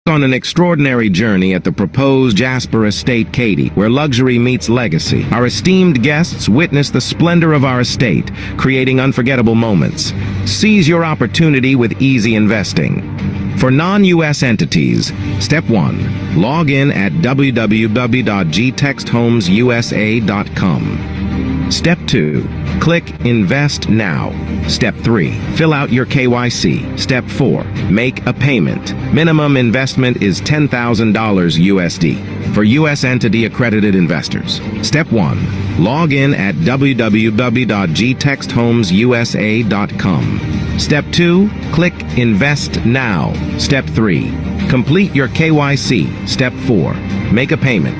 On an extraordinary journey at the proposed Jasper Estate Katy, where luxury meets legacy. Our esteemed guests witness the splendor of our estate, creating unforgettable moments. Seize your opportunity with easy investing. For non-U.S. entities, Step 1. Log in at www.gtexthomesusa.com. Step 2. Click Invest Now. Step 3. Fill out your KYC. Step 4. Make a payment. Minimum investment is $10,000 USD for U.S. entity accredited investors. Step 1. Log in at www.gtexthomesusa.com. Step 2. Click Invest Now. Step 3. Complete your KYC. Step 4. Make a payment.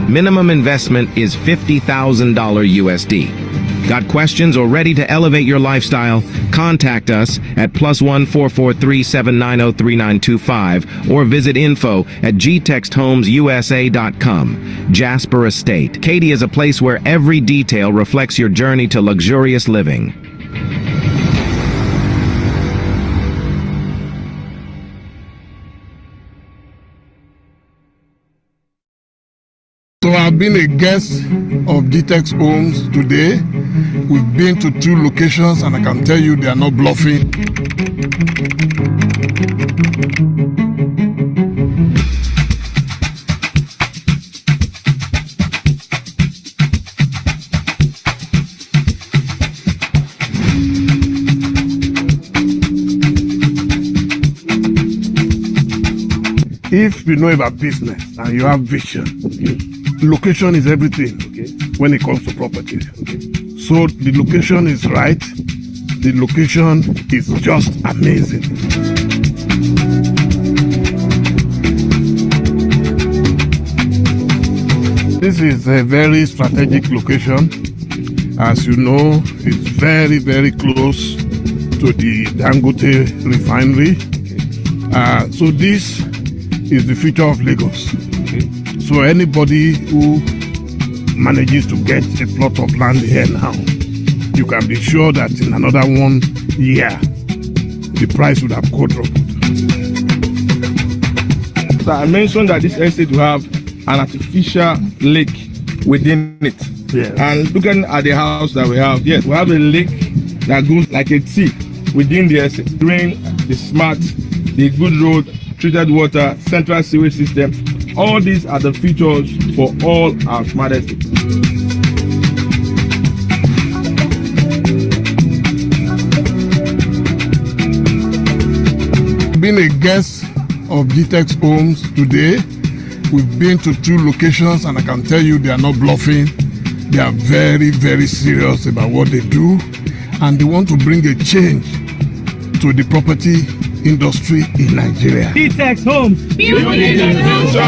Minimum investment is $50,000 USD. Got questions or ready to elevate your lifestyle? Contact us at +1 443 790 3925 or visit info@gtexthomesusa.com. Jasper Estate. Katy is a place where every detail reflects your journey to luxurious living. So I've been a guest of Gtex Homes today. We've been to 2 locations and I can tell you they are not bluffing. If you know about business and you have vision, location is everything, okay, when it comes to property. Okay? So the location is right. The location is just amazing. This is a very strategic location. As you know, it's very, very close to the Dangote refinery. So this is the future of Lagos. Okay. So anybody who manages to get a plot of land here now, you can be sure that in another 1 year, the price would have quadrupled. So I mentioned that this estate will have an artificial lake within it. Yes. And looking at the house that we have, yes, we have a lake that goes like a T within the estate. Drain, the smart, the good road, treated water, central sewage system. All these are the features for all our smart estates. Being a guest of Gtex Homes today, we've been to 2 locations and I can tell you they are not bluffing. They are very, very serious about what they do and they want to bring a change to the property industry in Nigeria. Gtex Homes, building the future.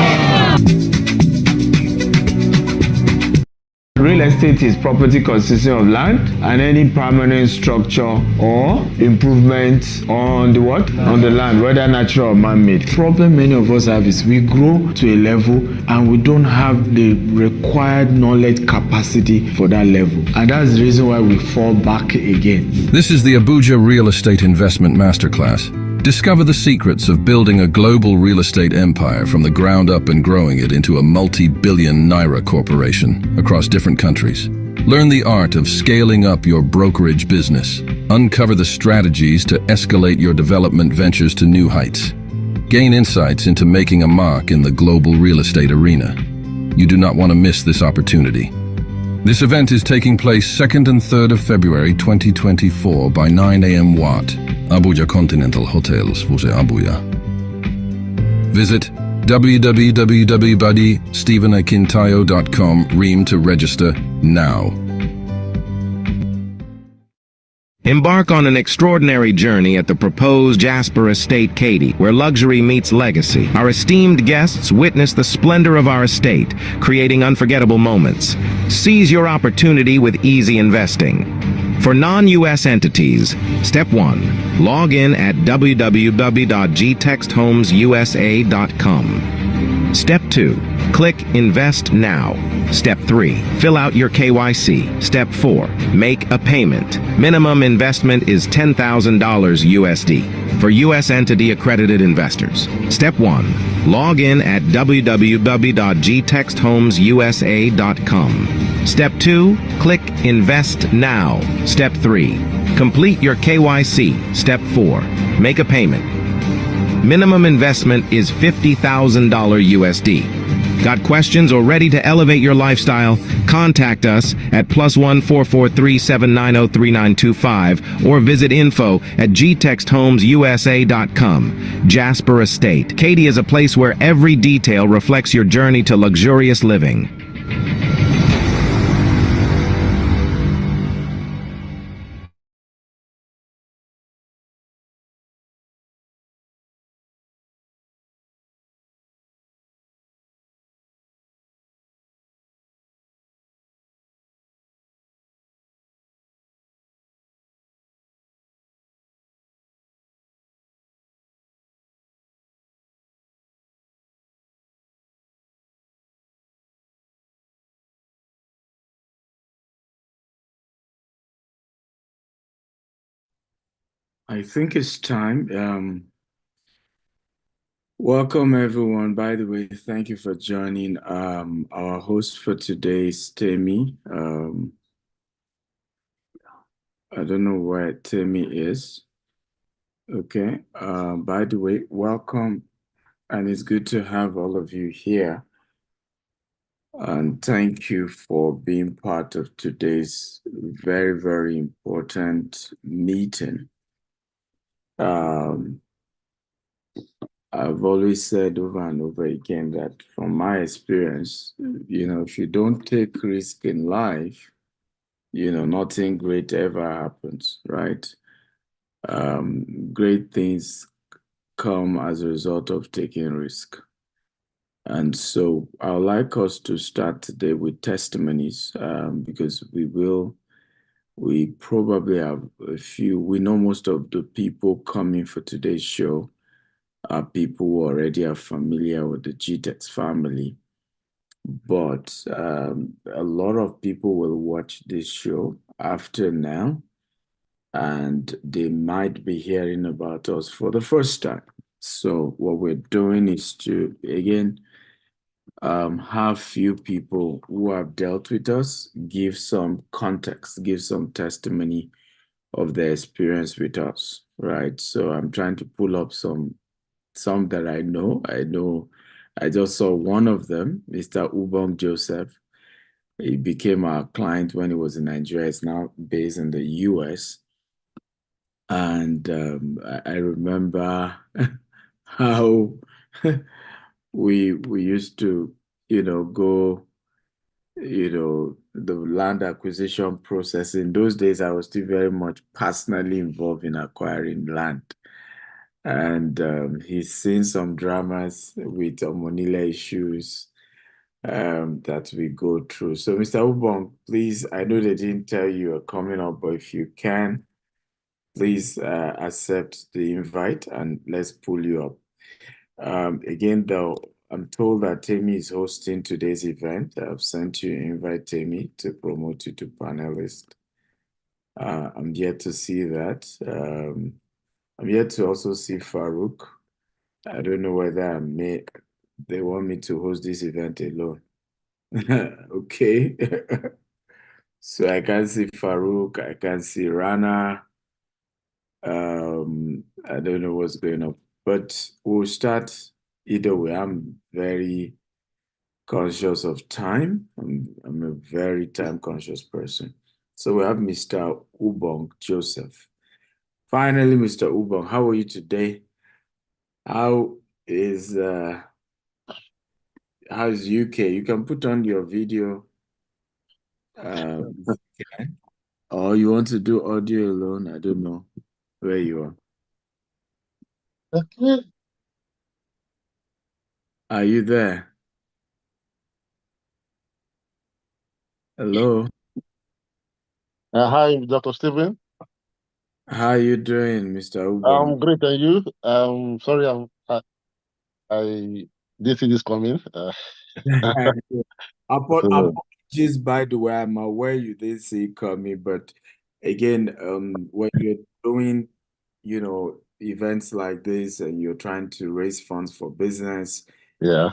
Real estate is property consisting of land and any permanent structure or improvement on the what? On the land, whether natural or man-made. The problem many of us have is we grow to a level and we don't have the required knowledge capacity for that level. And that's the reason why we fall back again. This is the Abuja Real Estate Investment Masterclass. Discover the secrets of building a global real estate empire from the ground up and growing it into a multi-billion naira corporation across different countries. Learn the art of scaling up your brokerage business. Uncover the strategies to escalate your development ventures to new heights. Gain insights into making a mark in the global real estate arena. You do not want to miss this opportunity. This event is taking place 2nd and 3rd of February 2024 by 9 a.m. Watt, Abuja Continental Hotels, Abuja. Visit www.stevenakintayo.com Ream to register now. Embark on an extraordinary journey at the proposed Jasper Estate Katy, where luxury meets legacy. Our esteemed guests witness the splendor of our estate, creating unforgettable moments. Seize your opportunity with easy investing. For non-U.S. entities, Step 1. Log in at www.gtexthomesusa.com. Step 2. Click Invest Now. Step 3. Fill out your KYC. Step 4. Make a payment. Minimum investment is $10,000 USD for U.S. entity accredited investors. Step 1. Log in at www.gtexthomesusa.com. Step 2. Click Invest Now. Step 3. Complete your KYC. Step 4. Make a payment. Minimum investment is $50,000 USD. Got questions or ready to elevate your lifestyle? Contact us at +1 443 790 3925 or visit info@gtexthomesusa.com. Jasper Estate. Katy is a place where every detail reflects your journey to luxurious living. I think it's time. Welcome everyone. By the way, thank you for joining. Our host for today is Temi. I don't know where Temi is. Okay. By the way, welcome, and it's good to have all of you here. And thank you for being part of today's very, very important meeting. I've always said over and over again that from my experience, if you don't take risk in life, nothing great ever happens, right? Great things come as a result of taking risk. And so I would like us to start today with testimonies, because we probably have a few. We know most of the people coming for today's show are people who already are familiar with the GTEX family. But a lot of people will watch this show after now, and they might be hearing about us for the first time. So what we're doing is to, again, have few people who have dealt with us give some context, give some testimony of their experience with us, right? So I'm trying to pull up some that I know. I just saw one of them, Mr. Ubong Joseph. He became our client when he was in Nigeria. He's now based in the US. And I remember how we used to, go, the land acquisition process. In those days, I was still very much personally involved in acquiring land. And he's seen some dramas with Monila issues that we go through. So, Mr. Ubong, please, I know they didn't tell you you're coming up, but if you can, please accept the invite and let's pull you up. Again, though, I'm told that Temi is hosting today's event. I've sent you an invite, Temi, to promote you to panelist. I'm yet to see that. I'm yet to also see Farouk. I don't know whether they want me to host this event alone. Okay. So I can see Farouk, I can see Rana. I don't know what's going on, but we'll start either way. I'm very conscious of time. I'm a very time conscious person. So we have Mr. Ubong Joseph. Finally, Mr. Ubong, how are you today? How's UK? You can put on your video, or you want to do audio alone. I don't know where you are. Okay. Are you there? Hello. Hi, Dr. Stephen. How are you doing, Mr. Ubong? I'm great, and you? Sorry, I did you see this coming? So, Apologies, by the way, I'm aware you did see it coming, but again, when you're doing, events like this and you're trying to raise funds for business, yeah.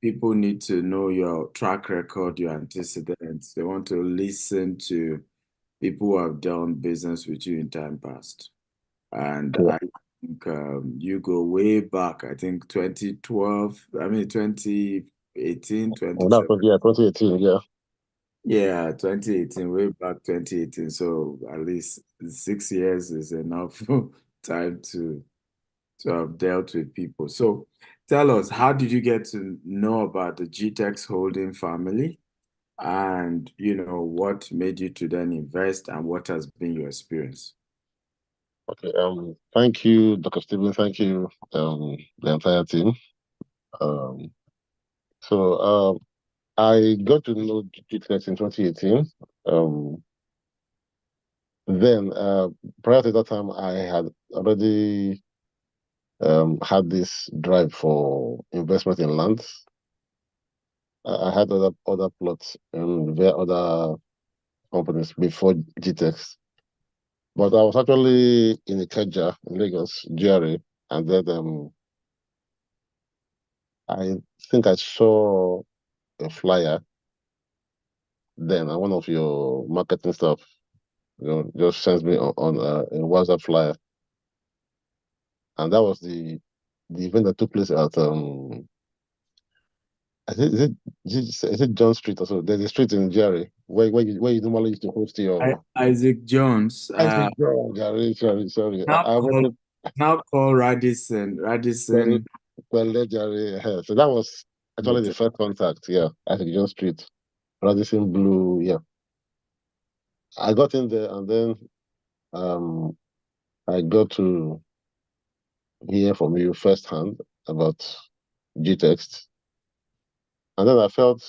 people need to know your track record, your antecedents. They want to listen to people who have done business with you in time past. And Yeah. I think you go way back, I think 2012, I mean 2018, Oh, that's 2017. yeah, 2018. Yeah. Yeah, 2018, way back 2018. So at least 6 years is enough time to have dealt with people. So tell us, how did you get to know about the GTEx holding family? And what made you to then invest and what has been your experience? Okay. Thank you, Dr. Stephen. Thank you, the entire team. Um, so I got to know GTX in 2018. Um, then prior to that time, I had already had this drive for investment in land. I had other plots via other companies before GTX. But I was actually in Ikeja in Lagos, GRA, and then I think I saw a flyer then, and one of your marketing stuff, just sends me on a WhatsApp flyer, and that was the event that took place at I think is it John Street or so? There's a street in Jerry where you normally used to host your. Isaac Jones, I said, "Oh, Jerry, sorry. now I went called to now called Radisson. well, Radisson. Jerry. So that was actually the first contact. Yeah, I think John Street, Radisson Blue. Yeah, I got in there, and then um I got to hear from you firsthand about GText, and then I felt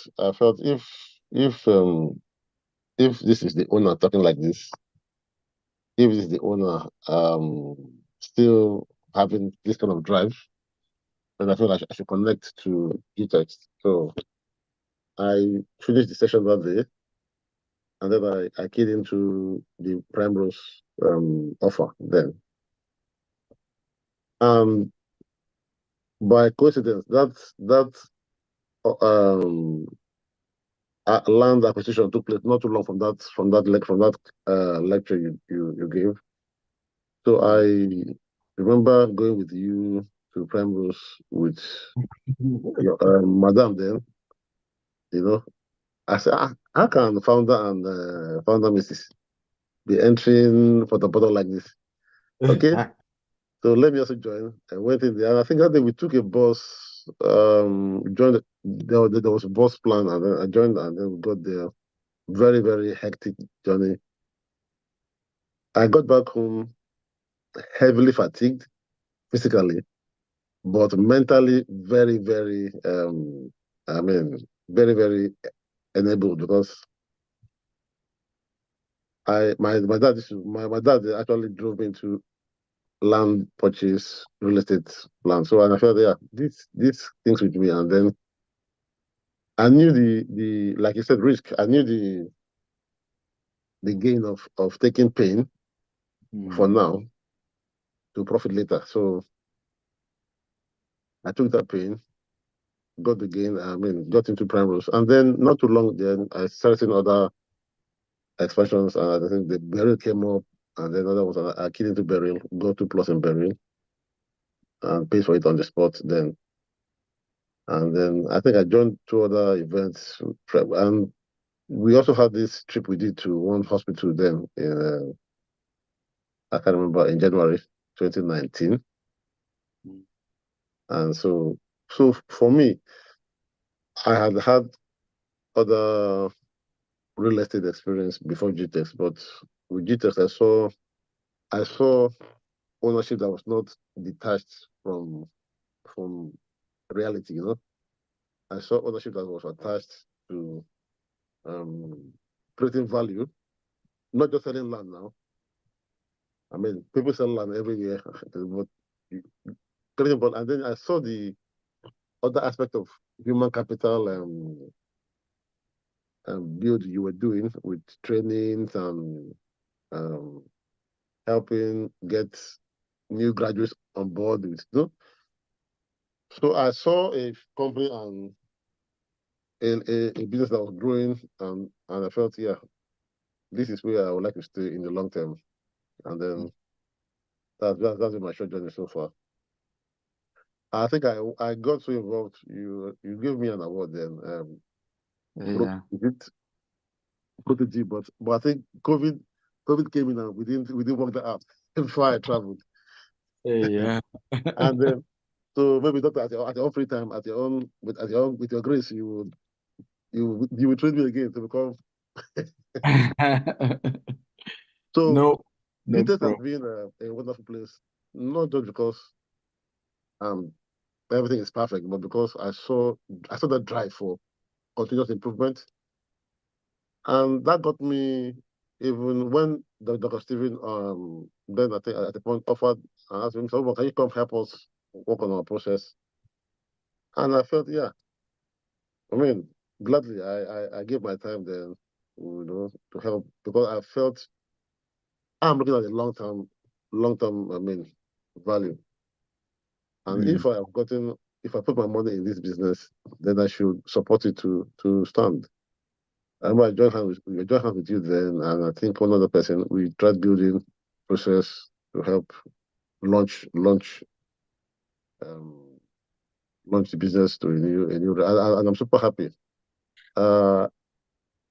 if if this is the owner talking like this, if this is the owner still having this kind of drive, then I feel like I should connect to GText. So I finished the session that day, and then I keyed into the Primrose offer then. Um, by coincidence, um land acquisition took place not too long from that lecture you gave. So I remember going with you to Primrose with your madam then. You know, I said, how can founder and founder Mrs. be entering for the bottle like this? Okay, so let me also join. I went in there, and I think that day we took a bus. Joined. There was a bus plan, and then I joined, and then we got there. Very, very hectic journey. I got back home heavily fatigued physically, but mentally very, very, I mean, very, very enabled because my dad actually drove me to land purchase, real estate land. So and I felt yeah, these things with me, and then I knew the like you said risk. I knew the gain of taking pain for now to profit later. So I took that pain, got the gain. I mean, got into Primrose, and then not too long then I started seeing other expansions. And I think the Beryl came up, and then other ones I keyed into Beryl, got 2+ in Beryl, and paid for it on the spot then. And then I think I joined 2 other events, and we also had this trip we did to one hospital then in I can't remember in January 2019. And so for me, I had had other real estate experience before GTEX, but with GTEX I saw ownership that was not detached from reality, I saw ownership that was attached to creating value, not just selling land now. I mean, people sell land every year, but creating, but and then I saw other aspect of human capital build you were doing with trainings and helping get new graduates on board with, you know? So I saw a company and a business that was growing, and I felt, yeah, this is where I would like to stay in the long term. And then that's been my short journey so far. I think I got so involved. You gave me an award then. Yeah. Protege, but I think COVID came in and we didn't work that out before I traveled. Yeah. And then so maybe not at your own free time, with your grace, you would train me again to become. So No, no Gvest has problem. been a wonderful place, not just because um everything is perfect, but because I saw that drive for continuous improvement, and that got me. Even when Dr. Stephen then I think at the point offered and asked him, so well, can you come help us work on our process? And I felt, yeah, I mean, gladly I gave my time then, to help, because I felt I'm looking at the long term, I mean, value. And if I put my money in this business, then I should support it to stand. I remember we joined hands with you then, and I think one other person, we tried building process to help launch um launch the business to and I'm super happy. Uh,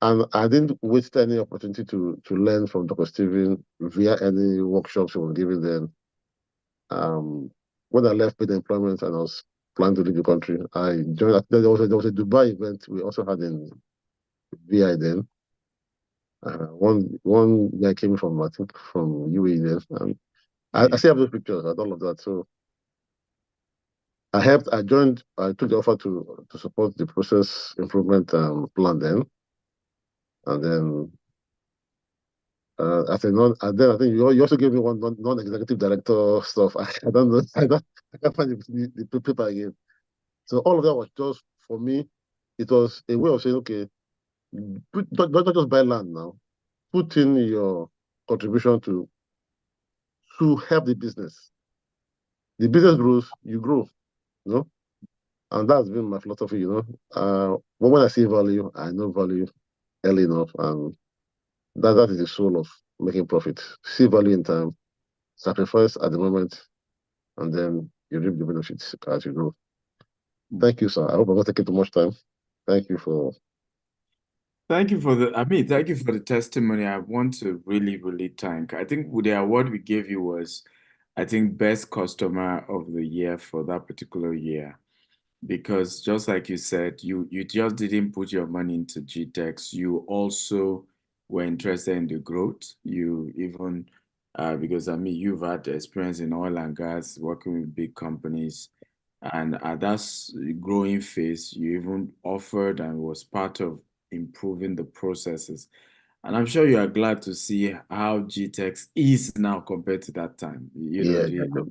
and I didn't waste any opportunity to learn from Dr. Stephen via any workshops he was giving then. When I left paid employment and I was planning to leave the country, I joined. There was a Dubai event we also had in VI then. One guy came from, I think, from UAE then, and I still have those pictures and all of that. So I joined. I took the offer to support the process improvement plan then, and then as a non, and then I think you also gave me one non-executive director stuff. I don't know. I can't find the paper again. So all of that was just for me. It was a way of saying, okay, don't just buy land now. Put in your contribution to help the business. The business grows, you grow, you know. And that's been my philosophy, you know. But when I see value, I know value early enough, and that is the soul of making profit. See value in time, sacrifice at the moment, and then you reap the benefits as you grow. Thank you, sir. I hope I'm not taking too much time. Thank you for. Thank you for thank you for the testimony. I want to really, really thank. I think the award we gave you was, I think, best customer of the year for that particular year. Because just like you said, you just didn't put your money into GTEx. You also were interested in the growth. You even, because I mean, you've had experience in oil and gas, working with big companies. And at that growing phase, you even offered and was part of improving the processes. And I'm sure you are glad to see how GTEx is now compared to that time. Yeah,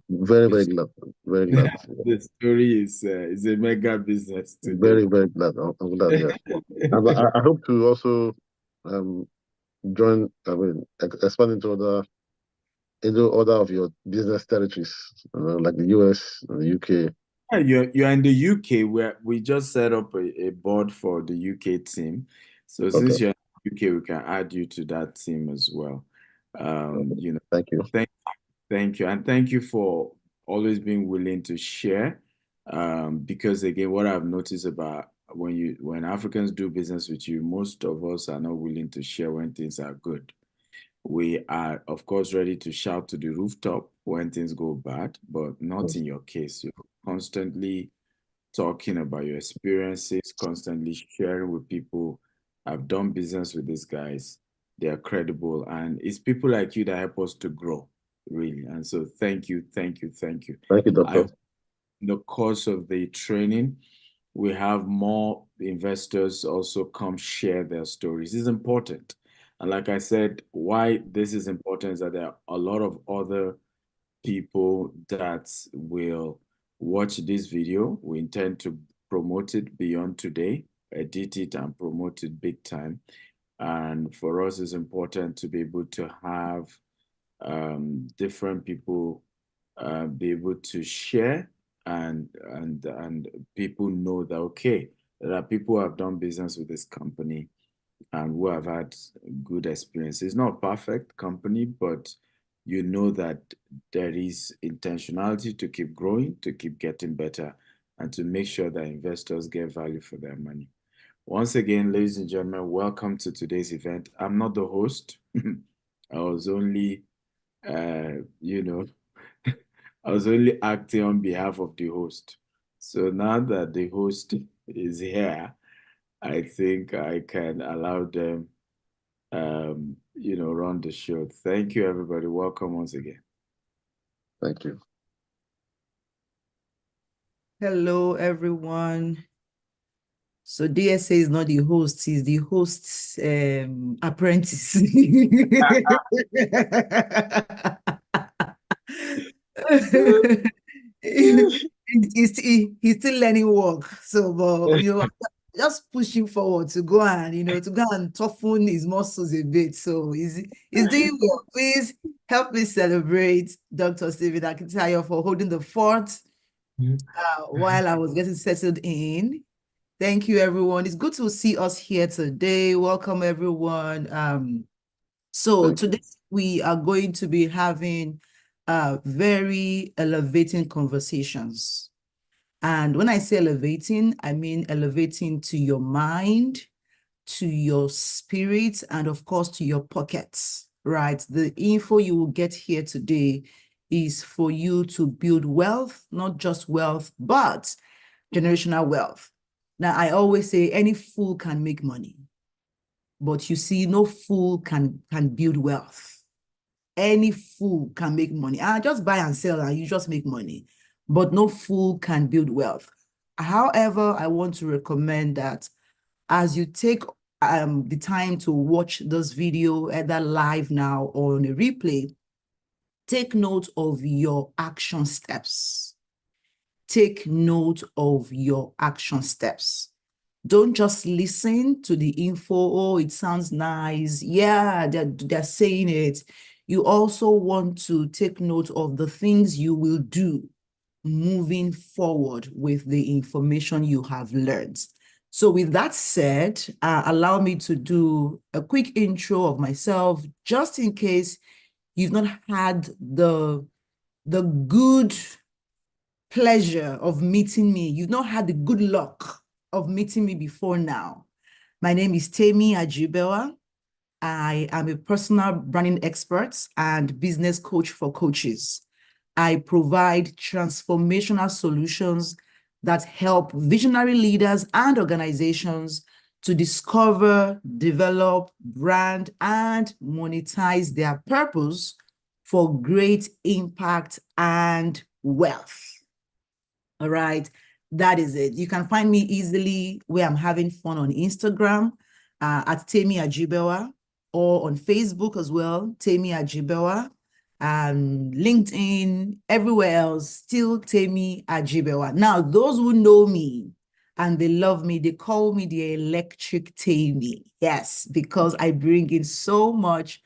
very, very glad. Very glad. The story is a mega business today. Very, very glad. I'm glad, yes. And I hope to also um, join, I mean, expand into other of your business territories, like the US and the UK. Yeah, you're in the UK, where we just set up a board for the UK team. So Okay. since you're in the UK, we can add you to that team as well. Thank you. Thank you. And thank you for always being willing to share. Because again, what I've noticed about when Africans do business with you, most of us are not willing to share when things are good. We are, of course, ready to shout to the rooftop when things go bad, but not in your case. You're constantly talking about your experiences, constantly sharing with people. I've done business with these guys. They are credible. And it's people like you that help us to grow, really. And so thank you, thank you, thank you. Thank you, Doctor. In the course of the training, we have more investors also come share their stories. It's important. And like I said, why this is important is that there are a lot of other people that will watch this video. We intend to promote it beyond today, edit it and promote it big time. And for us, it's important to be able to have different people be able to share and people know that, okay, there are people who have done business with this company and who have had good experience. It's not a perfect company, but you know that there is intentionality to keep growing, to keep getting better, and to make sure that investors get value for their money. Once again, ladies and gentlemen, welcome to today's event. I'm not the host. I was only, you know, I was only acting on behalf of the host. So now that the host is here, I think I can allow them, run the show. Thank you, everybody. Welcome once again. Thank you. Hello, everyone. So DSA is not the host, he's the host's apprentice. He's still learning work. So, but, just pushing forward to go and toughen his muscles a bit. So he's doing well. Please help me celebrate Dr. Stephen Akintayo for holding the fort while I was getting settled in. Thank you, everyone. It's good to see us here today. Welcome, everyone. So today we are going to be having very elevating conversations. And when I say elevating, I mean elevating to your mind, to your spirit, and of course, to your pockets, right? The info you will get here today is for you to build wealth, not just wealth, but generational wealth. Now, I always say any fool can make money, but you see, no fool can build wealth. Any fool can make money. I just buy and sell and you just make money, but no fool can build wealth. However, I want to recommend that as you take the time to watch this video, either live now or on a replay, take note of your action steps. Take note of your action steps. Don't just listen to the info. Oh, it sounds nice. Yeah, they're saying it. You also want to take note of the things you will do moving forward with the information you have learned. So with that said, allow me to do a quick intro of myself, just in case you've not had the good pleasure of meeting me. You've not had the good luck of meeting me before now. My name is Temi Ajibewa. I am a personal branding expert and business coach for coaches. I provide transformational solutions that help visionary leaders and organizations to discover, develop, brand, and monetize their purpose for great impact and wealth. All right, that is it. You can find me easily where I'm having fun on Instagram at Temi Ajibewa, or on Facebook as well, Temi Ajibewa, LinkedIn, everywhere else, still Temi Ajibewa. Now, those who know me and they love me, they call me the electric Temi. Yes, because I bring in so much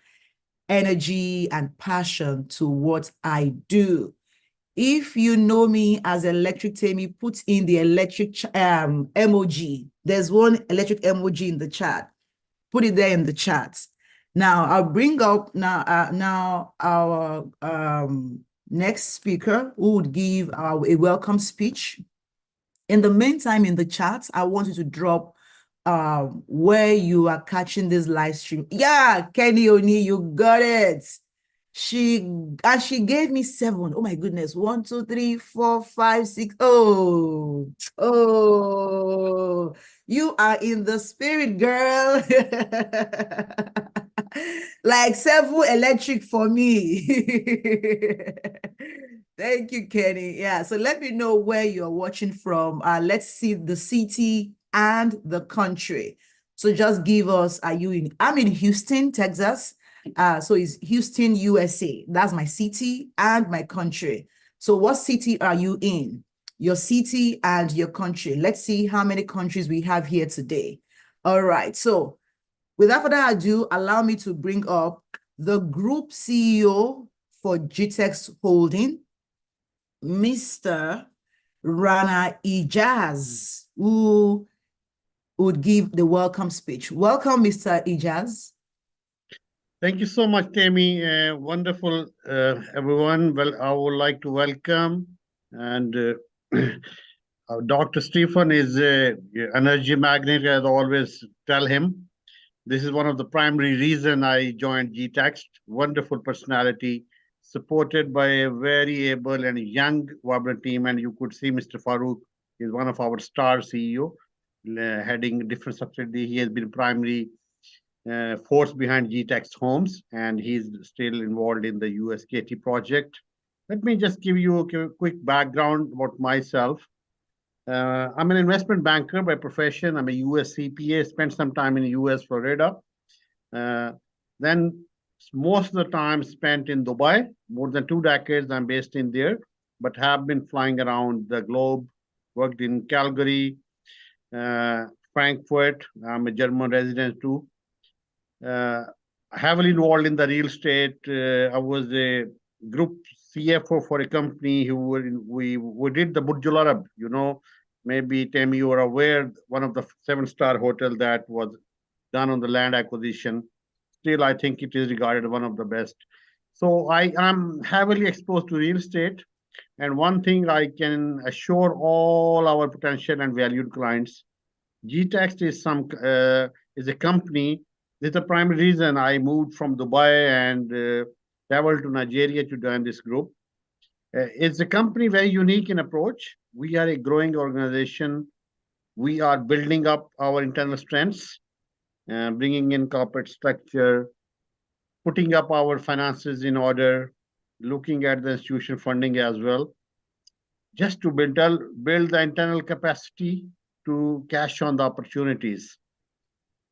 energy and passion to what I do. If you know me as Electric Temi, put in the electric emoji. There's one electric emoji in the chat. Put it there in the chat. Now, I'll bring up now our next speaker who would give a welcome speech. In the meantime, in the chat, I want you to drop where you are catching this live stream. Yeah, Kenny Oni, you got it. She gave me 7. Oh my goodness. 1, 2, 3, 4, 5, 6. Oh, you are in the spirit, girl. Like 7 electric for me. Thank you, Kenny. Yeah, so let me know where you're watching from. Let's see the city and the country. So just give us, I'm in Houston, Texas. So it's Houston, USA. That's my city and my country. So what city are you in? your city, and your country. Let's see how many countries we have here today. All right. So without further ado, allow me to bring up the group CEO for GTEX Holding, Mr. Rana Ijaz, who would give the welcome speech. Welcome, Mr. Ijaz. Thank you so much, Tammy. Wonderful, everyone. Well, I would like to welcome and Dr. Stephen is an energy magnet, as I always tell him. This is one of the primary reasons I joined GTEX. Wonderful personality, supported by a very able and young, vibrant team. And you could see Mr. Farooq is one of our star CEO, heading different subsidiary. He has been primary force behind GTEX Homes, and he's still involved in the US Katy project. Let me just give you a quick background about myself. I'm an investment banker by profession. I'm a US CPA, spent some time in US, Florida. Then most of the time spent in Dubai. More than 2 decades I'm based in there, but have been flying around the globe, worked in Calgary, Frankfurt. I'm a German resident too. Heavily involved in the real estate. I was a group CFO for a company who we did the Burj Al Arab. You know, maybe Tammy, you are aware, one of the 7-star hotel that was done on the land acquisition. Still, I think it is regarded one of the best. So I am heavily exposed to real estate. And one thing I can assure all our potential and valued clients, GTEX is a company. This is the primary reason I moved from Dubai and traveled to Nigeria to join this group. It's a company very unique in approach. We are a growing organization. We are building up our internal strengths, bringing in corporate structure, putting up our finances in order, looking at the institution funding as well, just to build the internal capacity to cash on the opportunities.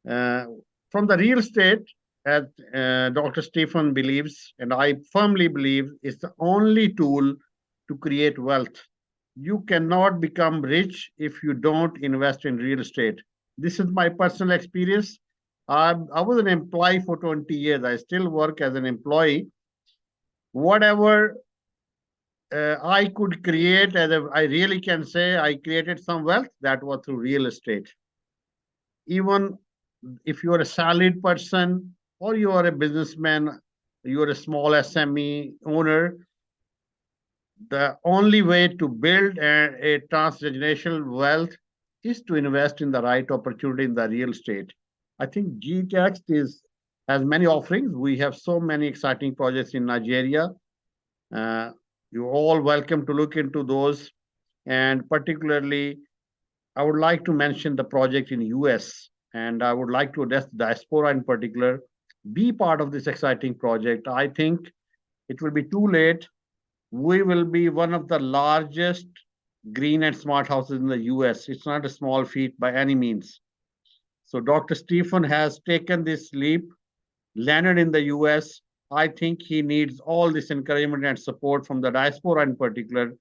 From the real estate, as Dr. Stephen believes, and I firmly believe, is the only tool to create wealth. You cannot become rich if you don't invest in real estate. This is my personal experience. I was an employee for 20 years. I still work as an employee. Whatever I could create, I really can say I created some wealth, that was through real estate. Even if you're a salaried person or you are a businessman, you're a small SME owner, the only way to build a transgenerational wealth is to invest in the right opportunity in the real estate. I think GTEX has many offerings. We have so many exciting projects in Nigeria. You're all welcome to look into those. And particularly, I would like to mention the project in US. And I would like to address the diaspora in particular. Be part of this exciting project. I think it will be too late. We will be one of the largest green and smart houses in the US. It's not a small feat by any means. So Dr. Stephen has taken this leap, landed in the US. I think he needs all this encouragement and support from the diaspora in particular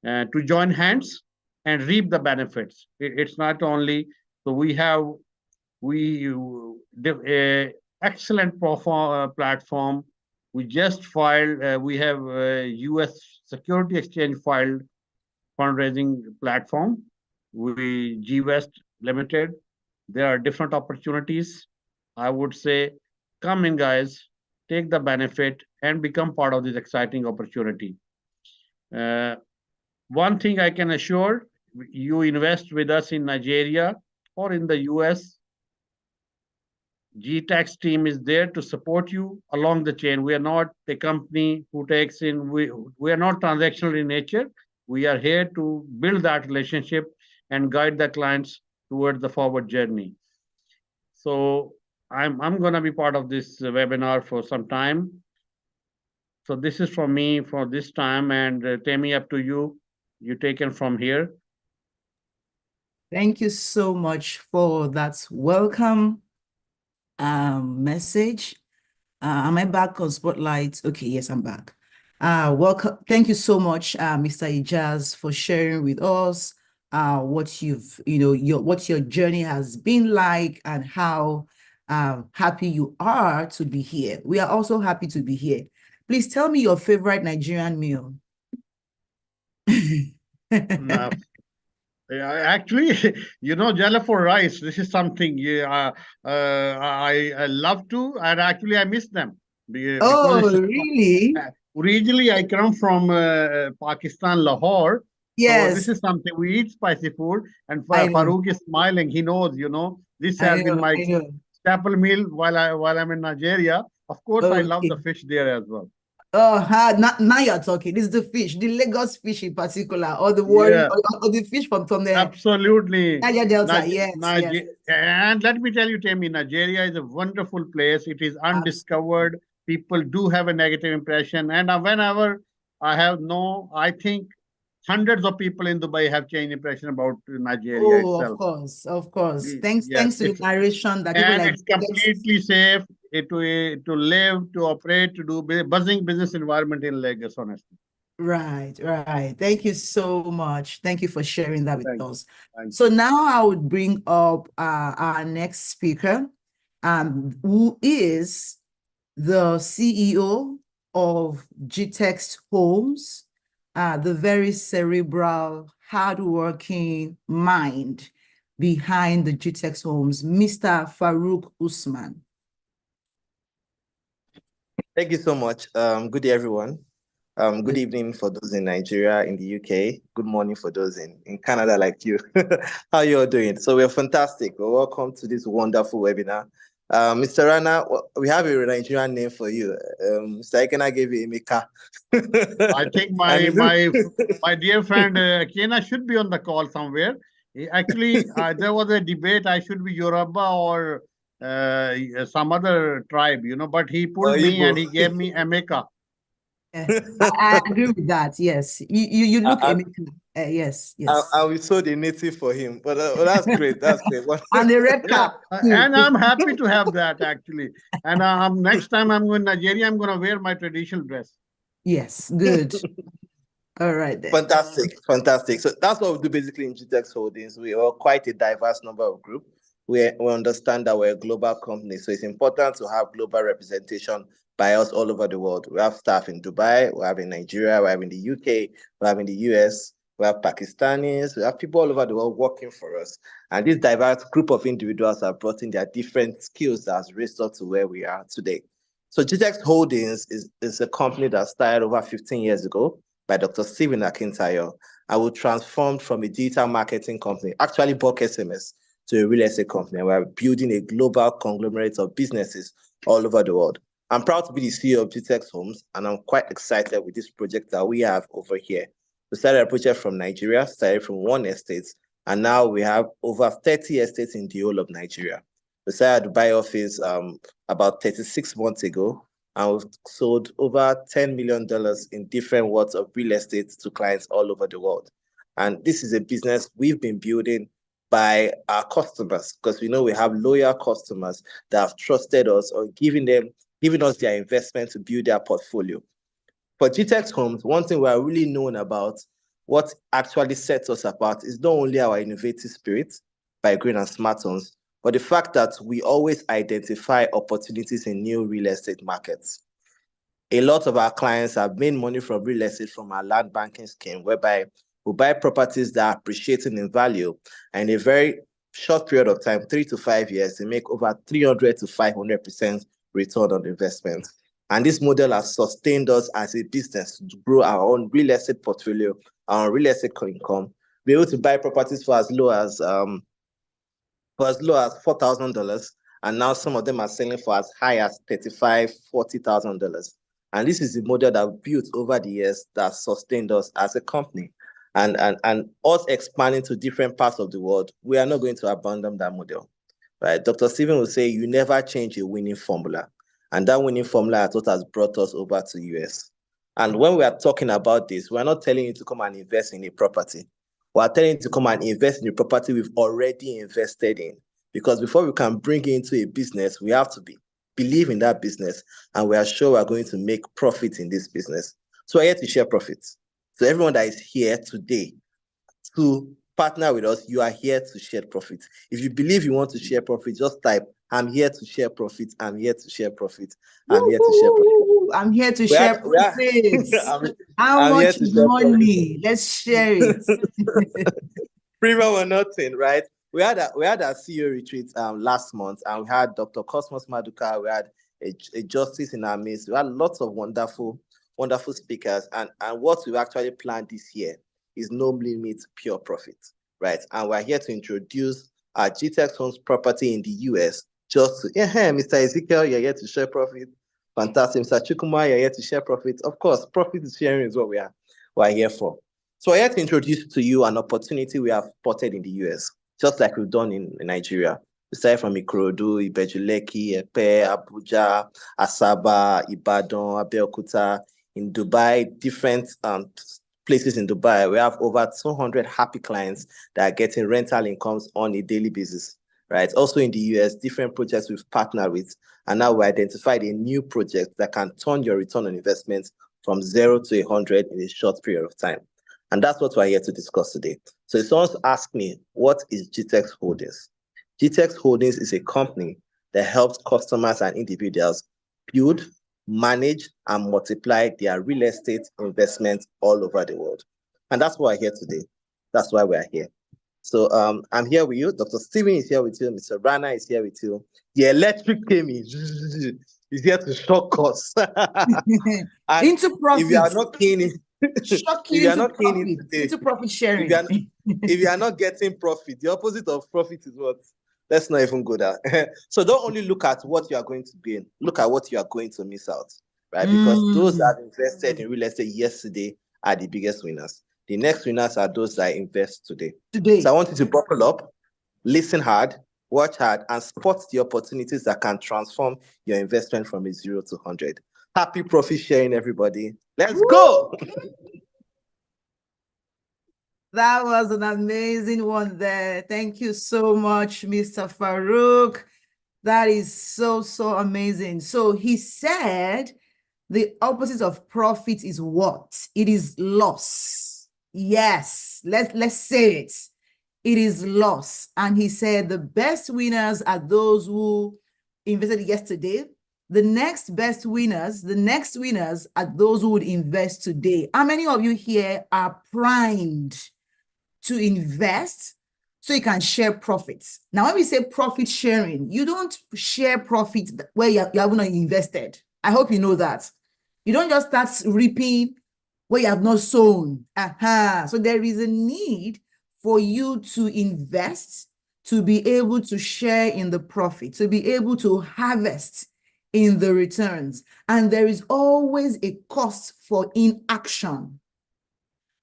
to join hands and reap the benefits. It's not only, so we have excellent platform. We just filed, we have US Security Exchange filed fundraising platform, Gvest Limited. There are different opportunities. I would say, come in guys, take the benefit and become part of this exciting opportunity. One thing I can assure, you invest with us in Nigeria or in the US, GTEX team is there to support you along the chain. We are not a company who takes in, we are not transactional in nature. We are here to build that relationship and guide the clients towards the forward journey. So I'm going to be part of this webinar for some time. So this is from me for this time, and Tammy, up to you. You take it from here. Thank you so much for that welcome message. Am I back on Spotlight? Okay, yes, I'm back. Welcome. Thank you so much, Mr. Ijaz, for sharing with us what what your journey has been like and how happy you are to be here. We are also happy to be here. Please tell me your favorite Nigerian meal. Now, actually, jollof for rice. This is something I love to, and actually I miss them because Oh, really? originally I come from Pakistan, Lahore. So this Yes, is something we eat spicy food, and I know. Farouk is smiling. He knows, this I has been know. my I know. staple meal while I'm in Nigeria. Of course, I love Okay. the fish there as well. Oh, now you're talking. It's the fish, the Lagos fish in particular, or the warring, Yeah. or the fish from the Absolutely. Niger Delta. Yes, yes, And let me tell you, Tammy, Nigeria is a wonderful place. It is absolutely. undiscovered. People do have a negative impression. And whenever I think hundreds of people in Dubai have changed impression about Nigeria Oh, of itself. course, of course. Thanks, Yes, thanks to the narration that people and like it's Gvest. completely safe to live, to operate, to do buzzing business environment in Lagos, honestly. Right, right. Thank you so much. Thank you for sharing that with Thank you. us. Thank So now I would bring up our next speaker, who is the CEO of Gtext Homes, the very cerebral, hardworking mind behind the Gtext Homes, Mr. Farouk Usman. Thank you so much. Good day, everyone. Good evening for those in Nigeria, in the UK. Good morning for those in Canada like you. How you all doing? So we're fantastic. Well, welcome to this wonderful webinar. Mr. Rana, we have a Nigerian name for you. Mr. Ekena gave you Emeka. I think my dear friend Kena should be on the call somewhere. Actually, there was a debate. I should be Yoruba or some other tribe, but he pulled me and he gave me Emeka. I agree with that. Yes, you look Emeka. Yes, yes. I will sold a native for him, but that's great. That's great. And the red Yeah, cap too. and I'm happy to have that actually. And next time I'm going to Nigeria, I'm going to wear my traditional dress. Yes, good. All right then. Fantastic. So that's what we do basically in GTEX Holdings. We are quite a diverse number of group. We understand that we're a global company, so it's important to have global representation by us all over the world. We have staff in Dubai, we have in Nigeria, we have in the UK, we have in the US, we have Pakistanis, we have people all over the world working for us. And this diverse group of individuals have brought in their different skills that has raised us to where we are today. So GTEX Holdings is a company that started over 15 years ago by Dr. Stephen Akintayo. I will transform from a digital marketing company, actually bought SMS, to a real estate company. We're building a global conglomerate of businesses all over the world. I'm proud to be the CEO of GTEX Homes, and I'm quite excited with this project that we have over here. We started a project from Nigeria, started from one estate, and now we have over 30 estates in the whole of Nigeria. We started a Dubai office about 36 months ago, and we've sold over $10 million in different worths of real estate to clients all over the world. And this is a business we've been building by our customers, because we know we have loyal customers that have trusted us or giving us their investment to build their portfolio. For GTEX Homes, one thing we are really known about, what actually sets us apart, is not only our innovative spirit by green and smart homes, but the fact that we always identify opportunities in new real estate markets. A lot of our clients have made money from real estate from our land banking scheme, whereby we buy properties that are appreciating in value, and in a very short period of time, 3 to 5 years, they make over 300 to 500% return on investment. And this model has sustained us as a business to grow our own real estate portfolio, our real estate income, be able to buy properties for as low as $4,000, and now some of them are selling for as high as $35,000, $40,000. And this is the model that we built over the years that sustained us as a company. And us expanding to different parts of the world, we are not going to abandon that model. Right? Dr. Stephen will say, you never change a winning formula. And that winning formula is what has brought us over to US. And when we are talking about this, we're not telling you to come and invest in a property. We're telling you to come and invest in the property we've already invested in. Because before we can bring it into a business, we have to believe in that business, and we are sure we're going to make profit in this business. So we're here to share profits. So everyone that is here today to partner with us, you are here to share profits. If you believe you want to share profits, just type, I'm here to share profits. I'm here to share profits. I'm here to share profits. I'm here to share profits. How I'm here much to is share money? Let's share it. Premium or nothing, right? We had a CEO retreat last month, and we had Dr. Cosmos Maduka. We had a justice in our midst. We had lots of wonderful speakers, and what we've actually planned this year is no limit pure profit, right? And we're here to introduce our GTEx Homes property in the US. Just to, Mr. Ezekiel, you're here to share profit. Fantastic. Mr. Chukwuma, you're here to share profit. Of course, profit sharing is what we're here for. So I here to introduce to you an opportunity we have spotted in the US, just like we've done in Nigeria. We started from Ikorodu, Ibejuleki, Epe, Abuja, Asaba, Ibadan, Abeokuta, in Dubai, different places in Dubai. We have over 200 happy clients that are getting rental incomes on a daily basis, right? Also in the US, different projects we've partnered with, and now we identified a new project that can turn your return on investment from 0 to 100 in a short period of time. And that's what we're here to discuss today. So if someone's asked me, what is GTEx Holdings? GTEx Holdings is a company that helps customers and individuals build, manage, and multiply their real estate investments all over the world. And that's why we're here today. That's why we're here. So I'm here with you. Dr. Steven is here with you. Mr. Rana is here with you. The electric came in. Is here to shock us. Into profit. If you are not keen in, shock you you into into profit, profit, into profit sharing. If you are not getting profit, the opposite of profit is what? Let's not even go there. So don't only look at what you are going to gain, look at what you are going to miss out, right? Because those that have invested in real estate yesterday are the biggest winners. The next winners are those that invest today. So I want you to buckle up, listen hard, watch hard, and spot the opportunities that can transform your investment from a 0 to 100. Happy profit sharing, everybody. Let's go. That was an amazing one there. Thank you so much, Mr. Farouk. That is so, so amazing. So he said the opposite of profit is what? It is loss. Yes, let's say it. It is loss. And he said the best winners are those who invested yesterday. The next winners are those who would invest today. How many of you here are primed to invest so you can share profits? Now, when we say profit sharing, you don't share profits where you haven't invested. I hope you know that. You don't just start reaping where you have not sown. So there is a need for you to invest to be able to share in the profit, to be able to harvest in the returns. And there is always a cost for inaction.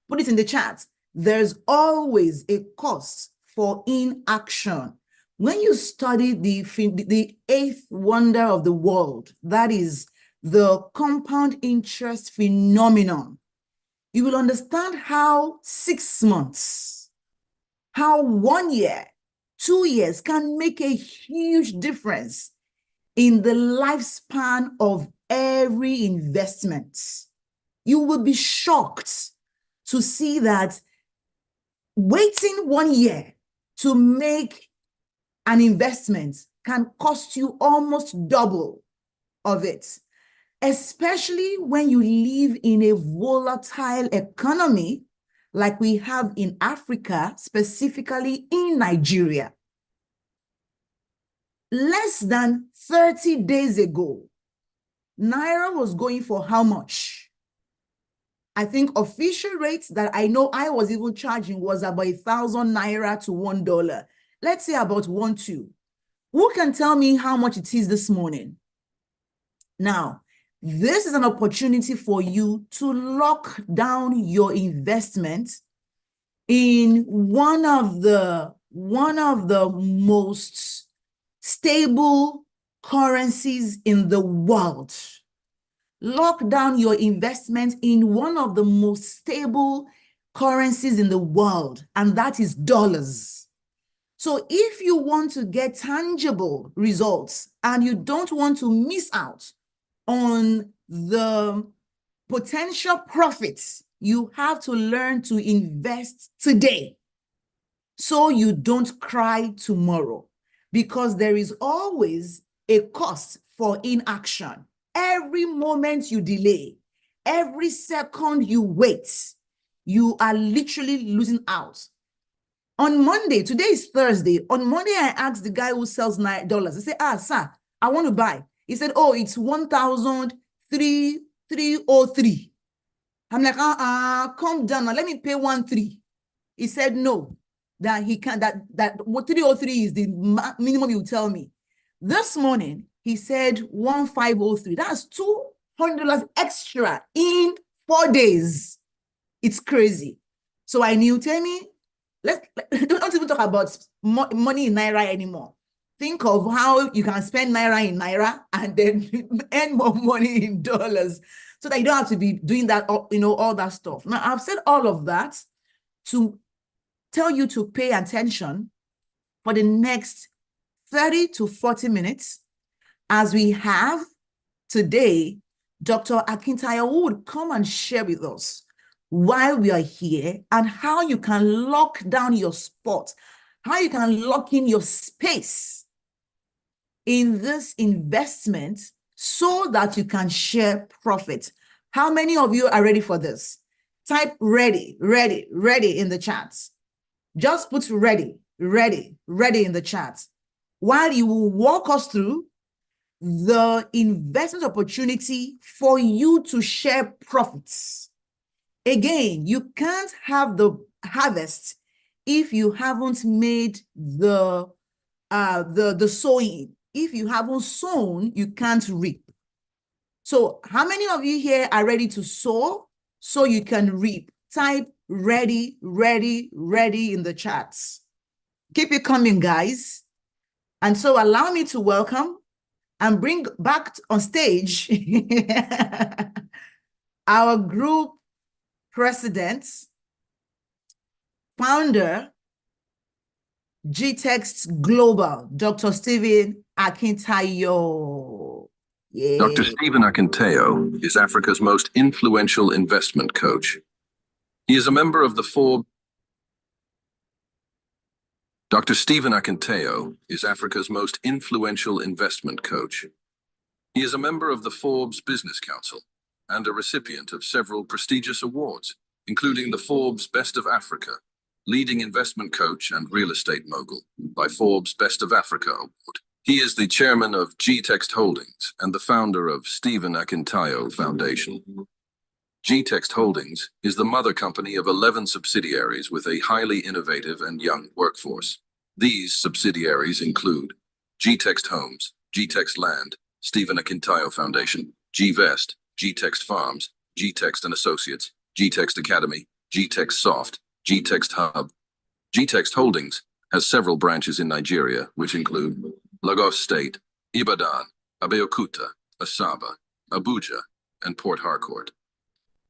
Put it in the chat. There's always a cost for inaction. When you study the eighth wonder of the world, that is the compound interest phenomenon, you will understand how 6 months, how 1 year, 2 years can make a huge difference in the lifespan of every investment. You will be shocked to see that waiting 1 year to make an investment can cost you almost double of it, especially when you live in a volatile economy like we have in Africa, specifically in Nigeria. Less than 30 days ago, Naira was going for how much? I think official rates that I know I was even charging was about 1,000 Naira to $1. Let's say about 1, 2. Who can tell me how much it is this morning? Now, this is an opportunity for you to lock down your investment in one of the most stable currencies in the world. Lock down your investment in one of the most stable currencies in the world, and that is dollars. So if you want to get tangible results and you don't want to miss out on the potential profits, you have to learn to invest today so you don't cry tomorrow, because there is always a cost for inaction. Every moment you delay, every second you wait, you are literally losing out. On Monday, today is Thursday. On Monday, I asked the guy who sells $9. I said, sir, I want to buy. He said, oh, it's 1,303. I'm like, calm down now. Let me pay 1,300. He said, no, that he can't, that what 303 is the minimum you tell me. This morning, he said 1,503. That's $200 extra in 4 days. It's crazy. So I knew, tell me, don't even talk about money in Naira anymore. Think of how you can spend Naira in Naira and then earn more money in dollars, so that you don't have to be doing that, all that stuff. Now, I've said all of that to tell you to pay attention for the next 30 to 40 minutes, as we have today Dr. Akintayo, who would come and share with us why we are here and how you can lock down your spot, how you can lock in your space in this investment so that you can share profit. How many of you are ready for this? Type ready, ready, ready in the chat. Just put ready, ready, ready in the chat, while you will walk us through the investment opportunity for you to share profits. Again, you can't have the harvest if you haven't made the sowing. If you haven't sown, you can't reap. So how many of you here are ready to sow so you can reap? Type ready, ready, ready in the chats. Keep it coming, guys. And so allow me to welcome and bring back on stage our group president, founder, GTExt Global, Dr. Stephen Akintayo. Yay. Dr. Stephen Akintayo is Africa's most influential investment coach. He is a member of the Forbes. Dr. Stephen Akintayo is Africa's most influential investment coach. He is a member of the Forbes Business Council and a recipient of several prestigious awards, including the Forbes Best of Africa, Leading Investment Coach and Real Estate Mogul by Forbes Best of Africa Award. He is the chairman of GTExt Holdings and the founder of Stephen Akintayo Foundation. GTExt Holdings is the mother company of 11 subsidiaries with a highly innovative and young workforce. These subsidiaries include GTExt Homes, GTExt Land, Stephen Akintayo Foundation, Gvest, GTExt Farms, GTExt and Associates, GTExt Academy, GTExt Soft, GTExt Hub. GTExt Holdings has several branches in Nigeria, which include Lagos State, Ibadan, Abeokuta, Asaba, Abuja, and Port Harcourt.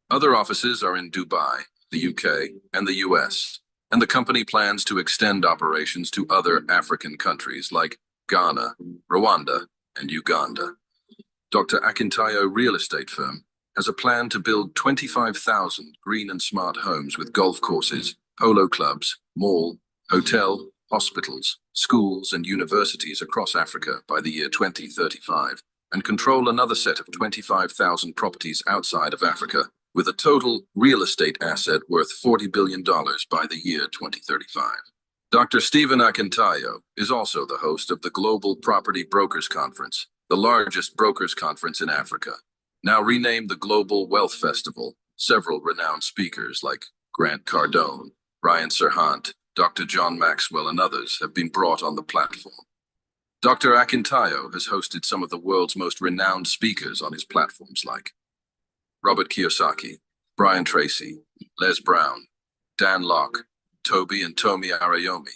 Other offices are in Dubai, the UK, and the US, and the company plans to extend operations to other African countries like Ghana, Rwanda, and Uganda. Dr. Akintayo Real Estate Firm has a plan to build 25,000 green and smart homes with golf courses, polo clubs, mall, hotel, hospitals, schools, and universities across Africa by the year 2035, and control another set of 25,000 properties outside of Africa, with a total real estate asset worth $40 billion by the year 2035. Dr. Stephen Akintayo is also the host of the Global Property Brokers Conference, the largest brokers conference in Africa. Now renamed the Global Wealth Festival, several renowned speakers like Grant Cardone, Ryan Serhant, Dr. John Maxwell, and others have been brought on the platform. Dr. Akintayo has hosted some of the world's most renowned speakers on his platforms like Robert Kiyosaki, Brian Tracy, Les Brown, Dan Locke, Toby and Tomi Arayomi,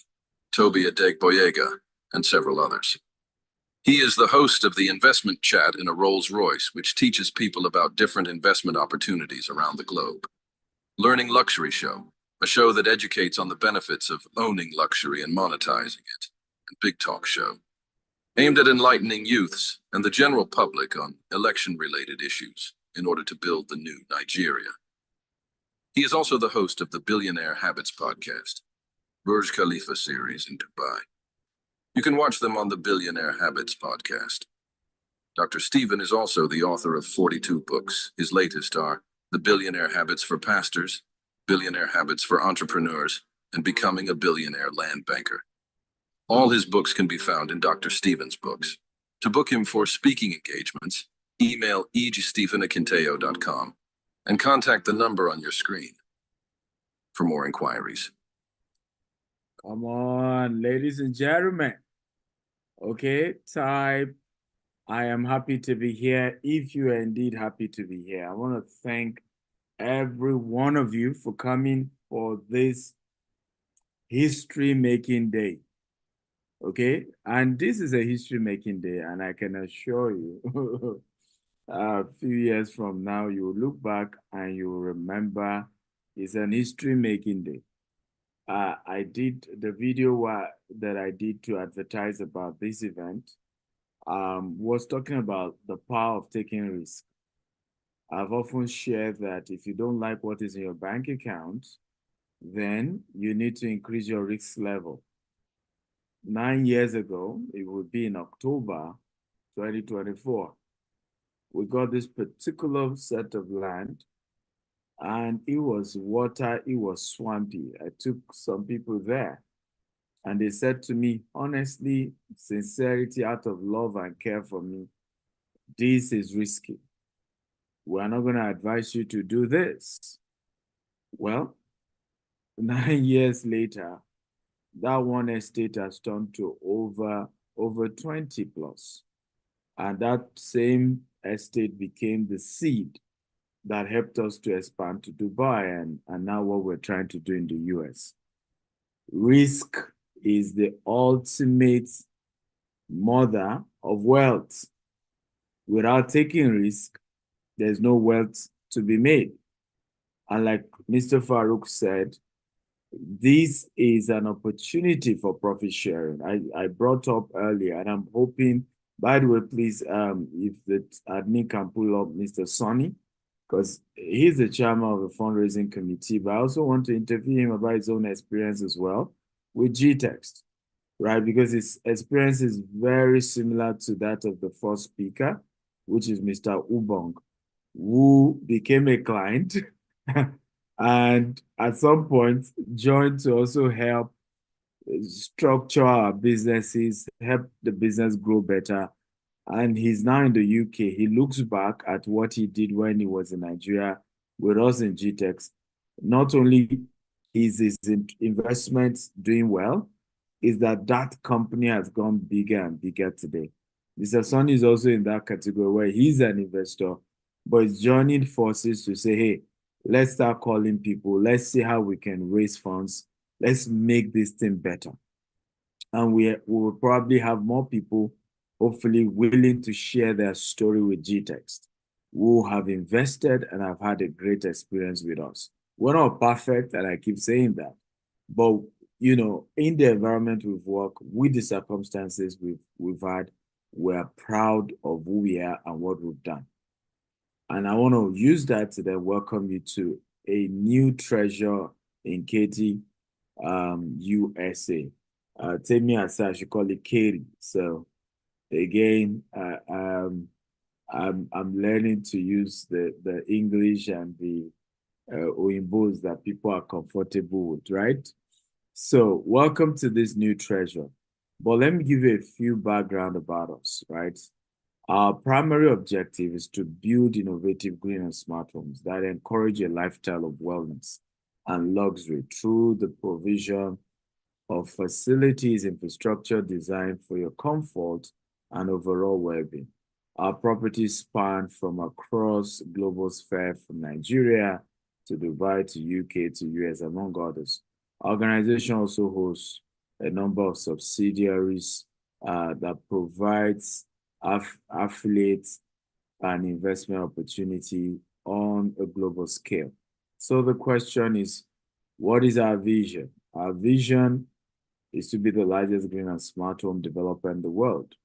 Toby Adegboyega, and several others. He is the host of the Investment Chat in a Rolls-Royce, which teaches people about different investment opportunities around the globe. Learning Luxury Show, a show that educates on the benefits of owning luxury and monetizing it, and Big Talk Show, aimed at enlightening youths and the general public on election-related issues. in order to build the new Nigeria. He is also the host of the Billionaire Habits podcast, Burj Khalifa series in Dubai. You can watch them on the Billionaire Habits podcast. Dr. Stephen is also the author of 42 books. His latest are The Billionaire Habits for Pastors, Billionaire Habits for Entrepreneurs, and Becoming a Billionaire Land Banker. All his books can be found in Dr. Stephen's books. To book him for speaking engagements, email egstephen@akintayo.com and contact the number on your screen for more inquiries. Come on, ladies and gentlemen. Okay, type, I am happy to be here. If you are indeed happy to be here, I want to thank every one of you for coming for this history-making day. Okay, and this is a history-making day, and I can assure you, a few years from now, you will look back and you will remember it's an history-making day. I did the video that I did to advertise about this event was talking about the power of taking risk. I've often shared that if you don't like what is in your bank account, then you need to increase your risk level. 9 years ago, it would be in October 2024, we got this particular set of land, and it was water, it was swampy. I took some people there, and they said to me, honestly, sincerity, out of love and care for me, this is risky. We're not going to advise you to do this. Well, 9 years later, that one estate has turned to over 20 plus. And that same estate became the seed that helped us to expand to Dubai and now what we're trying to do in the US. Risk is the ultimate mother of wealth. Without taking risk, there's no wealth to be made. And like Mr. Farouk said, this is an opportunity for profit sharing. I brought up earlier, and I'm hoping, by the way, please, if the admin can pull up Mr. Sonny, because he's the chairman of the fundraising committee, but I also want to interview him about his own experience as well with GText, right? Because his experience is very similar to that of the first speaker, which is Mr. Ubong, who became a client and at some point joined to also help structure our businesses, help the business grow better. And he's now in the UK. He looks back at what he did when he was in Nigeria with us in GText. Not only is his investments doing well, is that company has gone bigger and bigger today. Mr. Sonny is also in that category where he's an investor, but he's joining forces to say, hey, let's start calling people. Let's see how we can raise funds. Let's make this thing better. And we will probably have more people hopefully willing to share their story with GText, who have invested and have had a great experience with us. We're not perfect, and I keep saying that. But, you know, in the environment we've worked, with the circumstances we've had, we're proud of who we are and what we've done. And I want to use that to then welcome you to a new treasure in Katy, USA. Take me as I should call it Katy. So again, I'm learning to use the English and the Oyimbos that people are comfortable with, right? So welcome to this new treasure. But let me give you a few background about us, right? Our primary objective is to build innovative green and smart homes that encourage a lifestyle of wellness and luxury through the provision of facilities, infrastructure designed for your comfort and overall well-being. Our properties span from across global sphere, from Nigeria to Dubai to UK to US, among others. Our organization also hosts a number of subsidiaries that provides affiliates and investment opportunity on a global scale. So the question is, what is our vision? Our vision is to be the largest green and smart home developer in the world.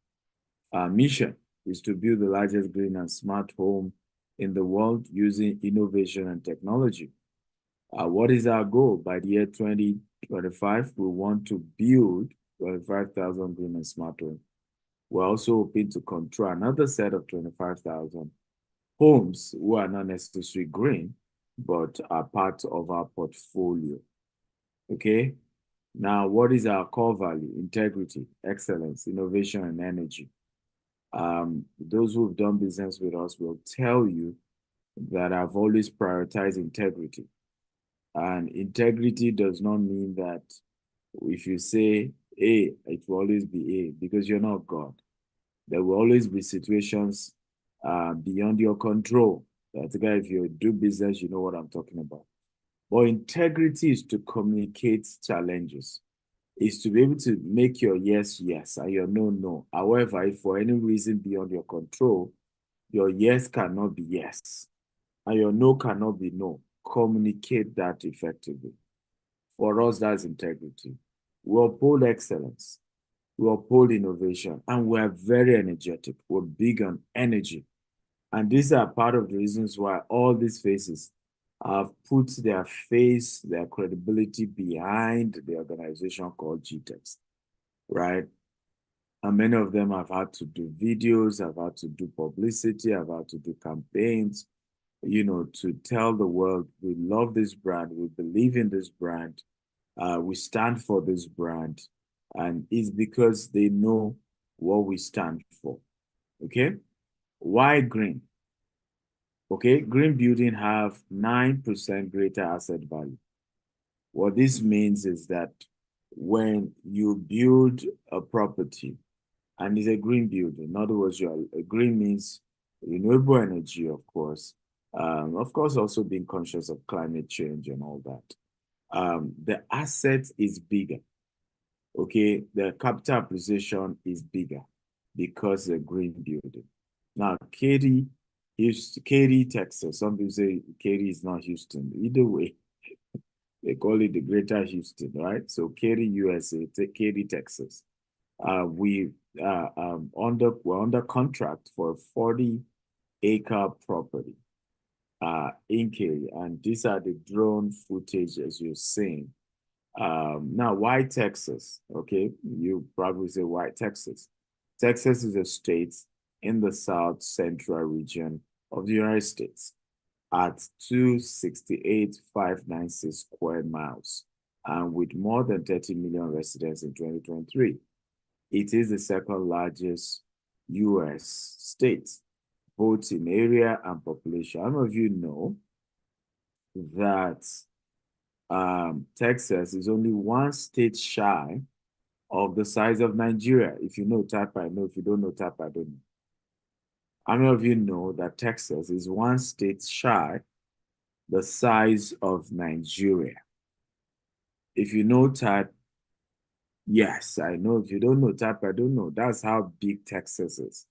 Our mission is to build the largest green and smart home in the world using innovation and technology. What is our goal? By the year 2025, we want to build 25,000 green and smart homes. We're also hoping to control another set of 25,000 homes who are not necessarily green, but are part of our portfolio. Okay? Now, what is our core value? Integrity, excellence, innovation, and energy. Those who've done business with us will tell you that I've always prioritized integrity. And integrity does not mean that if you say A, it will always be A, because you're not God. There will always be situations beyond your control. That's again, if you do business, you know what I'm talking about. But integrity is to communicate challenges. Is to be able to make your yes, yes, and your no, no. However, if for any reason beyond your control, your yes cannot be yes, and your no cannot be no, communicate that effectively. For us, that's integrity. We uphold excellence. We uphold innovation, and we are very energetic. We're big on energy. And these are part of the reasons why all these faces have put their face, their credibility behind the organization called GTEX, right? And many of them have had to do videos, have had to do publicity, have had to do campaigns, you know, to tell the world we love this brand, we believe in this brand, we stand for this brand, and it's because they know what we stand for. Okay? Why green? Okay, green building have 9% greater asset value. What this means is that when you build a property and it's a green building, in other words, green means renewable energy, of course, also being conscious of climate change and all that. The asset is bigger. Okay, the capital appreciation is bigger because it's a green building. Now, Katy, Texas. Some people say Katy is not Houston. Either way, they call it the Greater Houston, right? So Katy, USA, Katy, Texas. We're under contract for a 40-acre property in Katy, and these are the drone footage as you're seeing. Now, why Texas? Okay, you probably say, why Texas? Texas is a state in the South Central region of the United States at 268,596 square miles and with more than 30 million residents in 2023. It is the second largest U.S. state, both in area and population. How many of you know that Texas is only one state shy of the size of Nigeria? If you know, type I know. If you don't know, type I don't know. How many of you know that Texas is one state shy the size of Nigeria? If you know, type yes, I know. If you don't know, type I don't know. That's how big Texas is.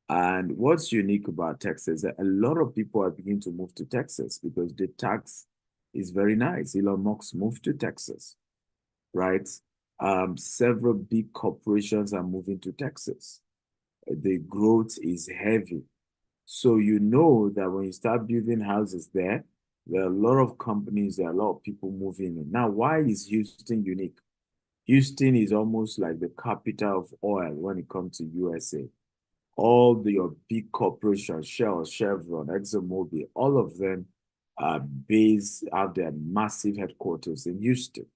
And what's unique about Texas is that a lot of people are beginning to move to Texas because the tax is very nice. Elon Musk moved to Texas, right? Several big corporations are moving to Texas. The growth is heavy. So you know that when you start building houses there are a lot of companies, there are a lot of people moving in. Now, why is Houston unique? Houston is almost like the capital of oil when it comes to USA. All your big corporations, Shell, Chevron, ExxonMobil, all of them have their massive headquarters in Houston,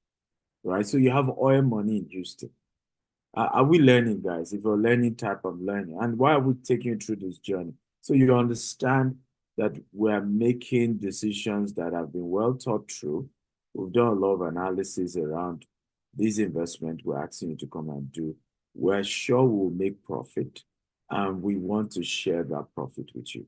right? So you have oil money in Houston. Are we learning, guys? If you're learning, type of learning. And why are we taking you through this journey? So you understand that we're making decisions that have been well thought through. We've done a lot of analysis around this investment we're asking you to come and do. We're sure we'll make profit, and we want to share that profit with you.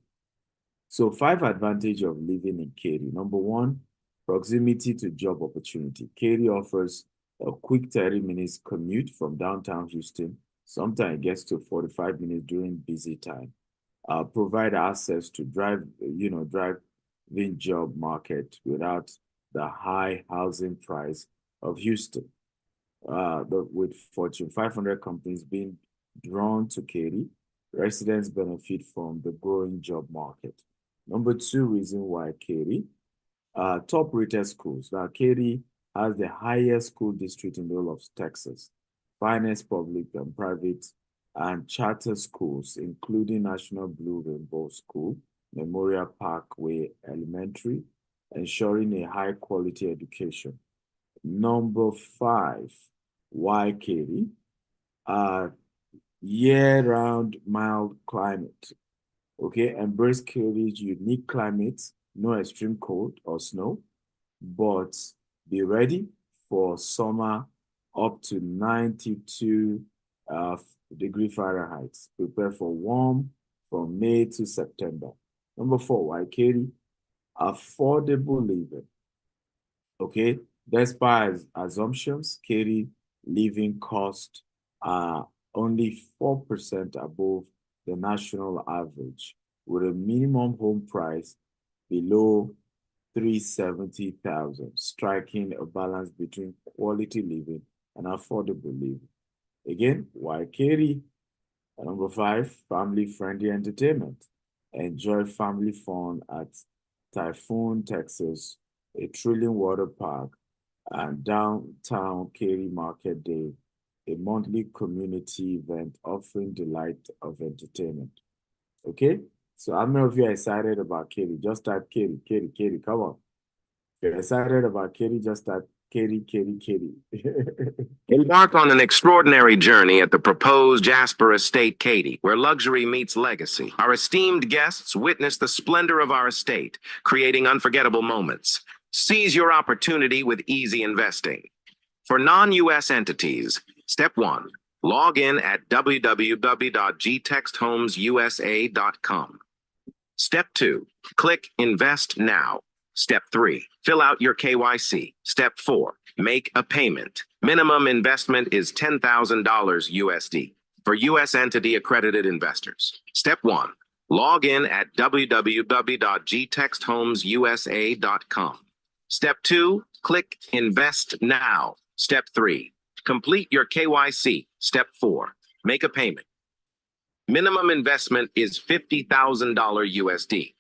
So 5 advantages of living in Katy. Number 1, proximity to job opportunity. Katy offers a quick 30 minutes commute from downtown Houston. Sometimes it gets to 45 minutes during busy time. Provide access to driving job market without the high housing price of Houston. With Fortune 500 companies being drawn to Katy, residents benefit from the growing job market. Number 2 reason why Katy, top rated schools. Now, Katy has the highest school district in the whole of Texas, finest public and private and charter schools, including National Blue Rainbow School, Memorial Parkway Elementary, ensuring a high quality education. Number 5, why Katy? Year-round mild climate. Okay, embrace Katy's unique climate, no extreme cold or snow, but be ready for summer up to 92 degree Fahrenheit. Prepare for warm from May to September. Number 4, why Katy? Affordable living. Okay, despite assumptions, Katy living costs are only 4% above the national average, with a minimum home price below $370,000, striking a balance between quality living and affordable living. Again, why Katy? Number 5, family-friendly entertainment. Enjoy family fun at Typhoon, Texas, a thrilling water park, and downtown Katy Market Day, a monthly community event offering delight of entertainment. Okay? So how many of you are excited about Katy? Just type Katy, Katy, Katy. Come on. If you're excited about Katy, just type Katy, Katy, Katy. Embark on an extraordinary journey at the proposed Jasper Estate Katy, where luxury meets legacy. Our esteemed guests witness the splendor of our estate, creating unforgettable moments. Seize your opportunity with easy investing. For non-U.S. entities, Step 1, log in at www.gtexthomesusa.com. Step 2, click Invest Now. Step 3, fill out your KYC. Step 4, make a payment. Minimum investment is $10,000 USD for U.S. entity accredited investors. Step 1, log in at www.gtexthomesusa.com. Step 2, click Invest Now. Step 3, complete your KYC. Step 4, make a payment. Minimum investment is $50,000 USD.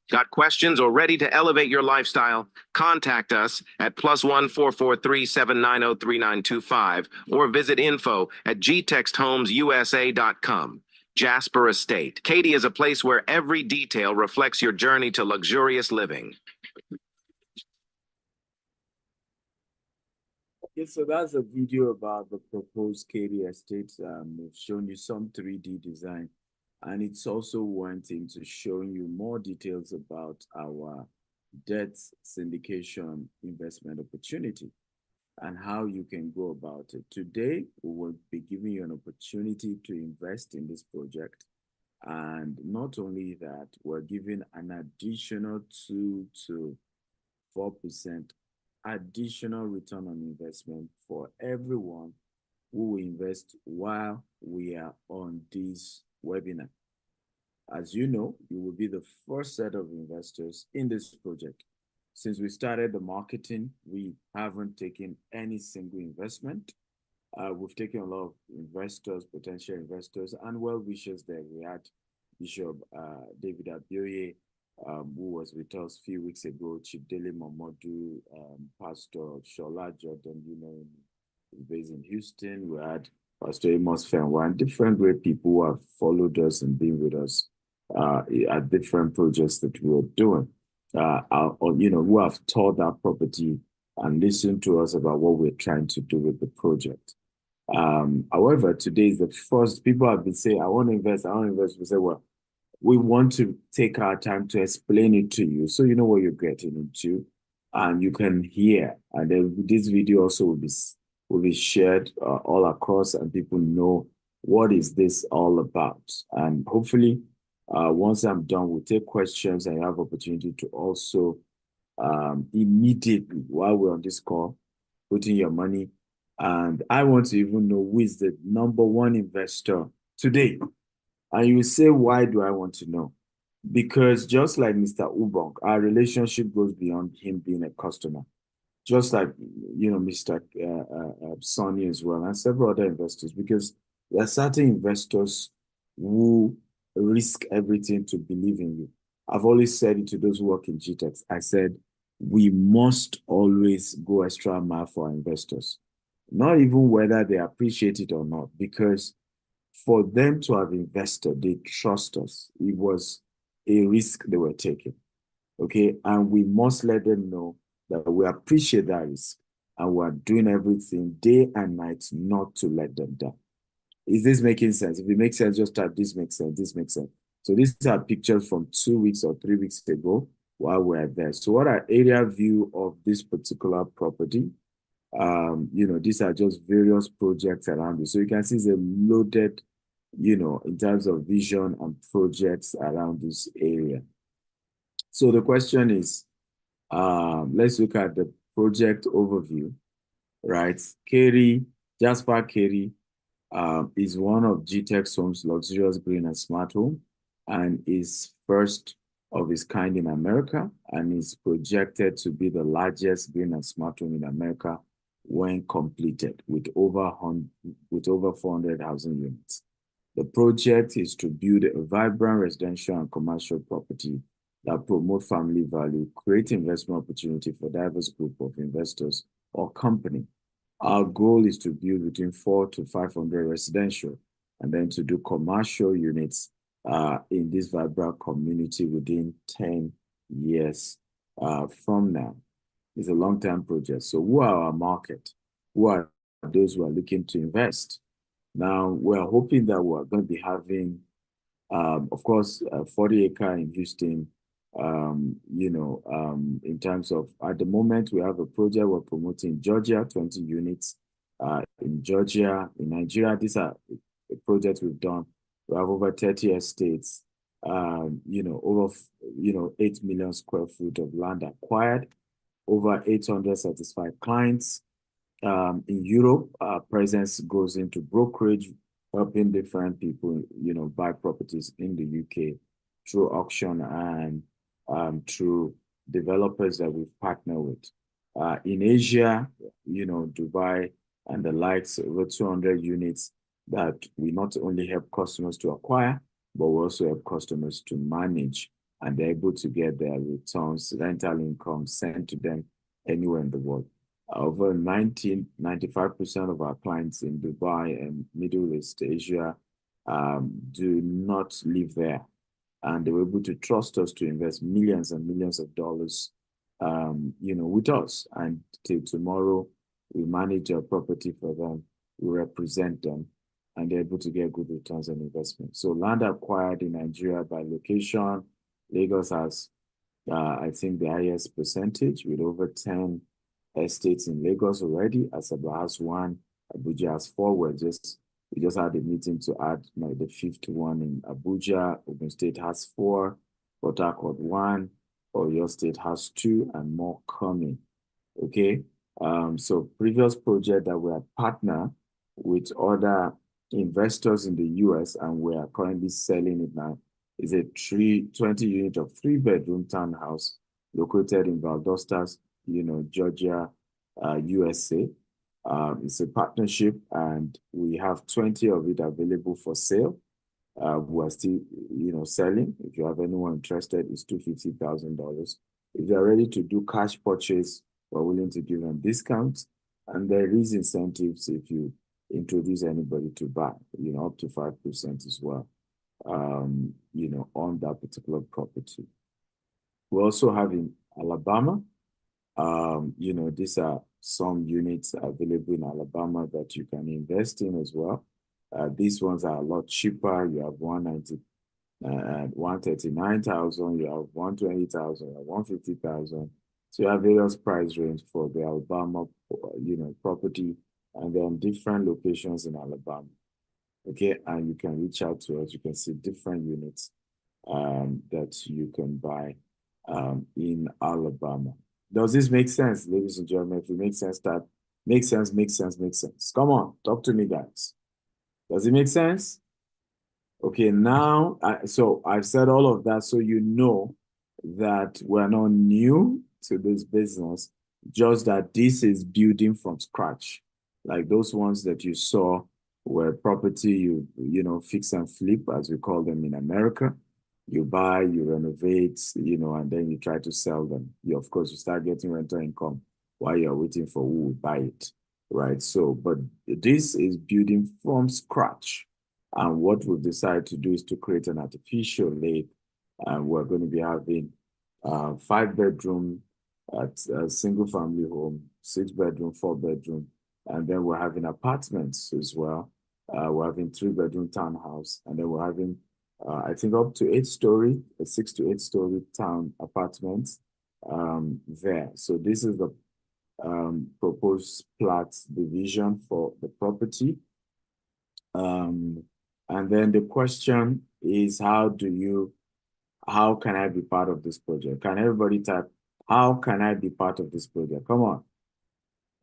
Got questions or ready to elevate your lifestyle? Contact us at +1 443 790 3925 or visit info@gtexthomesusa.com. Jasper Estate. Katy is a place where every detail reflects your journey to luxurious living. Okay, so that's a video about the proposed Katy Estate. We've shown you some 3D design, and it's also went into showing you more details about our debt syndication investment opportunity and how you can go about it. Today, we will be giving you an opportunity to invest in this project. And not only that, we're giving an additional 2 to 4% additional return on investment for everyone who will invest while we are on this webinar. As you know, you will be the first set of investors in this project. Since we started the marketing, we haven't taken any single investment. We've taken a lot of investors, potential investors, and well-wishers there. We had Bishop David Abioye, who was with us a few weeks ago, Chidele Momodu, Pastor Shola Jordan, based in Houston. We had Pastor Amos Fenwa, and different great people who have followed us and been with us at different projects that we were doing, who have toured our property and listened to us about what we're trying to do with the project. However, today is the first. People have been saying, I want to invest. We say, well, we want to take our time to explain it to you so you know what you're getting into and you can hear. And then this video also will be shared all across and people know what is this all about. And hopefully, once I'm done, we'll take questions and you have opportunity to also immediately, while we're on this call, put in your money. And I want to even know who is the #1 investor today. And you say, why do I want to know? Because just like Mr. Ubong, our relationship goes beyond him being a customer. Just like, Mr. Sonny as well, and several other investors, because there are certain investors who risk everything to believe in you. I've always said it to those who work in GTEx. I said, we must always go extra mile for our investors, not even whether they appreciate it or not, because for them to have invested, they trust us. It was a risk they were taking, okay? And we must let them know that we appreciate that risk and we're doing everything day and night not to let them down. Is this making sense? If it makes sense, just type this makes sense, this makes sense. So these are pictures from 2 weeks or 3 weeks ago while we're there. So what are area view of this particular property? These are just various projects around it. So you can see it's a loaded, in terms of vision and projects around this area. So the question is, let's look at the project overview, right? Katy, Jasper Katy, is one of GTEx Homes' luxurious green and smart home, and is first of its kind in America, and is projected to be the largest green and smart home in America when completed, with over 400 housing units. The project is to build a vibrant residential and commercial property that promote family value, create investment opportunity for diverse group of investors or company. Our goal is to build between 400 to 500 residential, and then to do commercial units in this vibrant community within 10 years from now. It's a long-term project. So who are our market? Who are those who are looking to invest? Now, we're hoping that we're going to be having, of course, 40 acre in Houston, in terms of, at the moment, we have a project we're promoting in Georgia, 20 units in Georgia. In Nigeria, these are projects we've done. We have over 30 estates, over 8 million square feet of land acquired, over 800 satisfied clients. In Europe, our presence goes into brokerage, helping different people, buy properties in the UK through auction and through developers that we've partnered with. In Asia, Dubai and the likes, over 200 units that we not only help customers to acquire, but we also help customers to manage, and they're able to get their returns, rental income sent to them anywhere in the world. Over 95% of our clients in Dubai and Middle East Asia do not live there. And they were able to trust us to invest millions and millions of dollars, with us. And till tomorrow, we manage a property for them, we represent them, and they're able to get good returns on investment. So land acquired in Nigeria by location, Lagos has, I think, the highest percentage with over 10 estates in Lagos already. Asaba has 1, Abuja has 4. We just had a meeting to add the 5th one in Abuja. Ogun State has 4, Port Harcourt 1, Oyo State has 2, and more coming. Okay, so previous project that we are partner with other investors in the US, and we are currently selling it now, is a 20 unit of 3-bedroom townhouse located in Valdosta, Georgia, USA. It's a partnership, and we have 20 of it available for sale. We are still, selling. If you have anyone interested, it's $250,000. If they are ready to do cash purchase, we're willing to give them discounts, and there is incentives if you introduce anybody to buy, up to 5% as well, on that particular property. We also have in Alabama, these are some units available in Alabama that you can invest in as well. These ones are a lot cheaper. You have 139,000, you have 120,000, you have 150,000. So you have various price range for the Alabama, property, and then different locations in Alabama. Okay, and you can reach out to us. You can see different units that you can buy in Alabama. Does this make sense, ladies and gentlemen? If it makes sense, that makes sense, makes sense, makes sense. Come on, talk to me, guys. Does it make sense? Okay, now, so I've said all of that so you know that we're not new to this business, just that this is building from scratch. Like those ones that you saw where property, you fix and flip, as we call them in America. You buy, you renovate, and then you try to sell them. Of course, you start getting rental income while you're waiting for who will buy it, right? So, but this is building from scratch. And what we've decided to do is to create an artificial lake. And we're going to be having 5-bedroom at a single family home, 6-bedroom, 4-bedroom, and then we're having apartments as well. We're having 3-bedroom townhouse, and then we're having I think up to 8-story, a 6 to 8-story town apartment there. So this is the proposed plat division for the property. And then the question is, how can I be part of this project? Can everybody type, how can I be part of this project? Come on.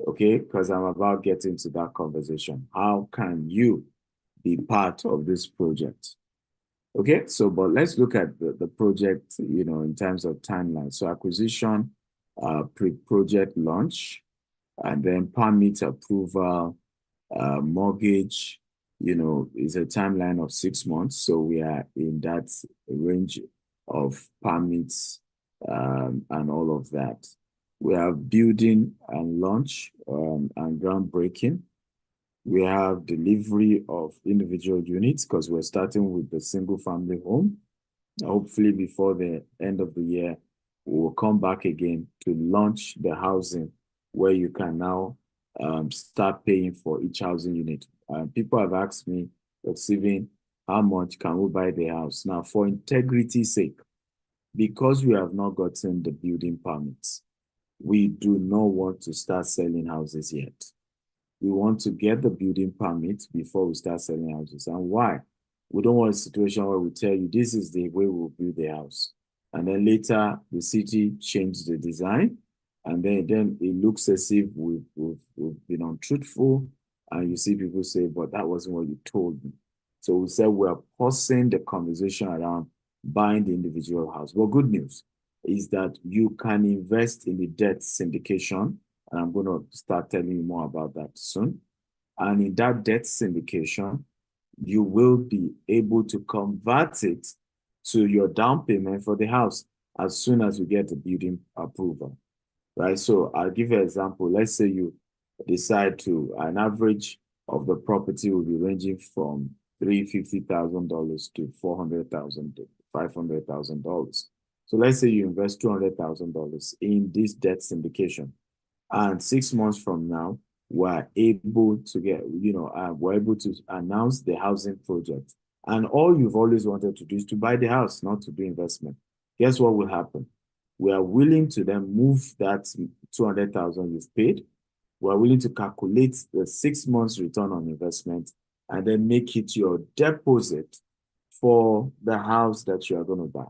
Okay, because I'm about getting to that conversation. How can you be part of this project? Okay, so but let's look at the project, in terms of timeline. So acquisition, pre-project launch, and then permit approval, mortgage, is a timeline of 6 months. So we are in that range of permits and all of that. We have building and launch and groundbreaking. We have delivery of individual units because we're starting with the single family home. Hopefully before the end of the year, we will come back again to launch the housing where you can now start paying for each housing unit. People have asked me, Stephen, how much can we buy the house? Now, for integrity's sake, because we have not gotten the building permits, we do not want to start selling houses yet. We want to get the building permit before we start selling houses. And why? We don't want a situation where we tell you this is the way we'll build the house. And then later the city changed the design. And then it looks as if we've been untruthful. And you see people say, but that wasn't what you told me. So we said we're pausing the conversation around buying the individual house. But good news is that you can invest in the debt syndication. And I'm going to start telling you more about that soon. And in that debt syndication, you will be able to convert it to your down payment for the house as soon as you get the building approval, right? So I'll give you an example. Let's say you decide to, an average of the property will be ranging from $350,000 to $400,000 to $500,000. So let's say you invest $200,000 in this debt syndication. And 6 months from now, we're able to we're able to announce the housing project. And all you've always wanted to do is to buy the house, not to do investment. Guess what will happen? We are willing to then move that 200,000 you've paid. We're willing to calculate the 6 months return on investment and then make it your deposit for the house that you are going to buy.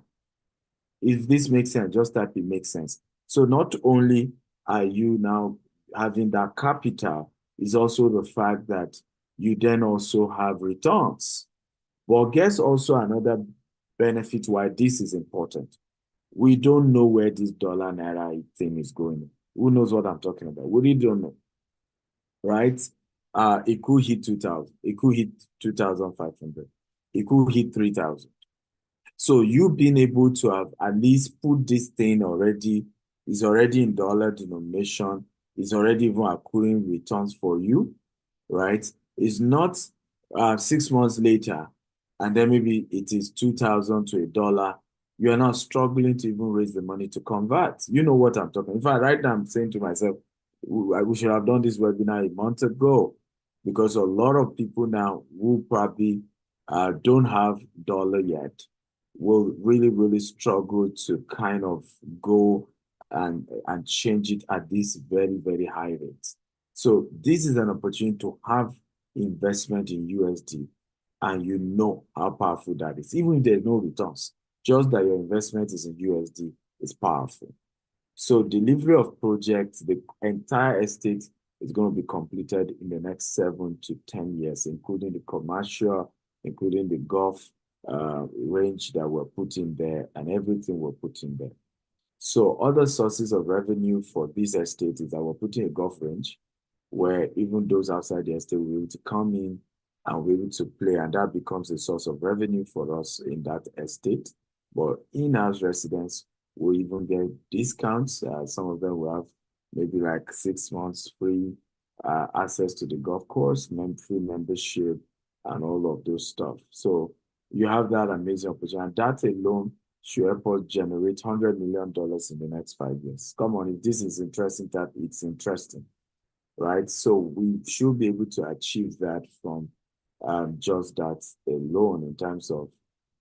If this makes sense, just type it makes sense. So not only are you now having that capital, is also the fact that you then also have returns. Well, guess also another benefit why this is important. We don't know where this dollar naira thing is going. Who knows what I'm talking about? We really don't know, right? It could hit 2,000. It could hit 2,500. It could hit 3,000. So you being able to have at least put this thing already, is already in dollar denomination, is already even accruing returns for you, right? It's not 6 months later, and then maybe it is 2,000 to $1. You are now struggling to even raise the money to convert. You know what I'm talking. In fact, right now I'm saying to myself, we should have done this webinar a month ago, because a lot of people now who probably don't have dollar yet will really, really struggle to kind of go and change it at this very, very high rate. So this is an opportunity to have investment in USD, and you know how powerful that is. Even if there's no returns, just that your investment is in USD is powerful. So delivery of projects, the entire estate is going to be completed in the next 7 to 10 years, including the commercial, including the golf range that we're putting there, and everything we're putting there. So other sources of revenue for this estate is that we're putting a golf range where even those outside the estate will be able to come in and be able to play, and that becomes a source of revenue for us in that estate. But in-house residents will even get discounts. Some of them will have maybe like 6 months free access to the golf course, free membership, and all of those stuff. So you have that amazing opportunity. And that alone should help us generate $100 million in the next 5 years. Come on, if this is interesting, that it's interesting, right? So we should be able to achieve that from just that alone in terms of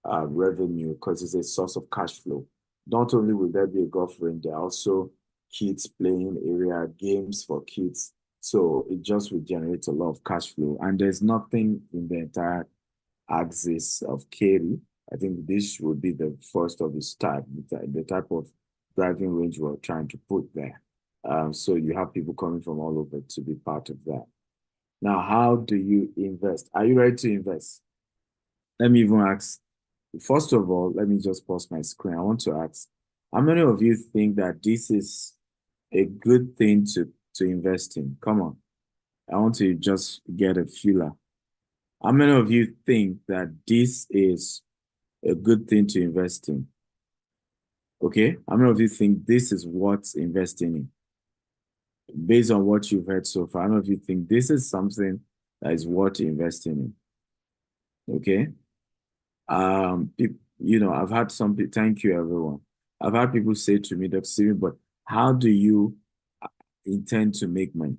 revenue, because it's a source of cash flow. Not only will there be a golf range, there are also kids playing area, games for kids. So it just will generate a lot of cash flow. And there's nothing in the entire axis of Katy. I think this would be the first of its type, the type of driving range we're trying to put there. So you have people coming from all over to be part of that. Now, how do you invest? Are you ready to invest? Let me even ask, first of all, let me just pause my screen. I want to ask, how many of you think that this is a good thing to invest in? Come on. I want to just get a feeler. How many of you think that this is a good thing to invest in? Okay. How many of you think this is worth investing in? Based on what you've heard so far, how many of you think this is something that is worth investing in? Okay. You know, I've had some people, thank you everyone. I've had people say to me, Dr. Steven, but how do you intend to make money?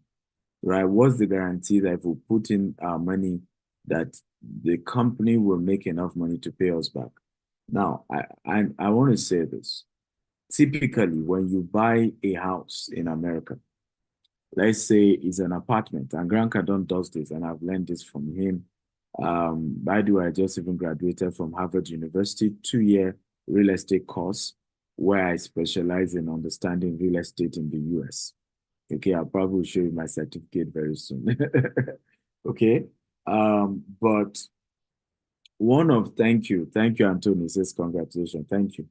Right? What's the guarantee that if we put in our money, that the company will make enough money to pay us back? Now, I want to say this. Typically, when you buy a house in America, let's say it's an apartment, and Grant Cardone does this, and I've learned this from him. By the way, I just even graduated from Harvard University, 2-year real estate course, where I specialize in understanding real estate in the US. Okay, I'll probably show you my certificate very soon. Okay, but thank you, Anthony, says congratulations, thank you.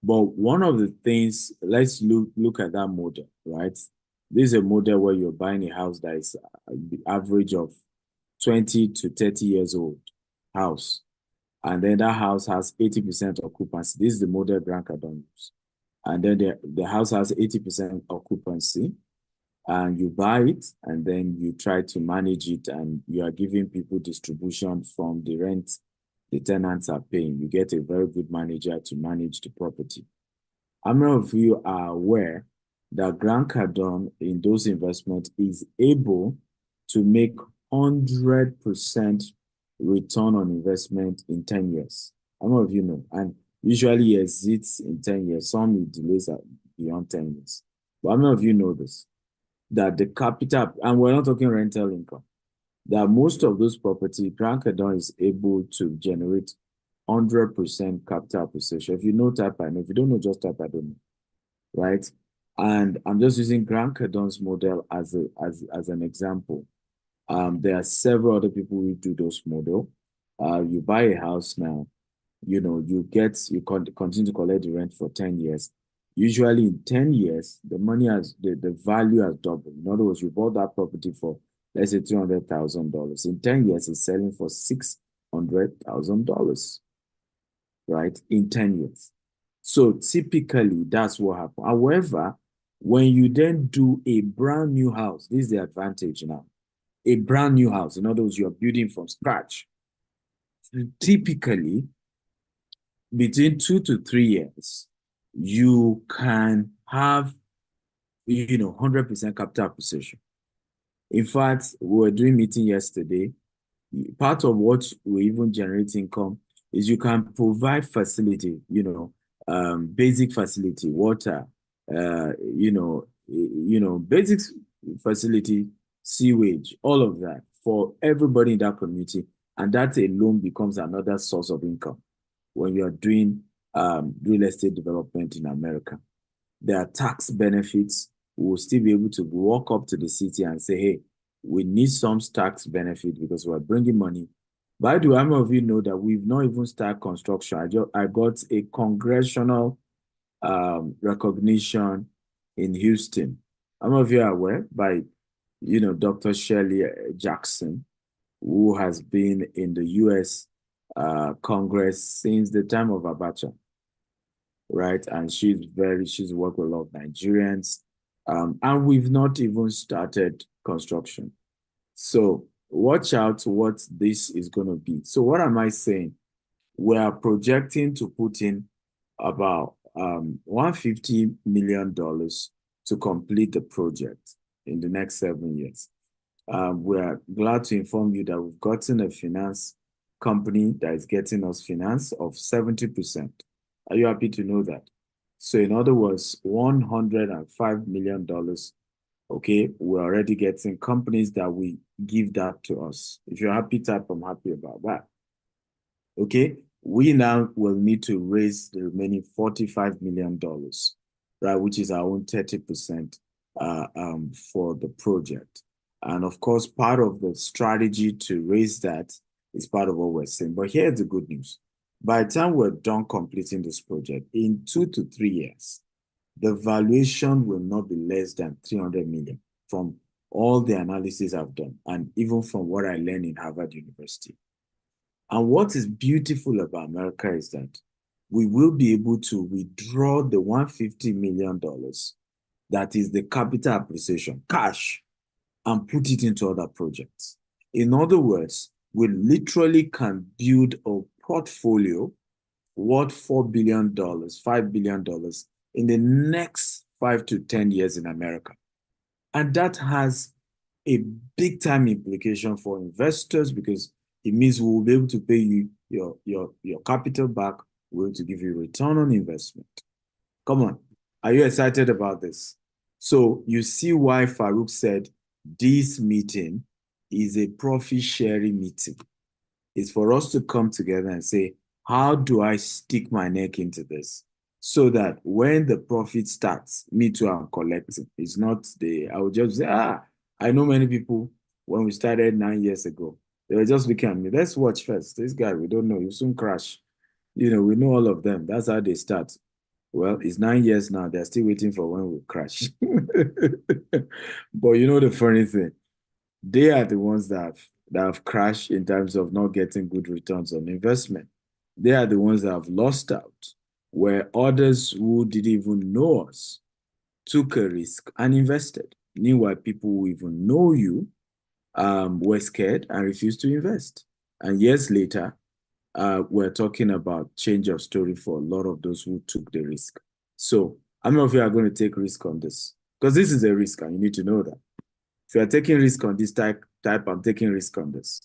But one of the things, let's look at that model, right? This is a model where you're buying a house that is the average of 20 to 30 years old house. And then that house has 80% occupancy. This is the model Grant Cardone use. And then the house has 80% occupancy, and you buy it, and then you try to manage it, and you are giving people distribution from the rent the tenants are paying. You get a very good manager to manage the property. How many of you are aware that Grant Cardone in those investments is able to make 100% return on investment in 10 years? How many of you know? And usually he exits in 10 years. Some he delays beyond 10 years. But how many of you know this? That the capital, and we're not talking rental income, that most of those property, Grant Cardone is able to generate 100% capital appreciation. If you know, type I know. If you don't know, just type I don't know. Right? And I'm just using Grant Cardone's model as an example. There are several other people who do those model. You buy a house now, you know, you continue to collect the rent for 10 years. Usually in 10 years, the value has doubled. In other words, you bought that property for, let's say, $300,000. In 10 years, it's selling for $600,000, right? In 10 years. So typically, that's what happens. However, when you then do a brand new house, this is the advantage now. A brand new house, in other words, you're building from scratch. Typically, between 2 to 3 years, you can have, 100% capital appreciation. In fact, we were doing meeting yesterday. Part of what we even generate income is you can provide facility, basic facility, water, basic facility, sewage, all of that for everybody in that community. And that alone becomes another source of income when you're doing real estate development in America. There are tax benefits. We'll still be able to walk up to the city and say, hey, we need some tax benefit because we're bringing money. By the way, how many of you know that we've not even started construction? I got a congressional recognition in Houston. How many of you are aware by, Dr. Shirley Jackson, who has been in the U.S. Congress since the time of Abacha. right? And she's worked with a lot of Nigerians. And we've not even started construction. So watch out what this is going to be. So what am I saying? We are projecting to put in about $150 million to complete the project in the next 7 years. We are glad to inform you that we've gotten a finance company that is getting us finance of 70%. Are you happy to know that? So in other words, $105 million, okay, we're already getting companies that will give that to us. If you're happy, type I'm happy about that. Okay, we now will need to raise the remaining $45 million, right, which is our own 30% for the project. And of course, part of the strategy to raise that is part of what we're saying. But here's the good news. By the time we're done completing this project, in 2 to 3 years, the valuation will not be less than 300 million from all the analysis I've done, and even from what I learned in Harvard University. And what is beautiful about America is that we will be able to withdraw the $150 million that is the capital appreciation, cash, and put it into other projects. In other words, we literally can build a portfolio worth $4 billion, $5 billion in the next 5 to 10 years in America. And that has a big time implication for investors, because it means we will be able to pay you your capital back. We're going to give you return on investment. Come on. Are you excited about this? So you see why Farouk said this meeting is a profit sharing meeting. It's for us to come together and say, how do I stick my neck into this? So that when the profit starts, me too, I'm collecting. It's not I would just say, I know many people, when we started 9 years ago, they were just looking at me. Let's watch first. This guy, we don't know. You soon crash. You know, we know all of them. That's how they start. Well, it's 9 years now. They're still waiting for when we crash. But you know the funny thing? They are the ones that have crashed in terms of not getting good returns on investment. They are the ones that have lost out, where others who didn't even know us took a risk and invested. Meanwhile, people who even know you were scared and refused to invest. And years later, we're talking about change of story for a lot of those who took the risk. So how many of you are going to take risk on this? Because this is a risk and you need to know that. If you are taking risk on this type, I'm taking risk on this.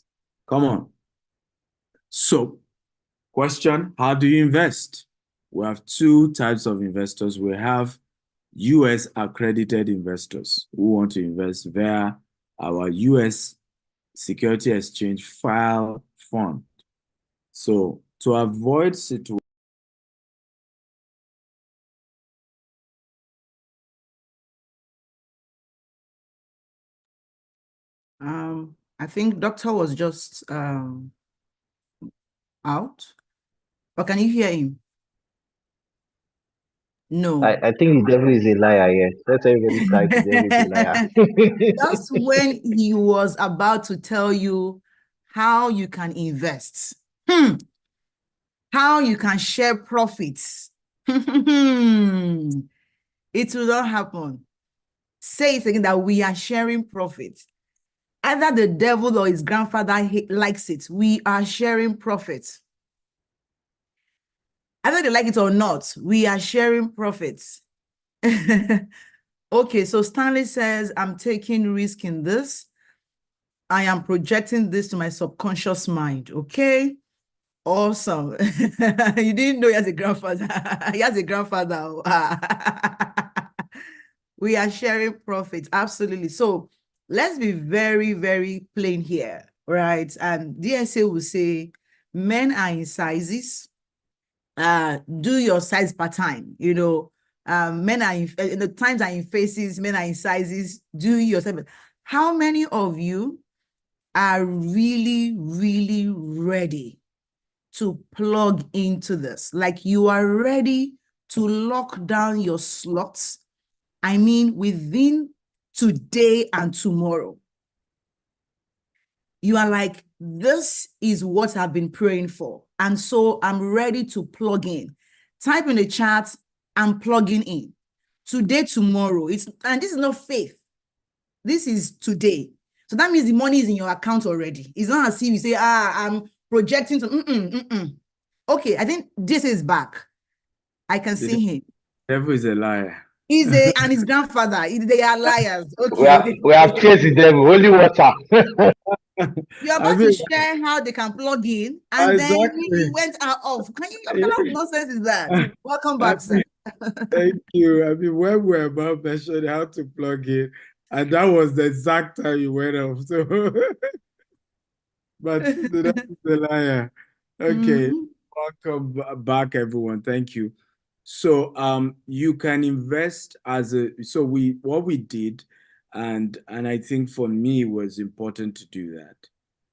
Come on. So, question, how do you invest? We have 2 types of investors. We have US accredited investors who want to invest via our US Security Exchange file fund. So to avoid situations, I think doctor was just out. Or can you hear him? No. I think the devil is a liar here. Let everybody type the devil is a liar. That's when he was about to tell you how you can invest. How you can share profits. It will not happen. Say it again, that we are sharing profits. Either the devil or his grandfather likes it. We are sharing profits. Either they like it or not, we are sharing profits. Okay, so Stanley says, I'm taking risk in this. I am projecting this to my subconscious mind. Okay, awesome. You didn't know he has a grandfather. He has a grandfather. We are sharing profits, absolutely. So let's be very, very plain here, right? And DSA will say, men are in sizes. Do your size per time, you know. Men are in the times are in faces, men are in sizes. Do your size. How many of you are really, really ready to plug into this? Like, you are ready to lock down your slots. I mean, within today and tomorrow. You are like, this is what I've been praying for. And so I'm ready to plug in. type in the chat, I'm plugging in. Today, tomorrow. And this is not faith. This is today. So that means the money is in your account already. It's not as if you say, I'm projecting to, Okay, I think this is back. I can see him. Devil is a liar. And his grandfather. They are liars. Okay. We have chased them. Only water. You're about to share how they can plug in, and then he went off. What kind of nonsense is that? Welcome back, sir. Thank you. I mean, when we're about mentioning how to plug in, and that was the exact time you went off. So, but that's the liar. Okay. Welcome back, everyone. Thank you. So, you can invest so what we did, and I think for me it was important to do that,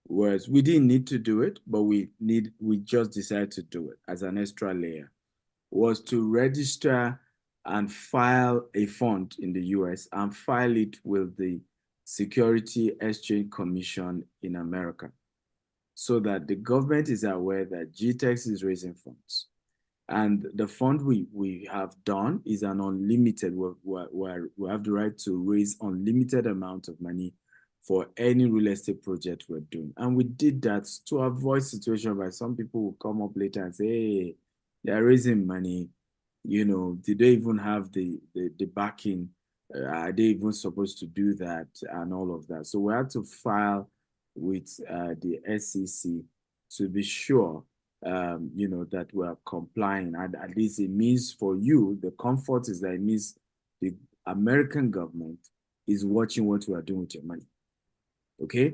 was we didn't need to do it, but we just decided to do it as an extra layer, was to register and file a fund in the US and file it with the Security Exchange Commission in America, so that the government is aware that GTEx is raising funds. And the fund we have done is an unlimited, where we have the right to raise unlimited amount of money for any real estate project we're doing. And we did that to avoid situation where some people will come up later and say, hey, they're raising money, did they even have the backing? Are they even supposed to do that and all of that? So we had to file with the SEC to be sure that we're complying. And at least it means for you, the comfort is that it means the American government is watching what we are doing with your money. Okay?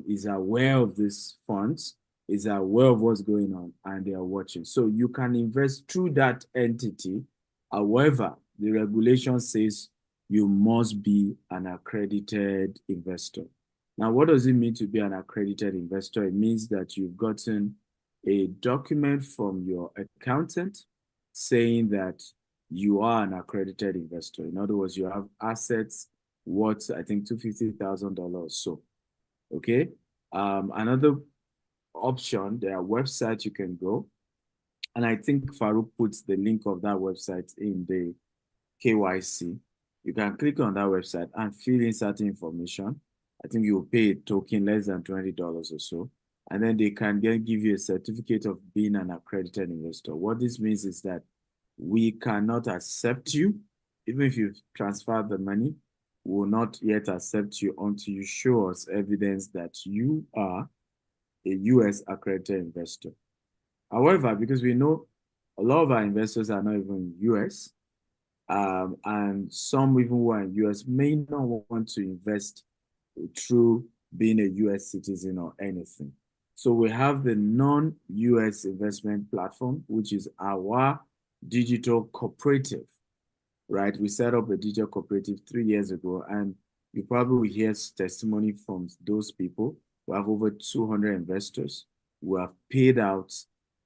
Is aware of these funds, is aware of what's going on, and they are watching. So you can invest through that entity. However, the regulation says you must be an accredited investor. Now, what does it mean to be an accredited investor? It means that you've gotten a document from your accountant saying that you are an accredited investor. In other words, you have assets worth, I think, $250,000 or so. Okay. Another option, there are websites you can go, and I think Farouk puts the link of that website in the KYC. You can click on that website and fill in certain information. I think you will pay a token less than $20 or so, and then they can then give you a certificate of being an accredited investor. What this means is that we cannot accept you, even if you've transferred the money, we will not yet accept you until you show us evidence that you are a US accredited investor. However, because we know a lot of our investors are not even US, and some even who are in US may not want to invest through being a US citizen or anything. So we have the non-US investment platform, which is our digital cooperative, right? We set up a digital cooperative 3 years ago, and you probably will hear testimony from those people. We have over 200 investors who have paid out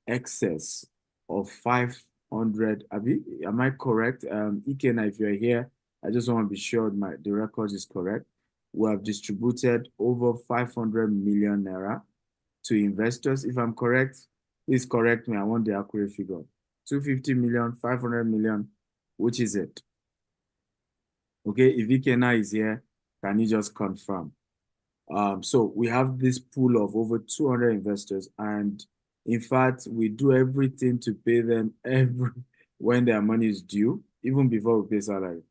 excess of 500. Am I correct? Ikena, if you're here, I just want to be sure the record is correct. We have distributed over 500 million naira to investors. If I'm correct, please correct me. I want the accurate figure. 250 million, 500 million, which is it? Okay, if Ikena is here, can you just confirm? So we have this pool of over 200 investors, and in fact, we do everything to pay them when their money is due, even before we pay salary,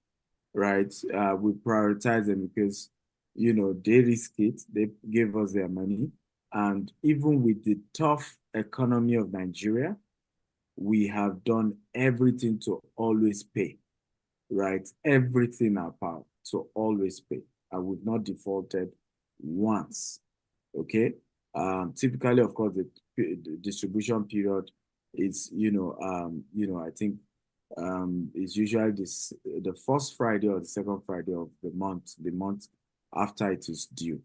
right? We prioritize them because, they risk it, they give us their money. And even with the tough economy of Nigeria, we have done everything to always pay, right? Everything in our power to always pay. And we've not defaulted once, okay? Typically, of course, the distribution period is, I think it's usually the first Friday or the second Friday of the month after it is due.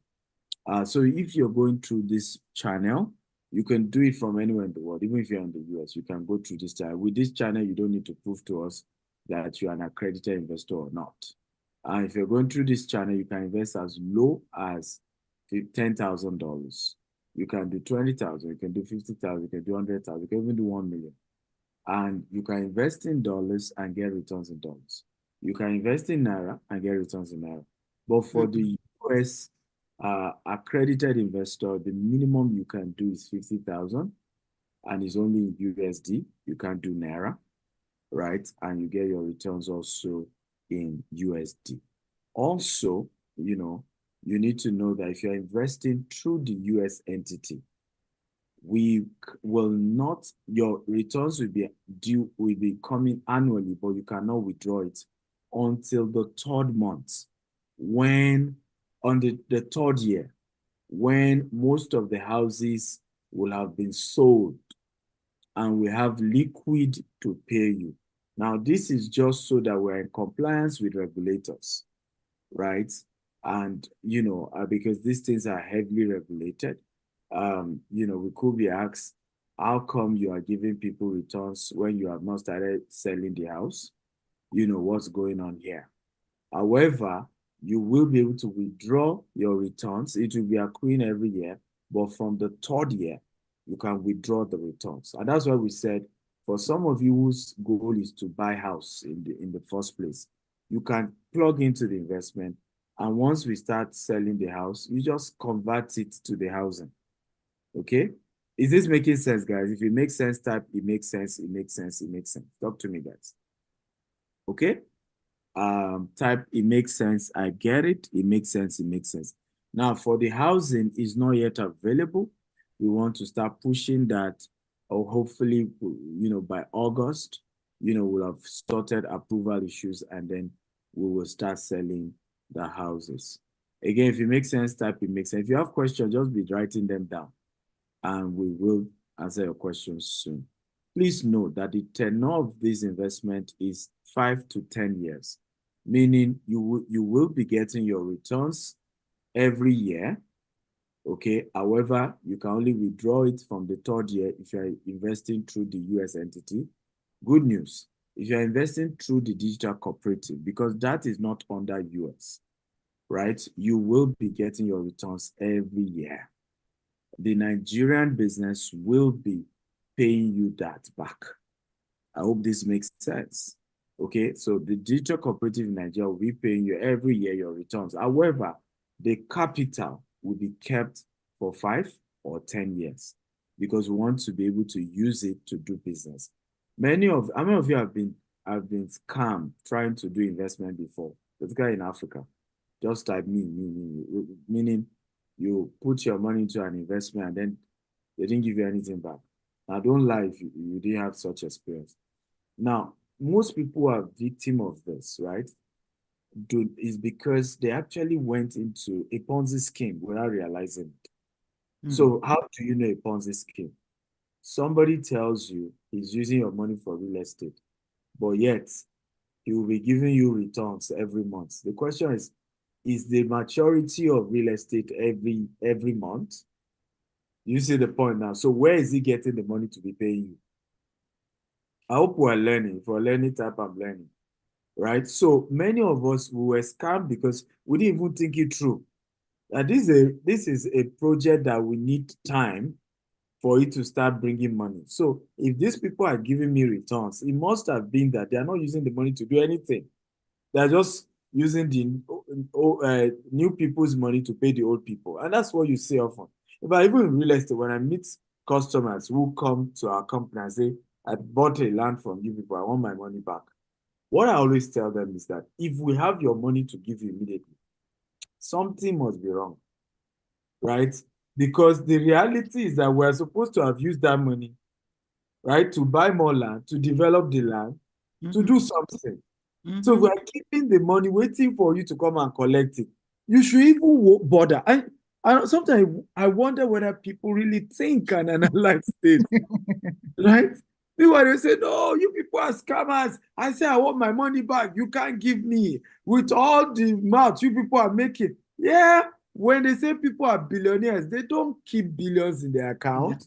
So if you're going through this channel, you can do it from anywhere in the world. Even if you're in the US, you can go through this channel. With this channel, you don't need to prove to us that you're an accredited investor or not. If you're going through this channel, you can invest as low as $10,000. You can do 20,000, you can do 50,000, you can do 100,000, you can even do 1 million. And you can invest in dollars and get returns in dollars. You can invest in Naira and get returns in Naira. But for the US accredited investor, the minimum you can do is 50,000 and it's only in USD. You can't do Naira, right? And you get your returns also in USD. Also, you need to know that if you're investing through the US entity, your returns will be coming annually, but you cannot withdraw it until the third month, when on the third year, when most of the houses will have been sold and we have liquid to pay you. Now, this is just so that we're in compliance with regulators, right? And, because these things are heavily regulated, we could be asked, how come you are giving people returns when you have not started selling the house? What's going on here? However, you will be able to withdraw your returns. It will be accruing every year, but from the third year, you can withdraw the returns. And that's why we said, for some of you whose goal is to buy house in the first place, you can plug into the investment. And once we start selling the house, you just convert it to the housing. Okay? Is this making sense, guys? If it makes sense, type it makes sense, it makes sense, it makes sense. Talk to me, guys. Okay? Type it makes sense, I get it, it makes sense, it makes sense. Now, for the housing is not yet available. We want to start pushing that, or hopefully, by August, we'll have sorted approval issues and then we will start selling the houses. Again, if it makes sense, type it makes sense. If you have questions, just be writing them down and we will answer your questions soon. Please note that the tenure of this investment is 5 to 10 years, meaning you will be getting your returns every year, okay? However, you can only withdraw it from the third year if you're investing through the US entity. Good news, if you're investing through the digital cooperative, because that is not under US, right? You will be getting your returns every year. The Nigerian business will be paying you that back. I hope this makes sense. Okay, so the digital cooperative in Nigeria will be paying you every year your returns. However, the capital will be kept for 5 or 10 years because we want to be able to use it to do business. How many of you have been scammed trying to do investment before, particularly in Africa? Just type me, meaning you put your money into an investment and then they didn't give you anything back. Now, don't lie if you didn't have such experience. Now, most people are victim of this, right? Is because they actually went into a Ponzi scheme without realizing it. So how do you know a Ponzi scheme? Somebody tells you he's using your money for real estate, but yet he will be giving you returns every month. The question is the maturity of real estate every month? You see the point now. So where is he getting the money to be paying you? I hope we're learning. If we're learning type, I'm learning. Right? So many of us were scammed because we didn't even think it through. And this is a project that we need time for it to start bringing money. So if these people are giving me returns, it must have been that they are not using the money to do anything. They're just using the new people's money to pay the old people. And that's what you say often. But even in real estate, when I meet customers who come to our company and say, I bought a land from you people, I want my money back. What I always tell them is that if we have your money to give you immediately, something must be wrong, right? Because the reality is that we're supposed to have used that money, right, to buy more land, to develop the land, to do something. So if we're keeping the money waiting for you to come and collect it, you should even bother. And sometimes I wonder whether people really think and analyze this, right? People they say, no, you people are scammers. I say, I want my money back. You can't give me with all the mouth you people are making. Yeah, when they say people are billionaires, they don't keep billions in their account.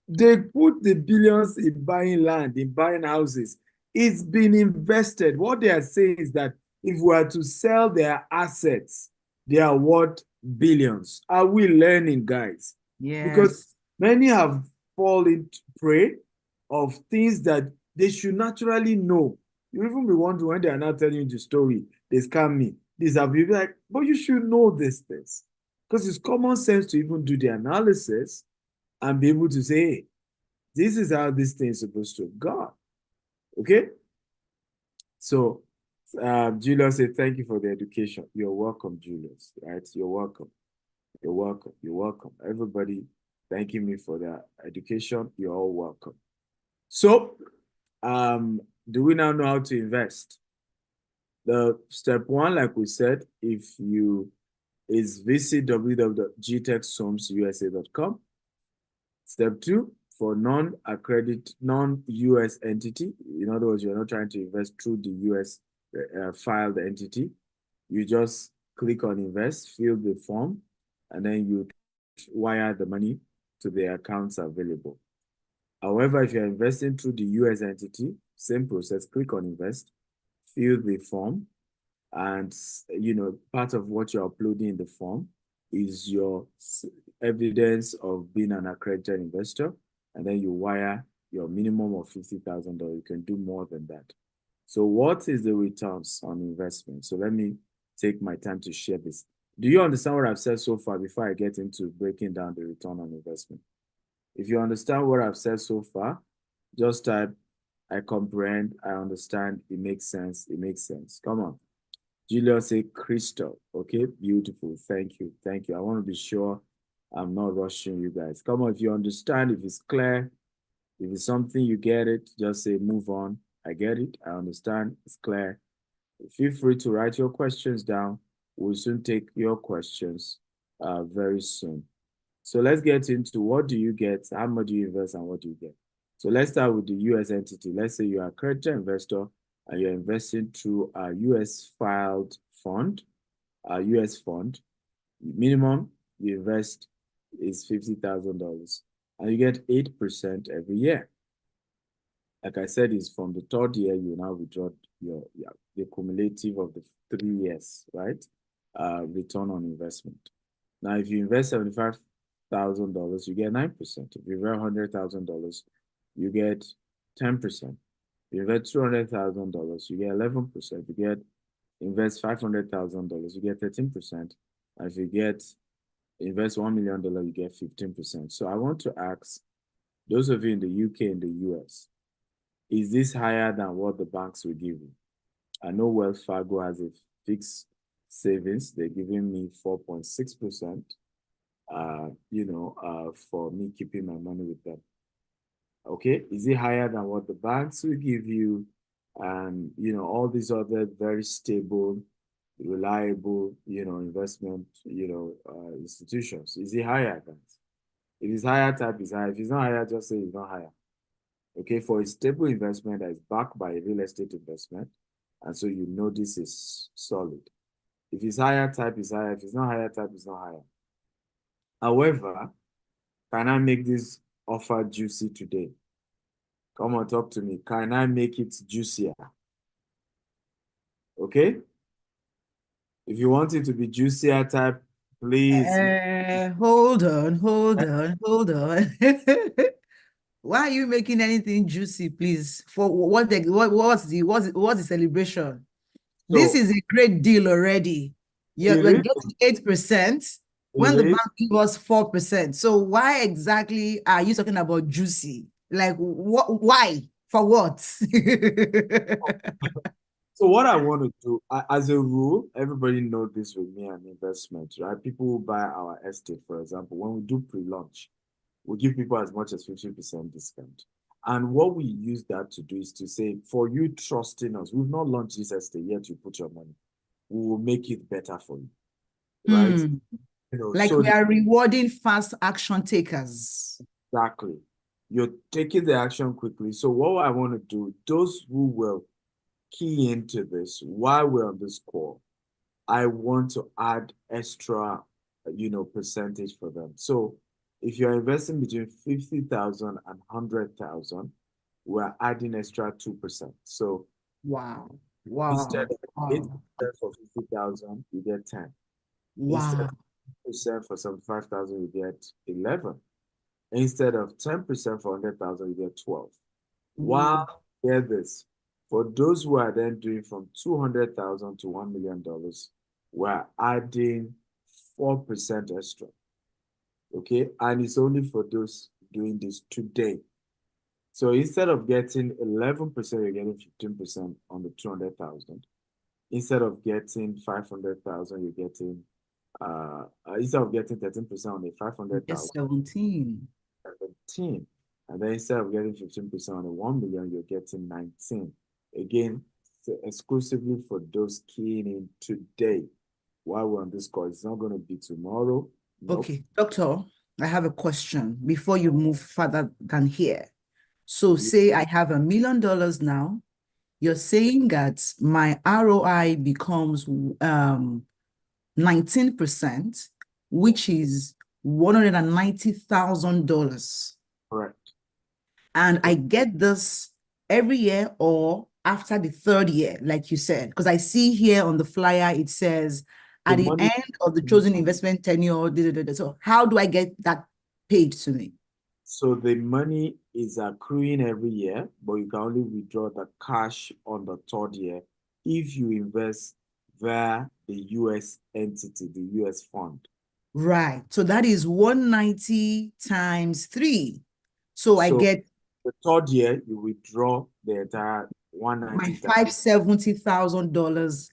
They put the billions in buying land, in buying houses. It's been invested. What they are saying is that if we are to sell their assets, they are worth billions. Are we learning, guys? Yes. Because many have fallen prey of things that they should naturally know. You even be wondering when they are not telling you the story, they scam me. These are people like, but you should know these things. Because it's common sense to even do the analysis and be able to say, hey, this is how this thing is supposed to have gone. Okay? So Julius said, thank you for the education. You're welcome, Julius. Right? You're welcome. You're welcome. You're welcome. Everybody thanking me for their education. You're all welcome. So, do we now know how to invest? The step one, like we said, is visit www.gtechsomsusa.com. Step two, for non-US entity, in other words, you're not trying to invest through the US filed entity, you just click on invest, fill the form, and then you wire the money to the accounts available. However, if you're investing through the US entity, same process, click on invest, fill the form, and part of what you're uploading in the form is your evidence of being an accredited investor, and then you wire your minimum of $50,000. You can do more than that. So what is the returns on investment? So let me take my time to share this. Do you understand what I've said so far before I get into breaking down the return on investment? If you understand what I've said so far, just type, I comprehend, I understand, it makes sense, it makes sense. Come on. Julius say crystal. Okay, beautiful. Thank you. Thank you. I want to be sure I'm not rushing you guys. Come on, if you understand, if it's clear, if it's something you get it, just say move on. I get it. I understand. It's clear. Feel free to write your questions down. We'll soon take your questions very soon. So let's get into what do you get, how much do you invest, and what do you get? So let's start with the US entity. Let's say you're a accredited investor and you're investing through a US filed fund, a US fund. Minimum you invest is $50,000 and you get 8% every year. Like I said, it's from the third year, you now withdraw the cumulative of the 3 years, right? Return on investment. Now, if you invest $75,000, you get 9%. If you invest $100,000, you get 10%. If you invest $200,000, you get 11%. If you invest $500,000, you get 13%. And if you invest $1 million, you get 15%. So I want to ask those of you in the UK and the US, is this higher than what the banks will give you? I know Wells Fargo has a fixed savings. They're giving me 4.6%, for me keeping my money with them. Okay, is it higher than what the banks will give you? And, all these other very stable, reliable, investment, institutions. Is it higher than? If it's higher, type is higher. If it's not higher, just say it's not higher. Okay, for a stable investment that is backed by a real estate investment, and so this is solid. If it's higher, type is higher. If it's not higher, type is not higher. However, can I make this offer juicy today? Come on, talk to me. Can I make it juicier? Okay? If you want it to be juicier, type, please. Hold on. Why are you making anything juicy, please? For what's the celebration? So, this is a great deal already. You're getting 8% when the bank gives us 4%. So why exactly are you talking about juicy? Like what? Why? For what? So what I want to do, as a rule, everybody knows this with me and investments, right? People who buy our estate, for example, when we do pre-launch, we give people as much as 50% discount. And what we use that to do is to say, for you trusting us, we've not launched this estate yet, you put your money. We will make it better for you, right? Like we are rewarding fast action takers. Exactly. You're taking the action quickly. So what I want to do, those who will key into this while we're on this call, I want to add extra, percentage for them. So if you're investing between 50,000 and 100,000, we're adding extra 2%. So wow. Instead of 8% for 50,000, you get 10. Instead of 10% for 75,000, you get 11. Instead of 10% for 100,000, you get 12. While, get this, for those who are then doing from 200,000 to $1 million, we're adding 4% extra. Okay, and it's only for those doing this today. So instead of getting 11%, you're getting 15% on the 200,000. Instead of getting 500,000, you're getting instead of getting 13% on the 500,000, 17. 17. And then instead of getting 15% on the 1 million, you're getting 19. Again, exclusively for those keying in today. While we're on this call, it's not going to be tomorrow. Nope. Okay, doctor, I have a question before you move further than here. So say I have $1 million now. You're saying that my ROI becomes 19%, which is $190,000. Correct. And I get this every year or after the third year, like you said, because I see here on the flyer, it says at the end of the chosen investment tenure. So how do I get that paid to me? So the money is accruing every year, but you can only withdraw the cash on the third year if you invest via the US entity, the US fund. Right. So that is 190 times 3. So I get the third year, you withdraw the entire my $190,000. $570,000,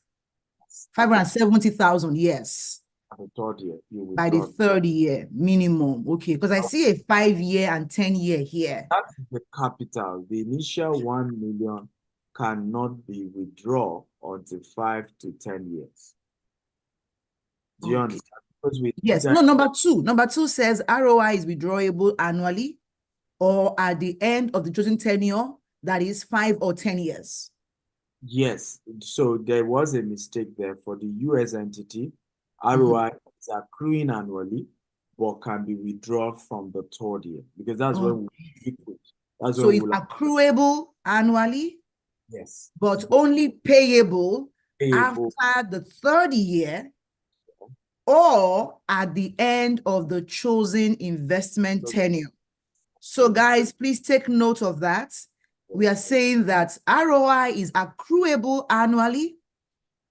570,000, yes. The third year, you withdraw. By the third year, minimum. Okay, because I see a 5-year and 10-year here. That's the capital. The initial 1 million cannot be withdrawn until 5 to 10 years. Do you understand? Because yes. No, number two says ROI is withdrawable annually or at the end of the chosen tenure, that is 5 or 10 years. Yes. So there was a mistake there for the US entity. ROI is accruing annually, but can be withdrawn from the third year because that's when we liquid. So it's accruable annually. Yes. But only payable after the third year or at the end of the chosen investment tenure. So guys, please take note of that. We are saying that ROI is accruable annually,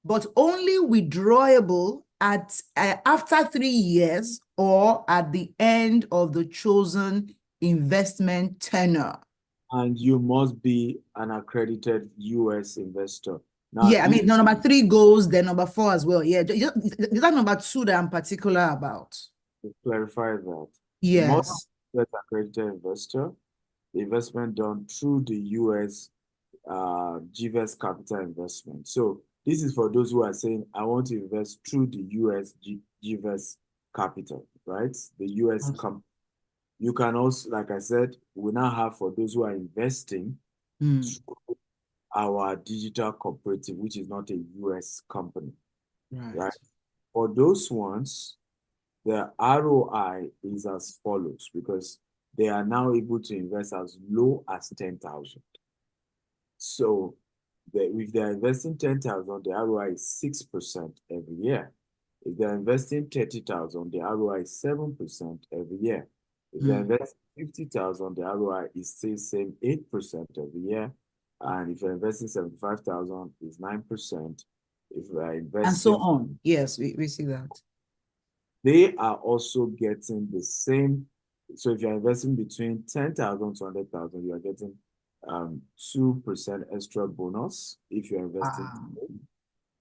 but only withdrawable at after 3 years or at the end of the chosen investment tenure. And you must be an accredited US investor. Now, yeah, I mean, number 3 goes, then number 4 as well. Yeah, is that number 2 that I'm particular about? To clarify that. Yes. Most accredited investor, the investment done through the US Gvest capital investment. So this is for those who are saying, I want to invest through the US Gvest capital, right? The US company. You can also, like I said, we now have for those who are investing through our digital cooperative, which is not a US company, right? For those ones, the ROI is as follows because they are now able to invest as low as 10,000. So if they're investing 10,000, the ROI is 6% every year. If they're investing 30,000, the ROI is 7% every year. If they invest 50,000, the ROI is still same 8% every year. And if you're investing 75,000, it's 9%. If you're investing and so on. Yes, we see that. They are also getting the same. So if you're investing between 10,000 to 100,000, you are getting 2% extra bonus if you're investing.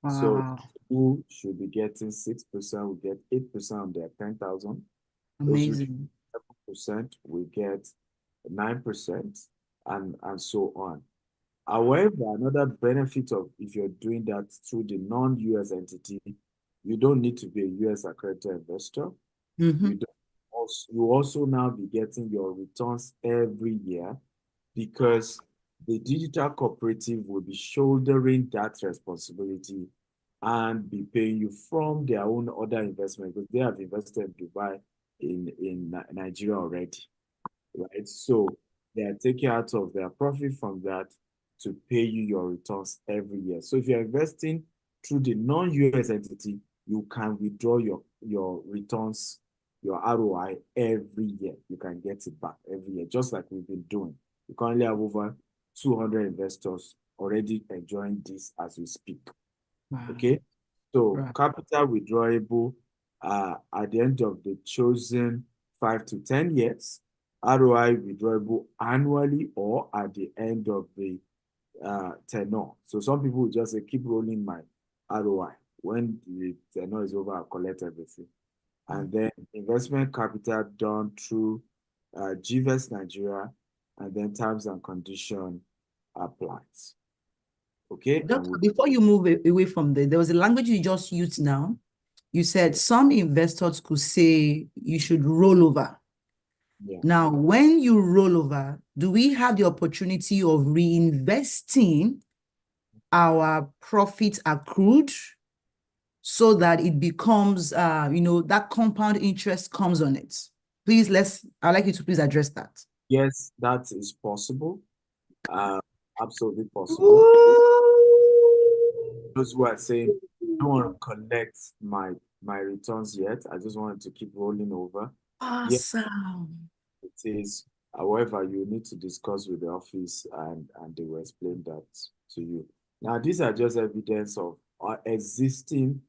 So who should be getting 6%, will get 8% on their 10,000. Amazing. 7% will get 9% and so on. However, another benefit of if you're doing that through the non-US entity, you don't need to be a US accredited investor. You also now be getting your returns every year because the digital cooperative will be shouldering that responsibility and be paying you from their own other investment because they have invested in Dubai, in Nigeria already, right? So they are taking out of their profit from that to pay you your returns every year. So if you're investing through the non-US entity, you can withdraw your returns, your ROI every year. You can get it back every year, just like we've been doing. We currently have over 200 investors already enjoying this as we speak. Wow. Okay, so Right. capital withdrawable at the end of the chosen 5 to 10 years, ROI withdrawable annually or at the end of the tenure. So some people will just say, keep rolling my ROI. When the tenure is over, I'll collect everything. And then investment capital done through Gvest Nigeria, and then terms and condition applies. Okay. Doctor, before you move away from there was a language you just used now. You said some investors could say you should roll over. Yeah. Now, when you roll over, do we have the opportunity of reinvesting our profits accrued so that it becomes, that compound interest comes on it? Please, I'd like you to please address that. Yes, that is possible. Absolutely possible. Those who are saying, I don't want to collect my returns yet. I just wanted to keep rolling over. Awesome. It is. However, you need to discuss with the office and they will explain that to you. Now, these are just evidence of our existing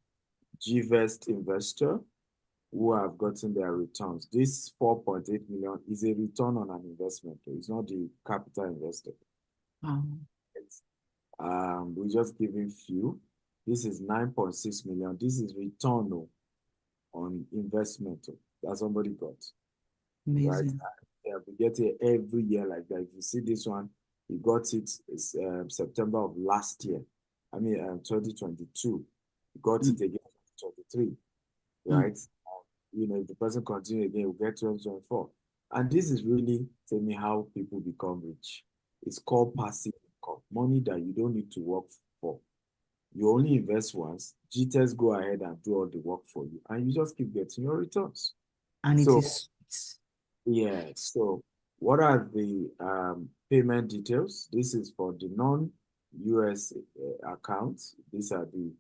Gvest investor who have gotten their returns. This 4.8 million is a return on an investment. It's not the capital invested. We just giving few. This is 9.6 million. This is return on investment that somebody got. Amazing. Right? Yeah, we get it every year like that. If you see this one, we got it September of last year. 2022. We got it again in 2023. Right? If the person continue again, we'll get 2024. And this is really telling me how people become rich. It's called passive income, money that you don't need to work for. You only invest once, GTS go ahead and do all the work for you, and you just keep getting your returns. And it is. Yeah, so what are the payment details? This is for the non-US accounts. These are the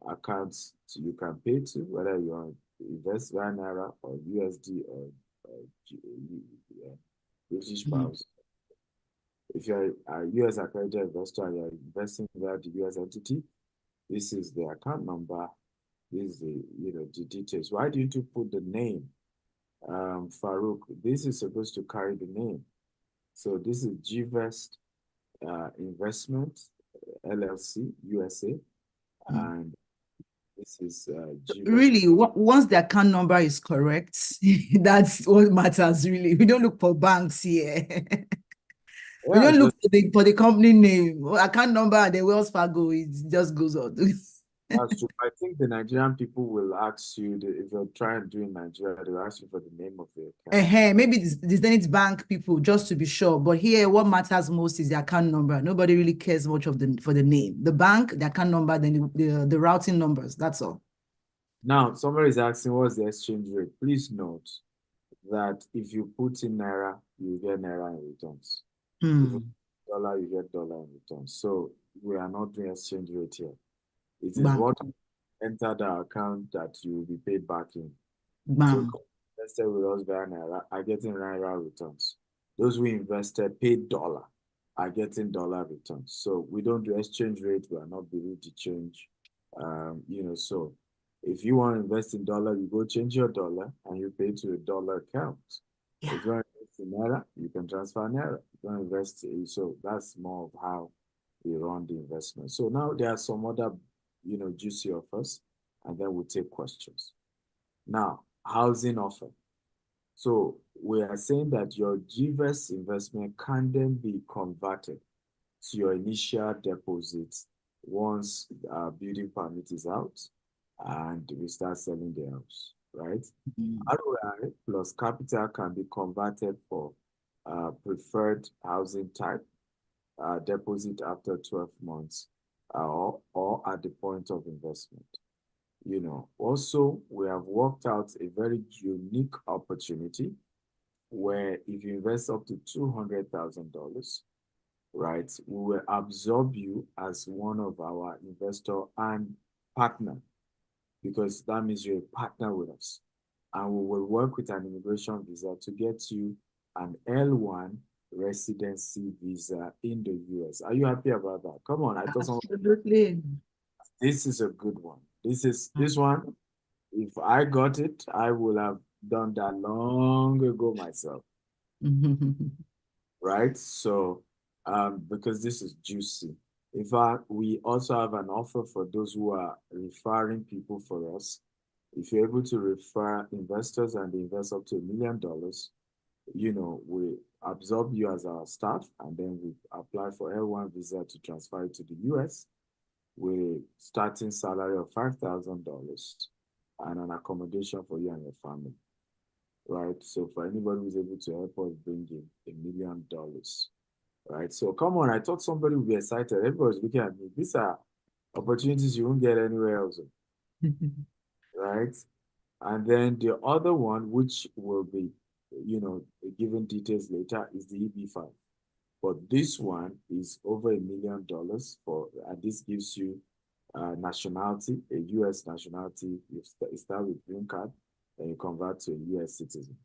accounts you can pay to, whether you invest via Naira or USD or British pounds. If you're a US accredited investor and you're investing via the US entity, this is the account number. This is the details. Why didn't you put the name? Farouk, this is supposed to carry the name. So this is Gvest Investment LLC USA, and this is Gvest. Really, once the account number is correct, that's what matters. Really, we don't look for banks here. We don't look for the company name, account number, and the Wells Fargo. It just goes on. That's true. I think the Nigerian people will ask you if you're trying to do in Nigeria, they'll ask you for the name of the account. Maybe this bank people, just to be sure. But here, what matters most is the account number. Nobody really cares much for the name. The bank, the account number, then the routing numbers. That's all. Now, somebody is asking, what's the exchange rate? Please note that if you put in Naira, you get Naira in returns. If you put dollar, you get dollar in returns. So we are not doing exchange rate here. It is what entered our account that you will be paid back in. So invested with us via Naira are getting Naira returns. Those who invested paid dollar are getting dollar returns. So we don't do exchange rate. We are not below to change. So if you want to invest in dollar, you go change your dollar and you pay to a dollar account. Yeah. If you want to invest in Naira, you can transfer Naira. If you want to invest, so that's more of how we run the investment. So now there are some other juicy offers, and then we'll take questions. Now, housing offer. So we are saying that your Gvest investment can then be converted to your initial deposit once building permit is out and we start selling the house, right? ROI plus capital can be converted for preferred housing type, deposit after 12 months, or at the point of investment. Also, we have worked out a very unique opportunity where if you invest up to $200,000, right, we will absorb you as one of our investor and partner, because that means you're a partner with us. And we will work with an immigration visa to get you an L1 residency visa in the US. Are you happy about that? Come on, I thought Absolutely. this is a good one. This one, if I got it, I would have done that long ago myself, right? So, because this is juicy. In fact, we also have an offer for those who are referring people for us. If you're able to refer investors and they invest up to $1 million, we absorb you as our staff, and then we apply for L1 visa to transfer it to the US with starting salary of $5,000 and an accommodation for you and your family, right? So for anybody who's able to help us bring in $1 million, right? So come on, I thought somebody would be excited. Everybody's looking at me. These are opportunities you won't get anywhere else, right? And then the other one, which will be, given details later, is the EB5. But this one is over $1 million and this gives you nationality, a U.S. nationality. You start with green card, and you convert to a U.S. citizen.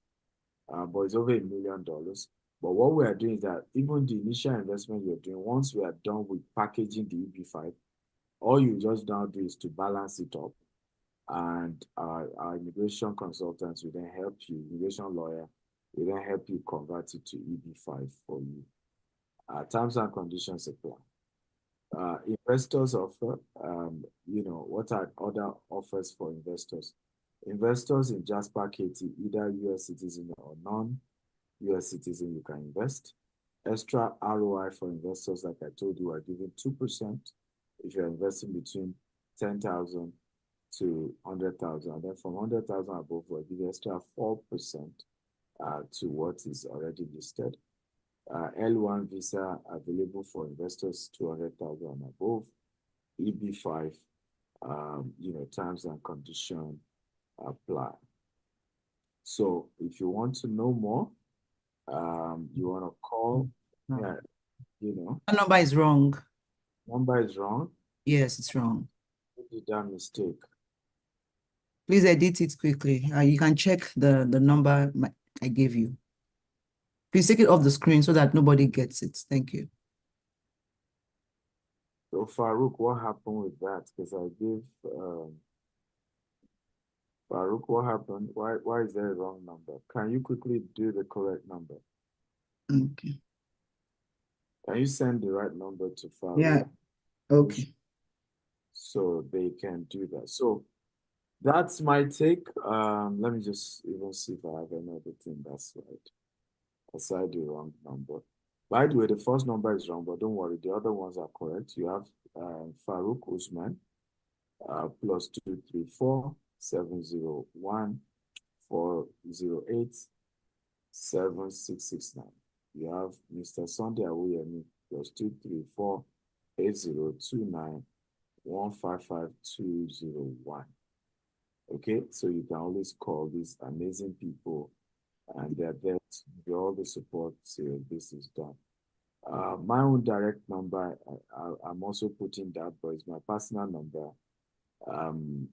But it's over $1 million. But what we are doing is that even the initial investment you're doing, once we are done with packaging the EB5, all you just now do is to balance it up. And our immigration consultants will then help you, immigration lawyer will then help you convert it to EB5 for you. Terms and conditions apply. Investors offer, what are other offers for investors? Investors in Jasper, Katy, either U.S. citizen or non-U.S. citizen, you can invest. Extra ROI for investors, like I told you, are giving 2% if you're investing between 10,000 to 100,000. And then from 100,000 above, we'll give extra 4% to what is already listed. L1 visa available for investors 200,000 and above. EB5, terms and conditions apply. So if you want to know more, you want to call, That number is wrong. Number is wrong? Yes, it's wrong. Who did that mistake? Please edit it quickly. You can check the number I gave you. Please take it off the screen so that nobody gets it. Thank you. So Farouk, what happened with that? Because I gave Farouk, what happened? Why is there a wrong number? Can you quickly do the correct number? Okay. Can you send the right number to Farouk? Yeah. Okay. So they can do that. So that's my take. Let me just even see if I have another thing that's right. Aside the wrong number. By the way, the first number is wrong, but don't worry, the other ones are correct. You have Farouk Usman, plus 234 701 408 7669. You have Mr. Sunday Awuyemi, plus 234 8029 155 201. Okay, so you can always call these amazing people, and they're there to give you all the support till this is done. My own direct number, I'm also putting that, but it's my personal number. I'm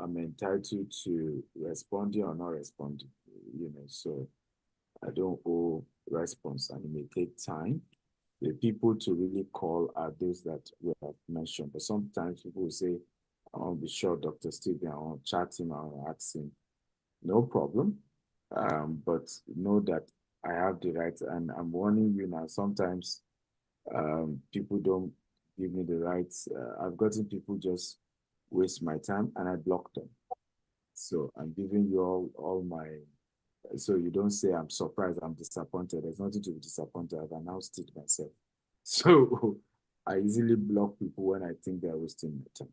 entitled to responding or not responding, so I don't owe response, and it may take time. The people to really call are those that we have mentioned, but sometimes people will say, I want to be sure, Dr. Stephen, I want to chat him, I want to ask him. No problem. But know that I have the right, and I'm warning you now, sometimes people don't give me the rights. I've gotten people just waste my time and I block them. So I'm giving you all my, so you don't say I'm surprised, I'm disappointed. There's nothing to be disappointed. I've announced it myself. So I easily block people when I think they're wasting my time.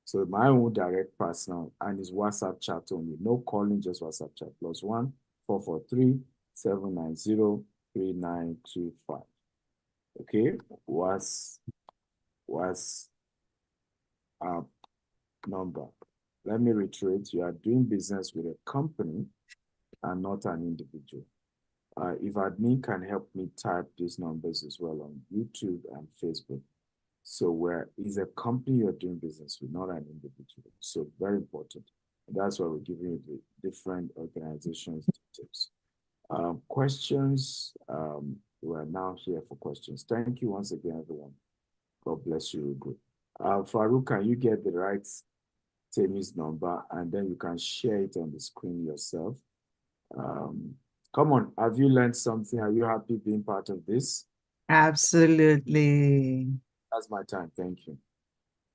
So my own direct personal, and it's WhatsApp chat only. No calling, just WhatsApp chat. +1 443 790 3925. Okay, what's our number? Let me reiterate, you are doing business with a company and not an individual. If admin can help me type these numbers as well on YouTube and Facebook. So where is a company you're doing business with, not an individual. So very important. And that's why we're giving you the different organizations details. Questions? We're now here for questions. Thank you once again, everyone. God bless you. Good. Farouk, can you get the right Temi's number, and then you can share it on the screen yourself. Come on, have you learned something? Are you happy being part of this? Absolutely. That's my time. Thank you.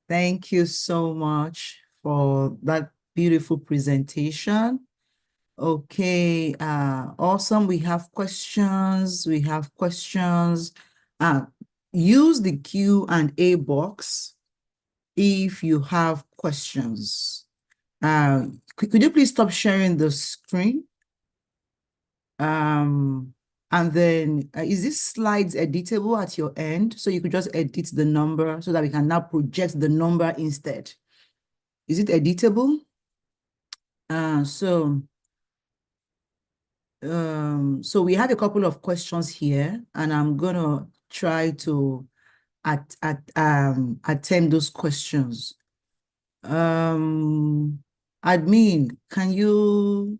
Thank you so much for that beautiful presentation. Okay, awesome. We have questions. Use the Q&A box if you have questions. Could you please stop sharing the screen? And then is this slides editable at your end? So you could just edit the number so that we can now project the number instead. Is it editable? So we have a couple of questions here, and I'm gonna try to attempt those questions. Admin, can you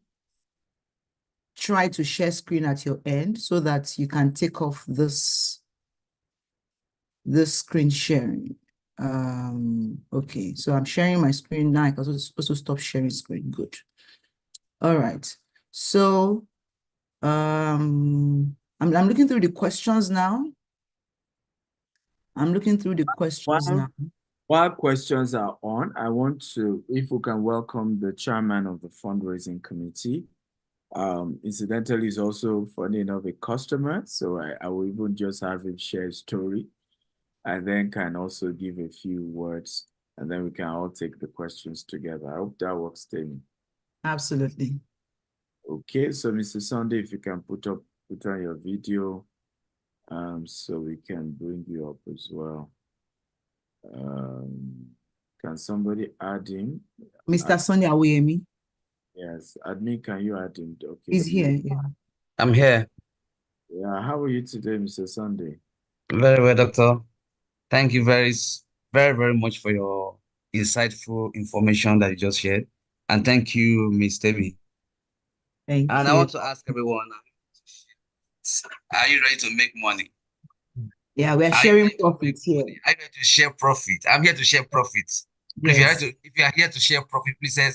try to share screen at your end so that you can take off this screen sharing? Okay, so I'm sharing my screen now. I can also stop sharing screen. Good. All right. So I'm looking through the questions now. While questions are on, I want to, if we can welcome the chairman of the fundraising committee. Incidentally, he's also, funny enough, a customer. So I will even just have him share his story, and then can also give a few words, and then we can all take the questions together. I hope that works, Temi. Absolutely. Okay, so Mr. Sunday, if you can put on your video, so we can bring you up as well. Can somebody add him? Mr. Sunday Awuyemi. Yes, admin, can you add him? Okay. He's here, yeah. I'm here. Yeah, how are you today, Mr. Sunday? Very well, doctor. Thank you very, very much for your insightful information that you just shared. And thank you, Ms. Temi. Thank you. I want to ask everyone, are you ready to make money? Yeah, we're sharing profits here. Are you ready to share profit? I'm here to share profits. Yes. If you are here to share profit, please say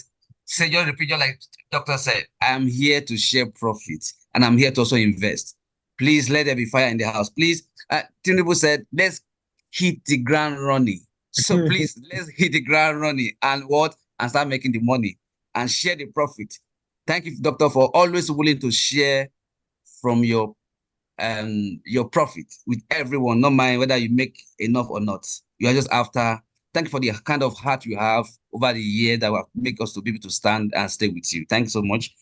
just repeat, just like doctor said, I'm here to share profit, and I'm here to also invest. Please let there be fire in the house. Please, Tinubu said, let's hit the ground running. So please, let's hit the ground running and start making the money and share the profit. Thank you, doctor, for always willing to share from your profit with everyone, not mind whether you make enough or not. You are just after. Thank you for the kind of heart you have over the year that will make us to be able to stand and stay with you. Thanks so much.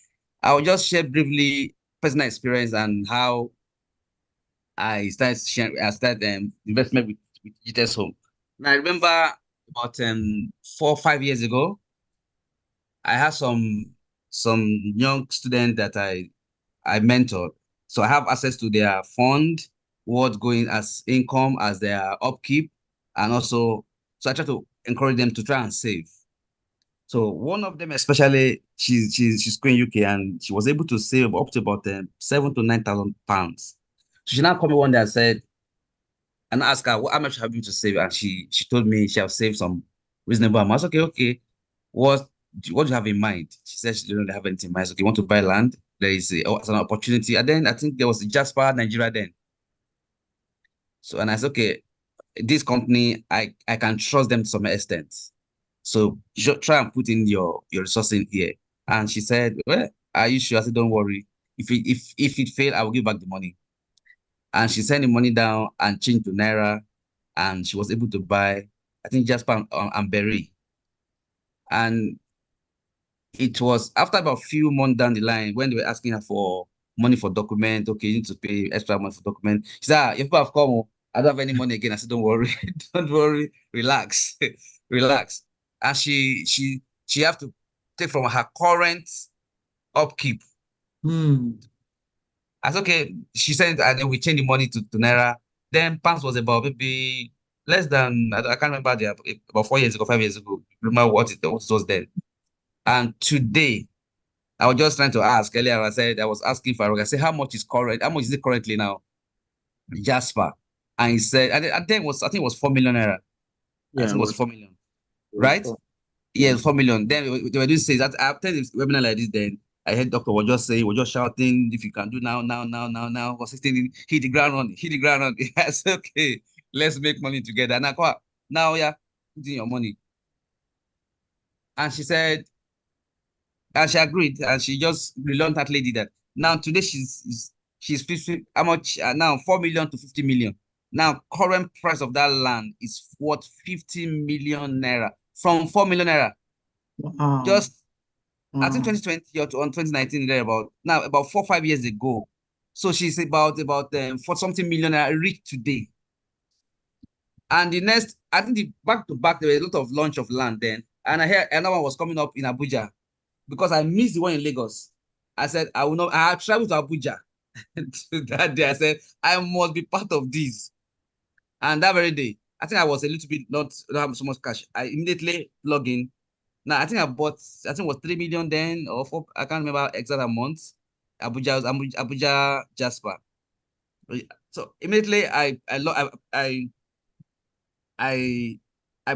I will just share briefly personal experience and how I started investment with GTS Home. Now, I remember about 4 or 5 years ago, I had some young students that I mentored. So I have access to their fund, what's going as income, as their upkeep, and also, so I try to encourage them to try and save. So one of them, especially, she's going UK, and she was able to save up to about £7,000 to £9,000. So she now called me one day and said, and asked her, how much have you to save? And she told me she has saved some reasonable amount. Okay. What do you have in mind? She said she didn't have anything in mind. So you want to buy land? There is an opportunity. And then I think there was Jasper Nigeria then. So, and I said, okay, this company, I can trust them to some extent. So try and put in your resources in here. And she said, well, are you sure? I said, don't worry. If it failed, I will give back the money. And she sent the money down and changed to Naira. And she was able to buy, I think, Jasper and Berry. And it was after about a few months down the line when they were asking her for money for document. Okay, you need to pay extra money for document. She said, if people have come, I don't have any money again. I said, don't worry, don't worry, relax, relax. And she have to take from her current upkeep. I said, okay. She said, and then we changed the money to Naira. Then pounds was about maybe less than, I can't remember, about 4 years ago, 5 years ago. Remember what it was then. And today, I was just trying to ask earlier. I was asking Farouk. I said, how much is it currently now? Jasper. And he said, I think it was 4 million naira. Yeah, I think it was 4 million. Right? So, Yeah, it was 4 million. Then they were doing say that after this webinar like this, then I heard doctor was just saying, was just shouting, if you can do now, was 16, hit the ground on. Yes, okay, let's make money together. Now, yeah, put in your money. And she said, and she agreed, and she just reluctantly did that. Now today she's 50, how much now? 4 million to 50 million. Now current price of that land is worth 50 million naira from 4 million naira. Wow. Just I think 2020 or on 2019 there about 4-5 years ago. So she's about for something million naira rich today. And the next, I think the back to back there were a lot of launch of land then, and I heard another one was coming up in Abuja. Because I missed the one in Lagos. I said, I will not, I have traveled to Abuja. That day, I said, I must be part of this. And that very day, I think I was a little bit not have so much cash. I immediately log in. Now, I think it was 3 million then, or 4, I can't remember exact amounts. Abuja Jasper. So immediately I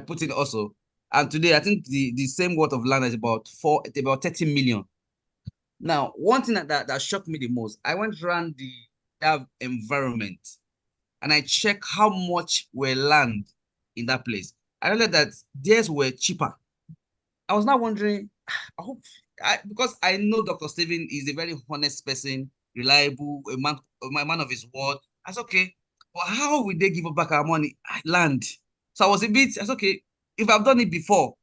put in also. And today, I think the same worth of land is about 30 million. Now, one thing that shocked me the most, I went around that environment and I checked how much were land in that place. I realized that theirs were cheaper. I was now wondering, because I know Dr. Stephen is a very honest person, reliable, a man of his word. I said, okay, but how will they give us back our money? Land. So I was okay, if I've done it before,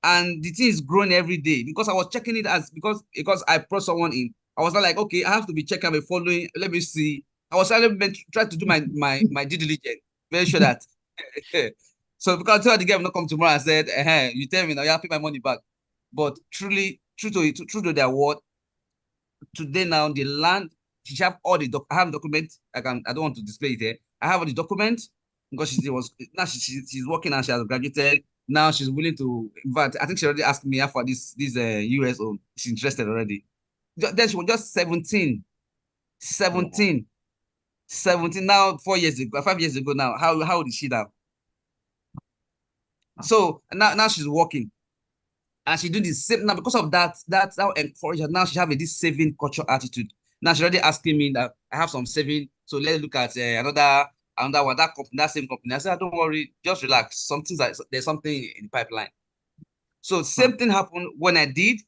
and the thing is growing every day, because I was checking it because I brought someone in. I was like, okay, I have to be checking and following. Let me see. I was trying to do my due diligence, very sure that. So because I told the guy will not come tomorrow, I said, you tell me now, you have to pay my money back. But true to their word, today now the land, she have all the I have documents. I don't want to display it here. I have all the documents because she's working and she has graduated. Now she's willing to, in fact, I think she already asked me for this US own. She's interested already. Then she was just 17 now, 4 years ago, 5 years ago now. How old is she now? So now she's working. And she do the same now because of that encourage her. Now she have this saving culture attitude. Now she's already asking me that I have some saving. So let's look at another one, that same company. I said, don't worry, just relax. There's something in the pipeline. So same thing happened when I did.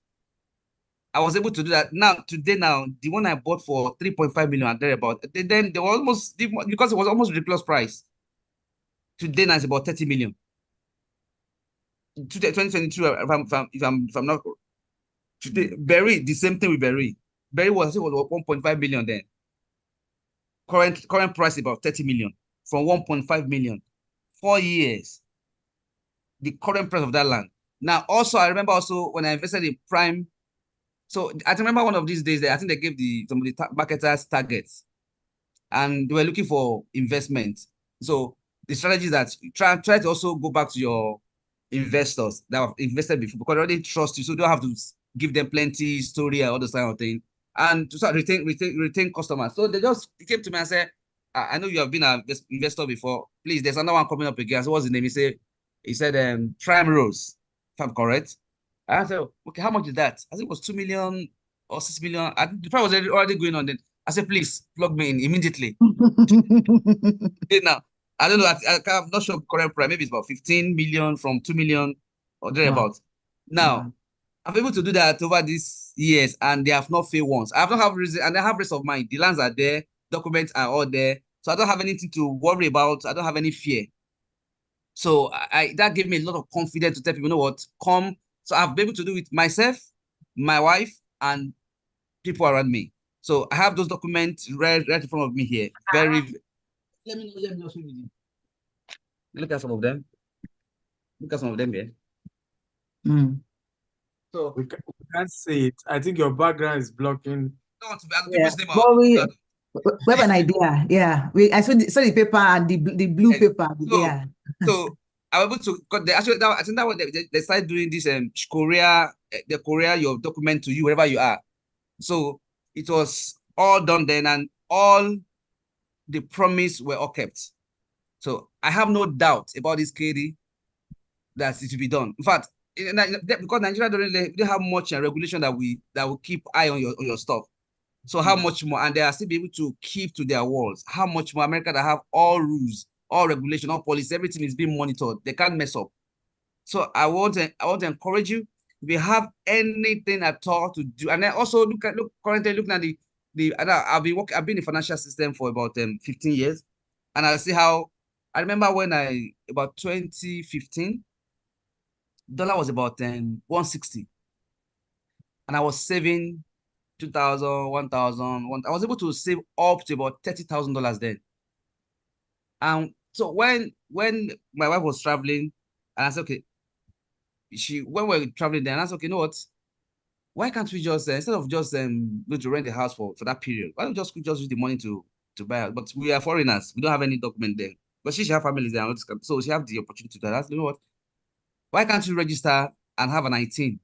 I was able to do that. Today, the one I bought for 3.5 million and thereabout, then they were almost, because it was almost ridiculous price. Today now it's about 30 million. 2022, if I'm not today, Berry, the same thing with Berry. Berry was 1.5 million then. Current price about 30 million from 1.5 million. 4 years. The current price of that land. Now, also, I remember also when I invested in Prime. So I remember one of these days I think they gave some of the marketers targets, and they were looking for investment. So the strategy is that you try to also go back to your investors that have invested before, because they already trust you, so you don't have to give them plenty story and all those kind of thing, and to start retain customers. So they came to me and said, I know you have been an investor before. Please, there's another one coming up again. So what's the name? He said Prime Rose, if I'm correct. I said, okay, how much is that? I think it was 2 million or 6 million. The price was already going on then. I said, please plug me in immediately. Now, I don't know. I'm not sure current price. Maybe it's about 15 million from 2 million or thereabouts. Now, I'm able to do that over these years, and they have not failed once. I have not have reason, and I have rest of mind. The lands are there, documents are all there, so I don't have anything to worry about. I don't have any fear. So that gave me a lot of confidence to tell people, you know what, come. So I've been able to do it myself, my wife, and people around me. So I have those documents right in front of me here. Let me know. Look at some of them. Look at some of them here. So we can't see it. I think your background is blocking. We have an idea. Yeah, I saw the paper and the blue paper. So I was able to, because they actually, I think that was they started doing this courier your document to you wherever you are. So it was all done then, and all the promise were all kept. So I have no doubt about this, Katy, that it will be done. In fact, because Nigeria don't have much regulation that will keep eye on your stuff. So how much more, and they are still be able to keep to their walls. How much more America that have all rules, all regulation, all policy, everything is being monitored. They can't mess up. So I want to encourage you. If you have anything at all to do, and then also currently looking at and I've been in the financial system for about 15 years, and I see how. I remember when about 2015, dollar was about 160, and I was saving 2,000, 1,000. I was able to save up to about $30,000 then. And so when my wife was traveling, and I said, okay, when we were traveling then, I said, okay, you know what? Why can't we just instead of just go to rent a house for that period, why don't we just use the money to buy it? But we are foreigners, we don't have any document there. But she have families there, so she have the opportunity to do that. You know what? Why can't you register and have an 19?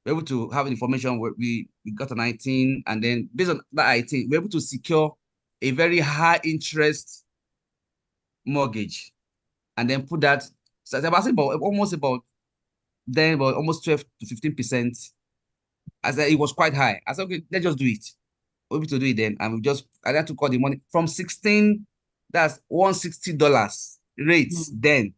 We're able to have information where we got an 19, and then based on that 18, we're able to secure a very high interest mortgage, and then put that. So about almost 12 to 15%. I said it was quite high. I said, okay, let's just do it. We're able to do it then, and I had to call the money from 16. That's $160 rates then,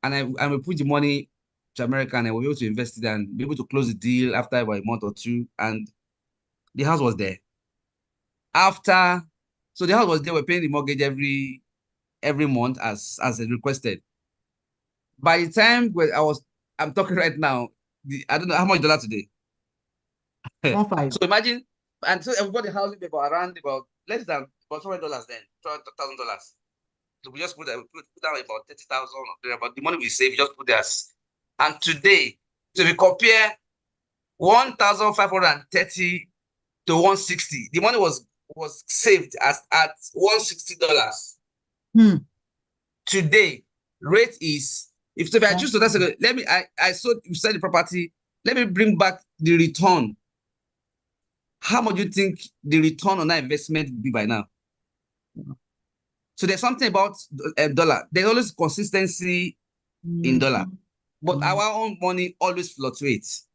and we put the money to America, and we were able to invest it and be able to close the deal after about a month or two, and the house was there. So the house was there. We're paying the mortgage every month as requested. By the time I'm talking right now, I don't know how much dollar today. So imagine, and so everybody house is around about less than about $200 then, $200,000. So we just put down about 30,000 about the money we save, we just put there. And today, so we compare 1,530 to 160. The money was saved at $160. Today, rate is if I choose to you sell the property. Let me bring back the return. How much do you think the return on that investment will be by now? So there's something about dollar. There's always consistency in dollar, but our own money always fluctuates.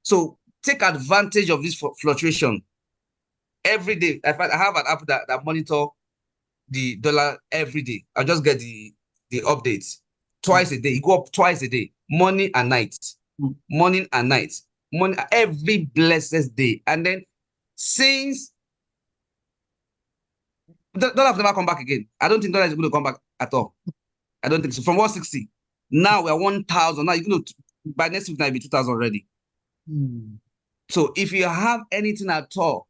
So take advantage of this fluctuation every day. I have an app that monitor the dollar every day. I just get the updates twice a day. You go up twice a day, morning and night, morning and night, morning every blessed day. And then since dollar have never come back again. I don't think dollar is going to come back at all. I don't think so. From 160, now we're 1,000. Now you're going to by next week now it'll be 2,000 already. So if you have anything at all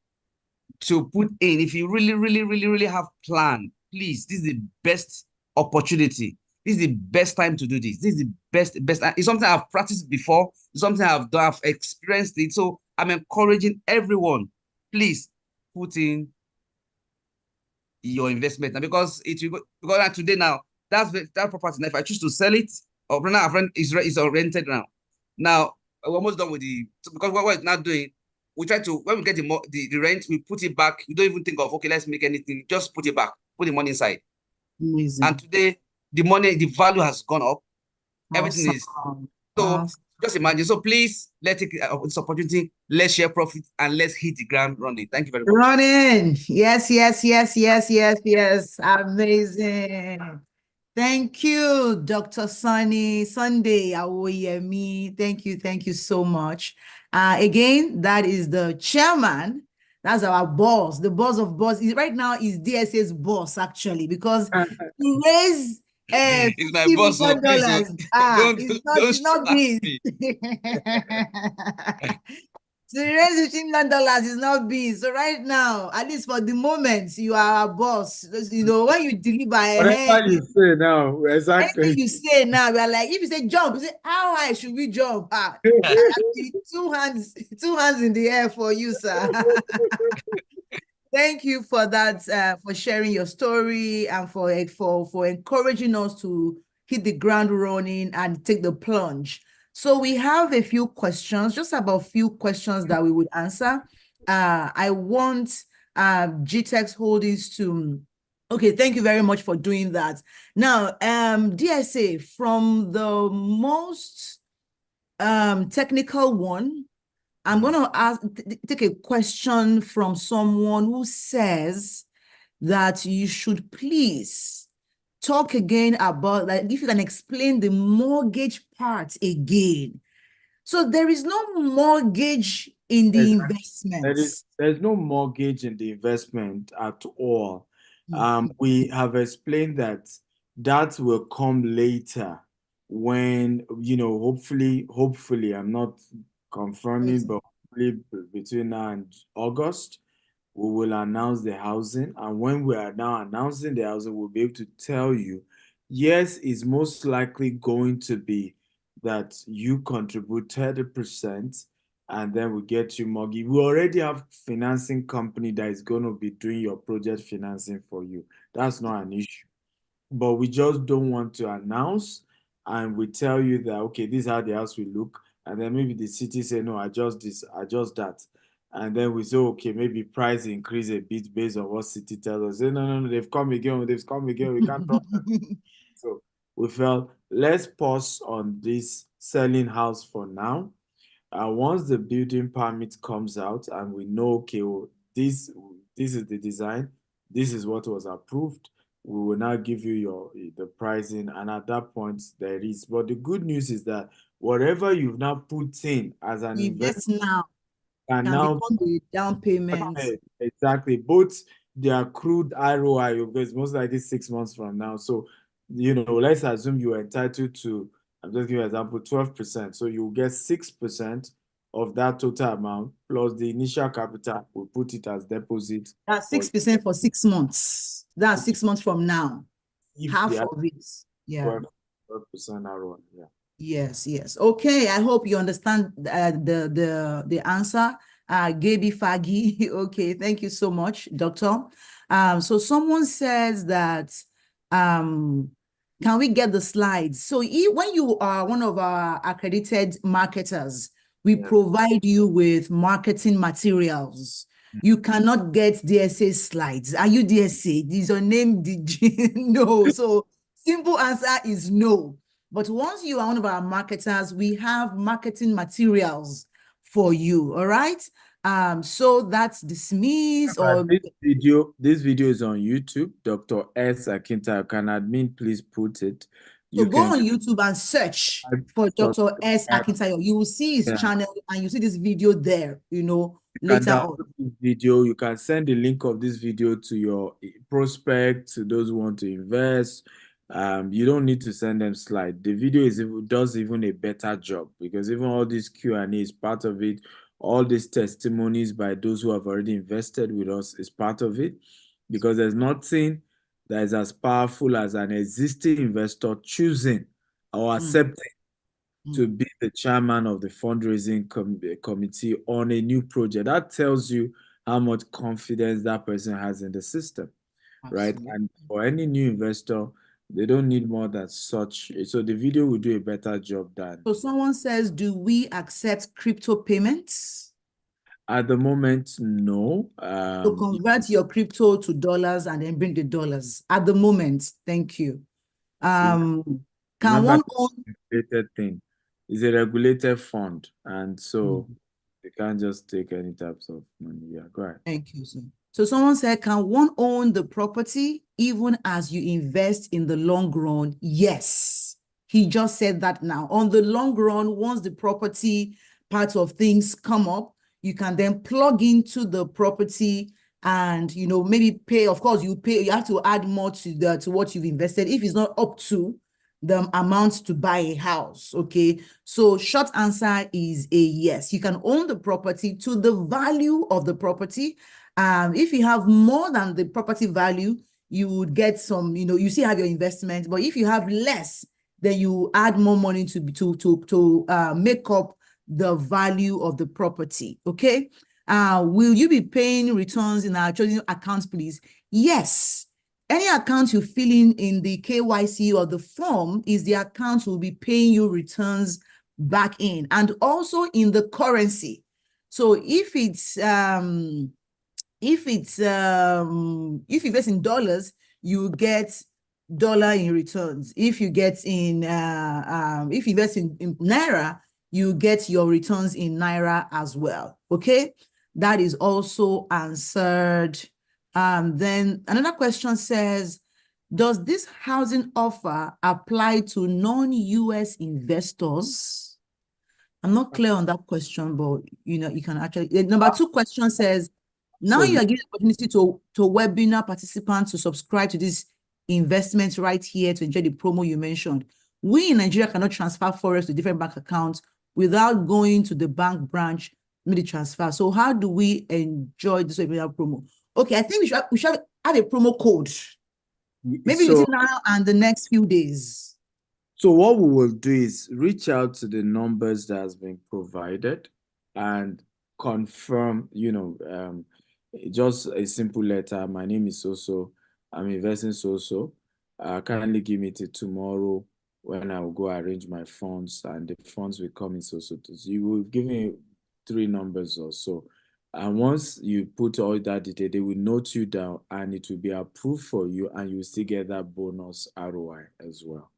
to put in, if you really have plan, please, this is the best opportunity. This is the best time to do this. This is the best. It's something I've practiced before. It's something I've done. I've experienced it. So I'm encouraging everyone, please put in your investment. And because today now, that property now, if I choose to sell it, or now our friend is rented now. Now we're almost done with because what we're not doing, we try to, when we get the rent, we put it back. We don't even think of, okay, let's make anything, just put it back, put the money inside. Amazing. And today, the value has gone up. Everything is, so just imagine. So please, let's take this opportunity, let's share profit, and let's hit the ground running. Thank you very much. Running. Yes. Amazing. Thank you, Dr. Sunday Awoyemi. Thank you so much. Again, that is the chairman. That's our boss. The boss of boss right now is DSA's boss, actually, because he raised it's my boss. It's not this. So the raise $15 million is not big. So right now, at least for the moment, you are a boss. You know, when you deliver whatever you say now, exactly. Anything you say now, we are like, if you say jump, you say, how high should we jump? Two hands in the air for you, sir. Thank you for that, for sharing your story and for encouraging us to hit the ground running and take the plunge. So we have a few questions, just about a few questions that we would answer. I want GTEX Holdings to, okay, thank you very much for doing that. Now, DSA, from the most technical one, I'm going to take a question from someone who says that you should please talk again about, like, if you can explain the mortgage part again. So there is no mortgage in the investments. There's no mortgage in the investment at all. We have explained that that will come later when, hopefully, I'm not confirming, but hopefully between now and August, we will announce the housing. And when we are now announcing the housing, we'll be able to tell you, yes, it's most likely going to be that you contribute 30%, and then we get you mortgage. We already have financing company that is going to be doing your project financing for you. That's not an issue. But we just don't want to announce and we tell you that, okay, this is how the house will look. And then maybe the city say, no, adjust this, adjust that. And then we say, okay, maybe price increase a bit based on what city tells us. Say, no, they've come again, we can't talk. So we felt, let's pause on this selling house for now. Once the building permit comes out and we know, okay, well, this is the design, this is what was approved, we will now give you the pricing, and at that point there is. But the good news is that whatever you've now put in as an investment now can now become the down payment. Exactly. Both the accrued ROI, because most likely 6 months from now. So, let's assume you're entitled to, I'm just giving you an example, 12%. So you get 6% of that total amount plus the initial capital. We'll put it as deposit. That's 6% for 6 months. That's 6 months from now. Half of it. Yeah. 12% ROI. Yeah. Yes. Okay, I hope you understand the answer. Gaby Fagi. Okay, thank you so much, Doctor. So someone says that, can we get the slides? So when you are one of our accredited marketers, we provide you with marketing materials. You cannot get DSA slides. Are you DSA? Is your name No. So simple answer is no. But once you are one of our marketers, we have marketing materials for you. All right. So that's dismissed or this video is on YouTube. Dr. S. Akintayo. Can admin please put it? So go on YouTube and search for Dr. S. Akintayo. You will see his channel and you see this video there, later on. This video, you can send the link of this video to your prospect, to those who want to invest. You don't need to send them slides. The video does even a better job, because even all this Q&A is part of it. All these testimonies by those who have already invested with us is part of it, because there's nothing that is as powerful as an existing investor choosing or accepting to be the chairman of the fundraising committee on a new project. That tells you how much confidence that person has in the system. Absolutely. Right? And for any new investor, they don't need more than such. So the video will do a better job than. So someone says, do we accept crypto payments? At the moment, no. So convert your crypto to dollars and then bring the dollars. At the moment, thank you. Can one own regulated thing? It's a regulated fund, and so they can't just take any types of money. Yeah, go ahead. Thank you, sir. So someone said, can one own the property even as you invest in the long run? Yes. He just said that now. On the long run, once the property part of things come up, you can then plug into the property and, maybe pay. Of course, you have to add more to what you've invested if it's not up to the amount to buy a house. Okay. So short answer is a yes. You can own the property to the value of the property. If you have more than the property value, you would get some, you still have your investment, but if you have less, then you add more money to make up the value of the property. Okay. Will you be paying returns in our chosen accounts, please? Yes. Any account you fill in the KYC or the form is the account will be paying you returns back in, and also in the currency. So if you invest in dollars, you get dollar in returns. If you get in if you invest in naira, you get your returns in naira as well. Okay, that is also answered. Then another question says, does this housing offer apply to non-US investors? I'm not clear on that question, but you can actually. Number 2 question says, now you are giving the opportunity to webinar participants to subscribe to this investment right here to enjoy the promo you mentioned. We in Nigeria cannot transfer forex to different bank accounts without going to the bank branch, make the transfer. So how do we enjoy this webinar promo? Okay, I think we should add a promo code. Maybe between now and the next few days. So what we will do is reach out to the numbers that has been provided and confirm, just a simple letter. My name is so-so. I'm investing so-so. Kindly give me till tomorrow when I will go arrange my funds, and the funds will come in so-so. So you will give me 3 numbers or so. And once you put all that detail, they will note you down and it will be approved for you, and you will still get that bonus ROI as well.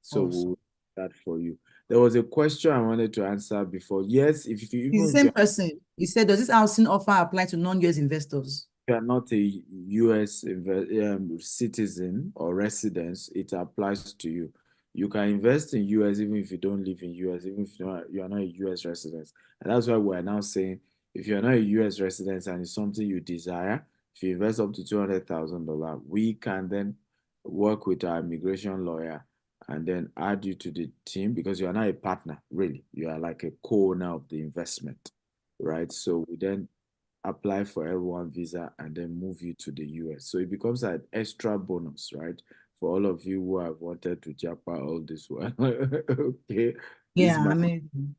So Awesome. we'll do that for you. There was a question I wanted to answer before. Yes, if you He's the same person. He said, does this housing offer apply to non-US investors? If you are not a US citizen or resident, it applies to you. You can invest in US even if you don't live in US, even if you are not a US resident. And that's why we're now saying, if you're not a US resident and it's something you desire, if you invest up to $200,000, we can then work with our immigration lawyer and then add you to the team, because you are not a partner, really. You are like a co-owner of the investment, right? So we then apply for L1 visa and then move you to the US. So it becomes an extra bonus, right? For all of you who have wanted to japa all this while. Okay. Yeah, amazing.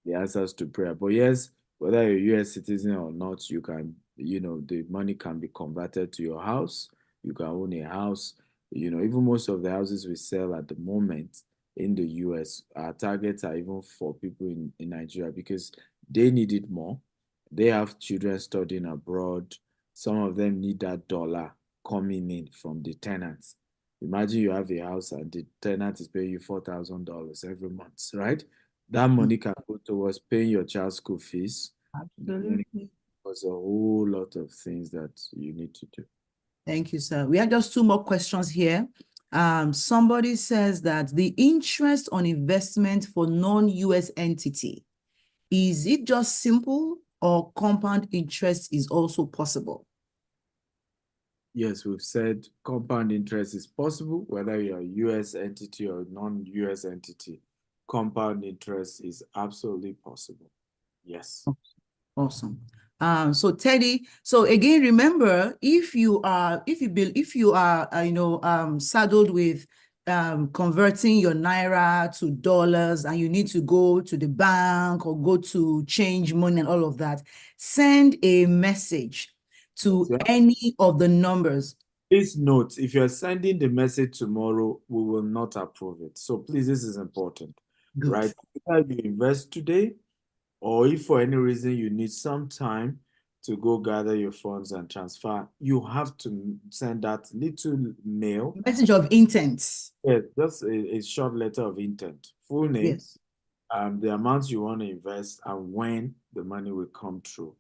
The answers to prayer. But yes, whether you're a US citizen or not, you can, the money can be converted to your house. You can own a house. Even most of the houses we sell at the moment in the US, our targets are even for people in Nigeria, because they need it more. They have children studying abroad. Some of them need that dollar coming in from the tenants. Imagine you have a house and the tenant is paying you $4,000 every month, right? That money can go towards paying your child's school fees. Absolutely. There's a whole lot of things that you need to do. Thank you, sir. We have just 2 more questions here. Somebody says that the interest on investment for non-US entity, is it just simple or compound interest is also possible? Yes, we've said compound interest is possible, whether you're a US entity or non-US entity. Compound interest is absolutely possible. Yes. Awesome. So Teddy, so again, remember, if you are saddled with converting your naira to dollars and you need to go to the bank or go to change money and all of that, send a message to any of the numbers. Please note, if you're sending the message tomorrow, we will not approve it. So please, this is important. Good. Right? Either you invest today, or if for any reason you need some time to go gather your funds and transfer, you have to send that little mail. Message of intent. Yeah, just a short letter of intent. Full name, yes. The amount you want to invest, and when the money will come through.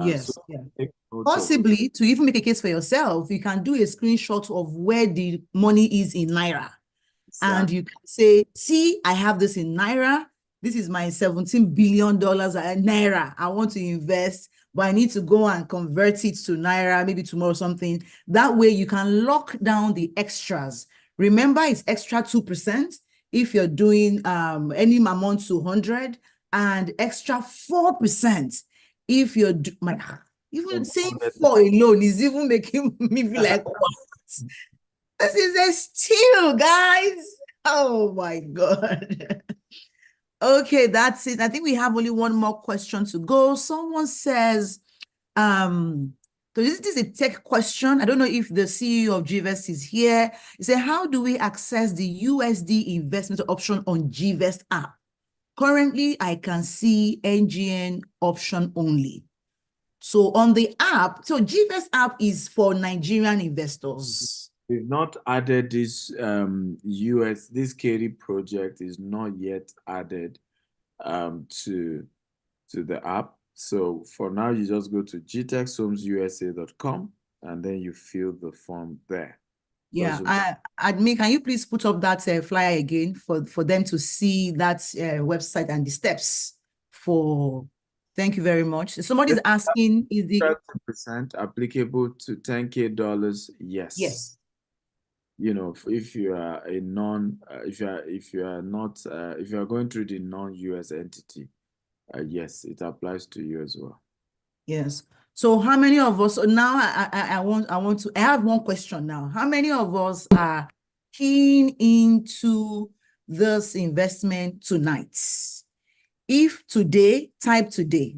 Yes. So yeah. Possibly to even make a case for yourself, you can do a screenshot of where the money is in naira. Exactly. And you can say, see, I have this in naira. This is my $17 billion naira. I want to invest, but I need to go and convert it to naira, maybe tomorrow or something. That way you can lock down the extras. Remember, it's extra 2% if you're doing any amount to 100, and extra 4% if you're even saying 4 alone is even making me feel like, what? This is a steal, guys. Oh my God. Okay, that's it. I think we have only one more question to go. Someone says, So this is a tech question. I don't know if the CEO of Gvest is here. He said, how do we access the USD investment option on Gvest app? Currently, I can see NGN option only. So on the app, so Gvest app is for Nigerian investors. We've not added this this Katy project is not yet added to the app. So for now, you just go to gtexhomeusa.com and then you fill the form there. Yeah, Admin, can you please put up that flyer again for them to see that website and the steps for. Thank you very much. Somebody's asking, is the 30% applicable to $10K? Yes. Yes. You know, if you are a non, if you are going through the non-US entity, yes, it applies to you as well. Yes. So how many of us, so now I have one question now. How many of us are keen into this investment tonight? If today, type today.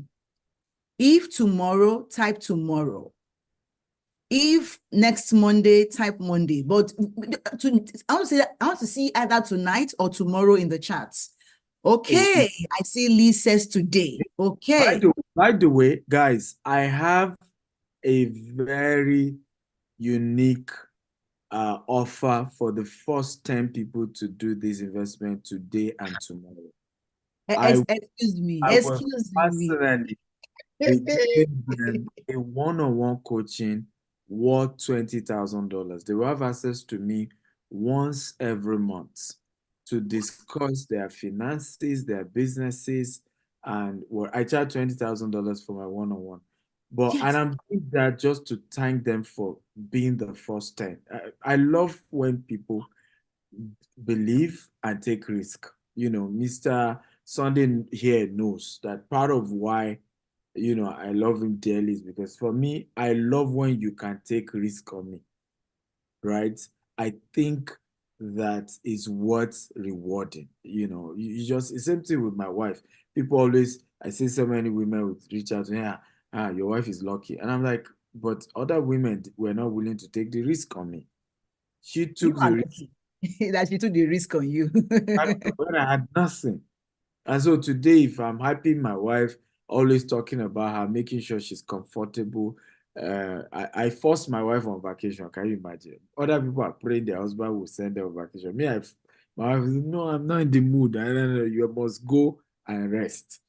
If tomorrow, type tomorrow. If next Monday, type Monday. But I want to see either tonight or tomorrow in the chats. Okay, I see Lee says today. Okay. By the way, guys, I have a very unique offer for the first 10 people to do this investment today and tomorrow. Excuse me. Personally be giving them a one-on-one coaching worth $20,000. They will have access to me once every month to discuss their finances, their businesses, and I charge $20,000 for my one-on-one. But and I'm doing that just to thank them for being the first 10. I love when people believe and take risk. You know, Mr. Sunday here knows that part of why, you know, I love him dearly is because for me, I love when you can take risk on me, right? I think that is what's rewarding. You know, you just, it's the same thing with my wife. People always, I see so many women would reach out to me, your wife is lucky. And I'm like, but other women were not willing to take the risk on me. She took the risk. That she took the risk on you. When I had nothing. And so today, if I'm happy, my wife always talking about her, making sure she's comfortable. I forced my wife on vacation. Can you imagine? Other people are praying their husband will send them on vacation. My wife said, no, I'm not in the mood. I don't know. You must go and rest,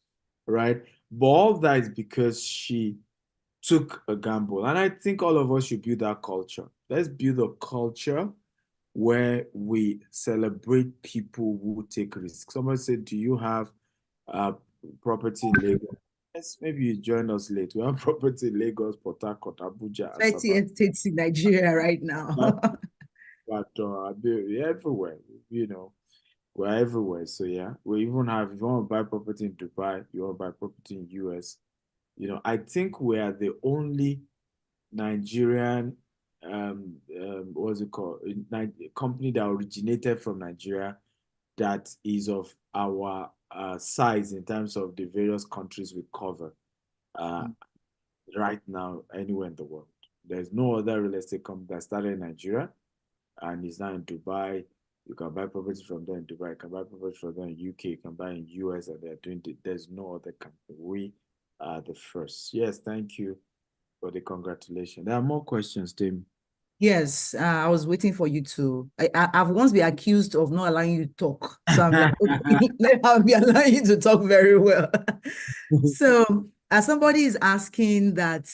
right? But all that is because she took a gamble. And I think all of us should build that culture. Let's build a culture where we celebrate people who take risks. Someone said, do you have property in Lagos? Yes, maybe you joined us late. We have property in Lagos, Port Harcourt, Abuja. 30 states in Nigeria right now. But everywhere, you know, we're everywhere. So yeah, we even have, if you want to buy property in Dubai, you want to buy property in US, you know, I think we are the only Nigerian what's it called? A company that originated from Nigeria that is of our size in terms of the various countries we cover right now anywhere in the world. There's no other real estate company that started in Nigeria and is now in Dubai. You can buy property from there in Dubai. You can buy property from there in UK. You can buy in US, and they're doing it. There's no other company. We are the first. Yes, thank you for the congratulations. There are more questions, Tim. Yes, I was waiting for you to. I've once been accused of not allowing you to talk. So I'm like, okay, I'll be allowing you to talk very well. So somebody is asking that,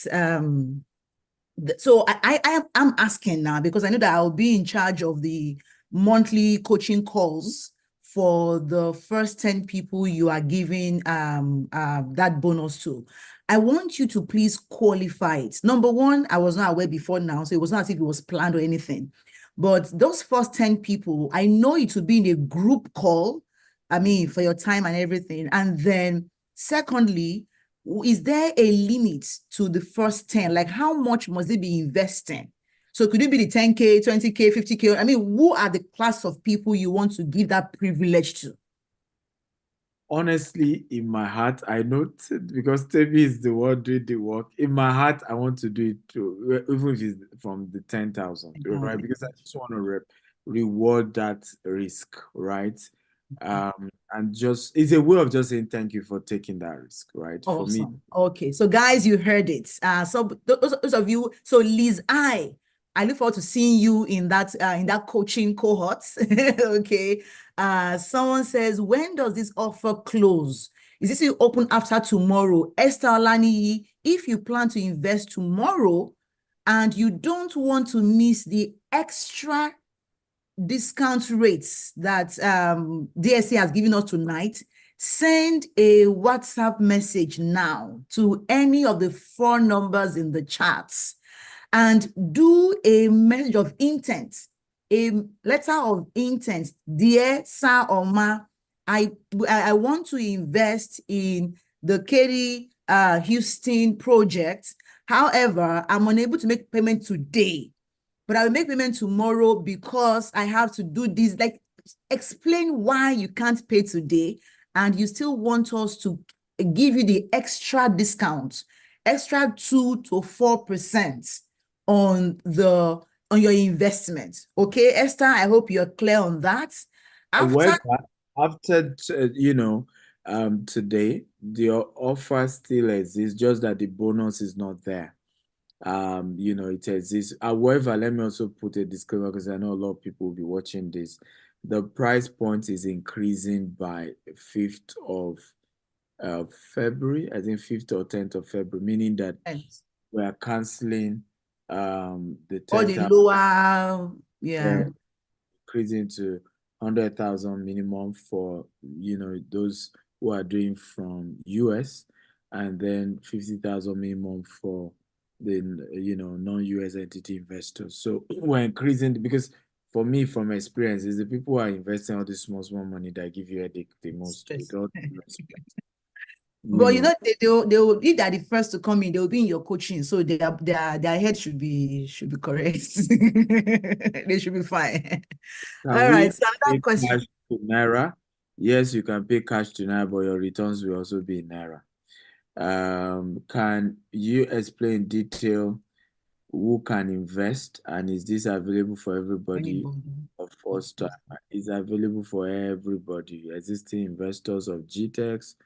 so I'm asking now because I know that I'll be in charge of the monthly coaching calls for the first 10 people you are giving that bonus to. I want you to please qualify it. Number one, I was not aware before now, so it was not as if it was planned or anything. But those first 10 people, I know it will be in a group call, I mean, for your time and everything. And then secondly, is there a limit to the first 10? Like how much must they be investing? So could it be the 10K, 20K, 50K? I mean, who are the class of people you want to give that privilege to? honestly, in my heart, I know because Tebi is the one doing the work. In my heart, I want to do it too, even if it's from the 10,000, right? Because I just want to reward that risk, right? And just it's a way of just saying thank you for taking that risk, right? For me, Awesome. Okay, so guys, you heard it. So those of you, so Liz, I look forward to seeing you in that coaching cohort. Okay. Someone says, when does this offer close? Is this open after tomorrow? Esther Olani, if you plan to invest tomorrow and you don't want to miss the extra discount rates that DSA has given us tonight, send a WhatsApp message now to any of the 4 numbers in the charts and do a message of intent, a letter of intent. Dear Sir or Ma, I want to invest in the Katy Houston project. However, I'm unable to make payment today, but I will make payment tomorrow because I have to do this. Like, explain why you can't pay today and you still want us to give you the extra discount, extra 2 to 4% on your investment. Okay, Esther, I hope you're clear on that. after today, the offer still exists, just that the bonus is not there. It exists. However, let me also put a disclaimer because I know a lot of people will be watching this. The price point is increasing by 5th of February, I think 5th or 10th of February, meaning that we are canceling the 10th. Or the lower, increasing to 100,000 minimum for those who are doing from US, and then 50,000 minimum for the non-US entity investors. So we're increasing because for me, from experience, is the people who are investing all this small money that give you a headache the most. With all due respect. But they will, if they're the first to come in, they will be in your coaching, so their head should be correct. They should be fine. All right, so another question. Cash to Naira? Yes, you can pay cash to Naira, but your returns will also be in Naira. Can you explain in detail who can invest, and is this available for everybody? Of course, it's available for everybody. Existing investors of GTEX,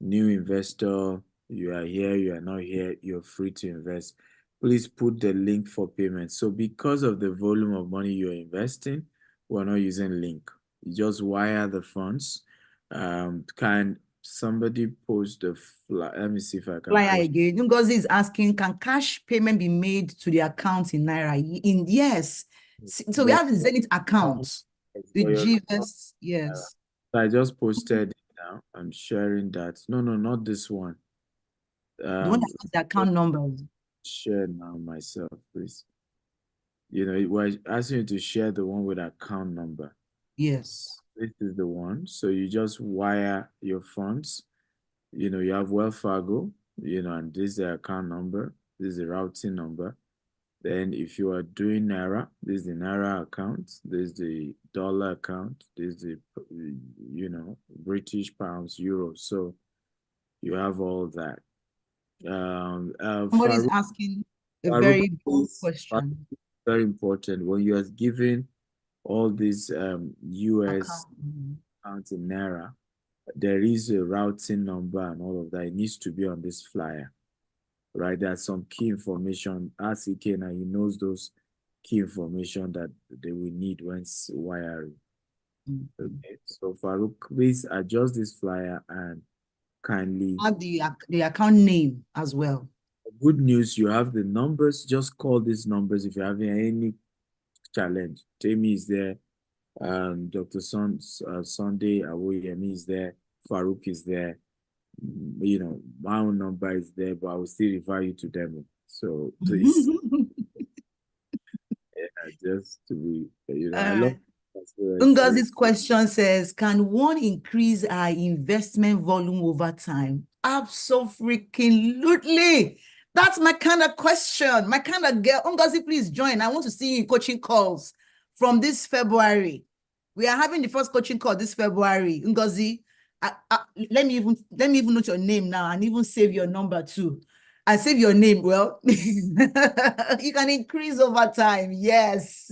new investor, you are here, you are not here, you're free to invest. Please put the link for payment. So because of the volume of money you're investing, we're not using link. You just wire the funds. Can somebody post the flyer? Let me see if I can Flyer again. Ngozi is asking, can cash payment be made to the account in Naira? Yes. So we have the Zenith account. The Gvest, yes. I just posted it now. I'm sharing that. No, not this one. The one that has the account number. Share now myself, please. We're asking you to share the one with account number. Yes. This is the one. So you just wire your funds. You have Wells Fargo, and this is the account number. This is the routing number. Then if you are doing Naira, this is the Naira account. This is the dollar account. This is the, British pounds, euros. So you have all that. Somebody's asking a very good question. Very important. When you are giving all these US accounts in Naira, there is a routing number and all of that. It needs to be on this flyer, right? There's some key information. Ask Ike, and he knows those key information that they will need when wiring. Okay, so Farouk, please adjust this flyer and kindly have the account name as well. Good news, you have the numbers. Just call these numbers if you're having any challenge. Jamie is there. Dr. Sunday Awoyemi is there. Farouk is there. My own number is there, but I will still refer you to them. So please, just to be, I love. Ngozi's question says, can one increase our investment volume over time? Absolutely. That's my kind of question, my kind of girl. Ngozi, please join. I want to see you in coaching calls from this February. We are having the first coaching call this February. Ngozi, let me even note your name now and even save your number too. And save your name. Well, you can increase over time. Yes.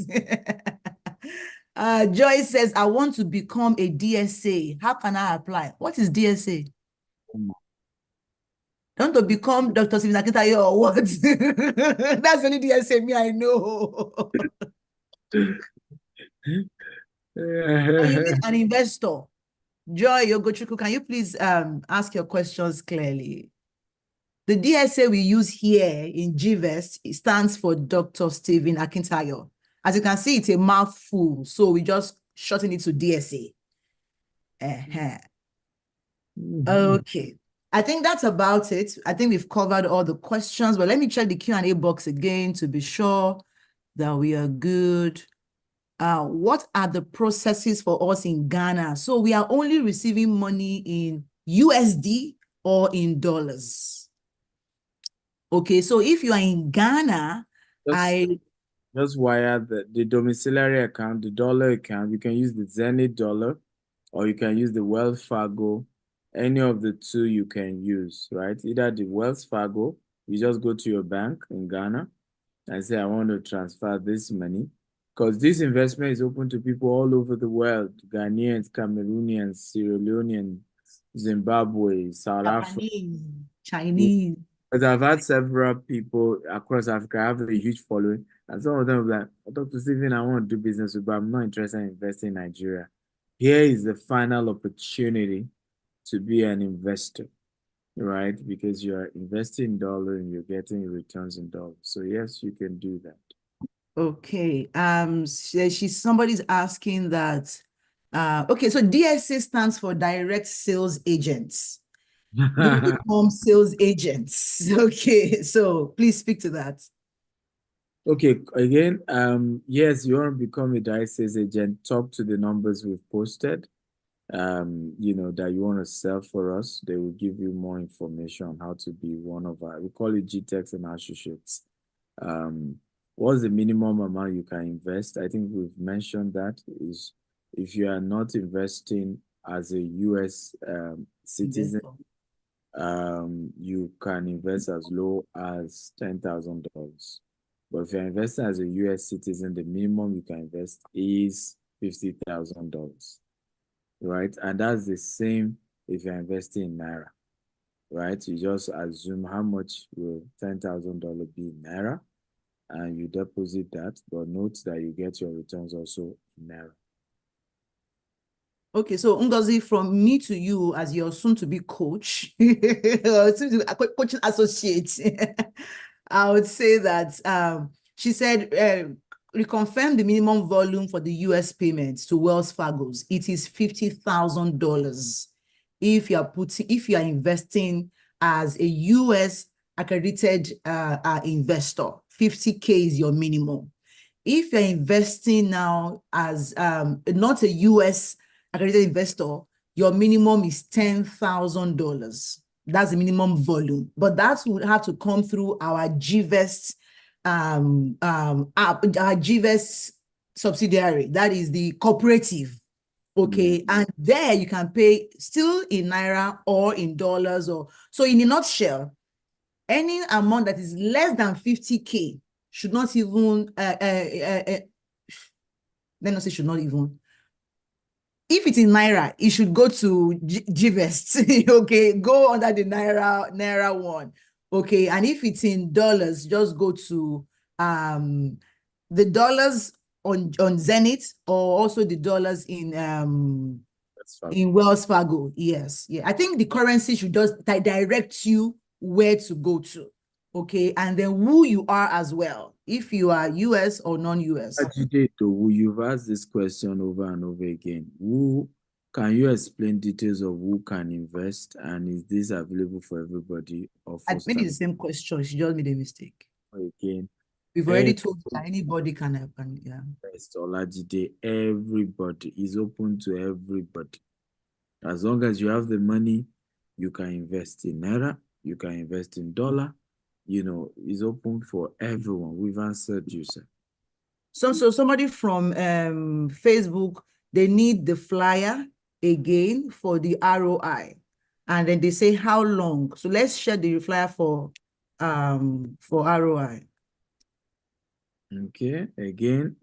Joy says, I want to become a DSA. How can I apply? What is DSA? Want to become Dr. Akintayo or what? That's only DSA me, I know. Are you an investor? Joy Yogochuku, can you please ask your questions clearly? The DSA we use here in Gvest, it stands for Dr. Stephen Akintayo. As you can see, it's a mouthful, so we just shorten it to DSA. Okay. I think that's about it. I think we've covered all the questions, but let me check the Q&A box again to be sure that we are good. What are the processes for us in Ghana? So we are only receiving money in USD or in dollars. Okay, so if you are in Ghana, just wire the domiciliary account, the dollar account. You can use the Zenith dollar, or you can use the Wells Fargo. Any of the two you can use, right? Either the Wells Fargo, you just go to your bank in Ghana and say, I want to transfer this money. Because this investment is open to people all over the world, Ghanaians, Cameroonians, Sierra Leoneans, Zimbabwe, South Africa. Chinese. Because I've had several people across Africa have a huge following, and some of them are like, Dr. Stephen, I want to do business with, but I'm not interested in investing in Nigeria. Here is the final opportunity to be an investor, right? Because you're investing in dollars and you're getting returns in dollars. So yes, you can do that. Okay. Somebody's asking that. Okay, so DSA stands for Direct Sales Agents. Do become sales agents. Okay, so please speak to that. Okay, again, yes, you want to become a direct sales agent, talk to the numbers we've posted, you know, that you want to sell for us. They will give you more information on how to be one of our, we call it GTEX and associates. What's the minimum amount you can invest? I think we've mentioned that is if you are not investing as a US citizen, you can invest as low as $10,000. But if you're investing as a US citizen, the minimum you can invest is $50,000, right? And that's the same if you're investing in Naira, right? You just assume how much will $10,000 be in Naira, and you deposit that, but note that you get your returns also in Naira. Okay, so Ngozi, from me to you as your soon-to-be coach, or coaching associate, I would say that she said, reconfirm the minimum volume for the US payments to Wells Fargo's. It is $50,000 if you are investing as a US accredited investor. 50K is your minimum. If you're investing now as not a US accredited investor, your minimum is $10,000. That's the minimum volume, but that would have to come through our Gvest app, our Gvest subsidiary. That is the cooperative. Okay, and there you can pay still in Naira or in dollars. Or so in a nutshell, any amount that is less than 50K should not even let me say should not even. If it's in Naira, it should go to Gvest. Okay, go under the Naira one. Okay, and if it's in dollars, just go to the dollars on Zenith, or also the dollars in Wells Fargo. Yes, yeah. I think the currency should just direct you where to go to. Okay, and then who you are as well, if you are US or non-US. You've asked this question over and over again. Can you explain details of who can invest, and is this available for everybody? Or for maybe the same question, she just made a mistake. Again, we've already told you that anybody can help. Yeah. Everybody is open to everybody. As long as you have the money, you can invest in Naira, you can invest in dollar. You know, it's open for everyone. We've answered you, sir. So somebody from Facebook, they need the flyer. again for the ROI. And then they say how long. So let's share the flyer for ROI. Okay, again,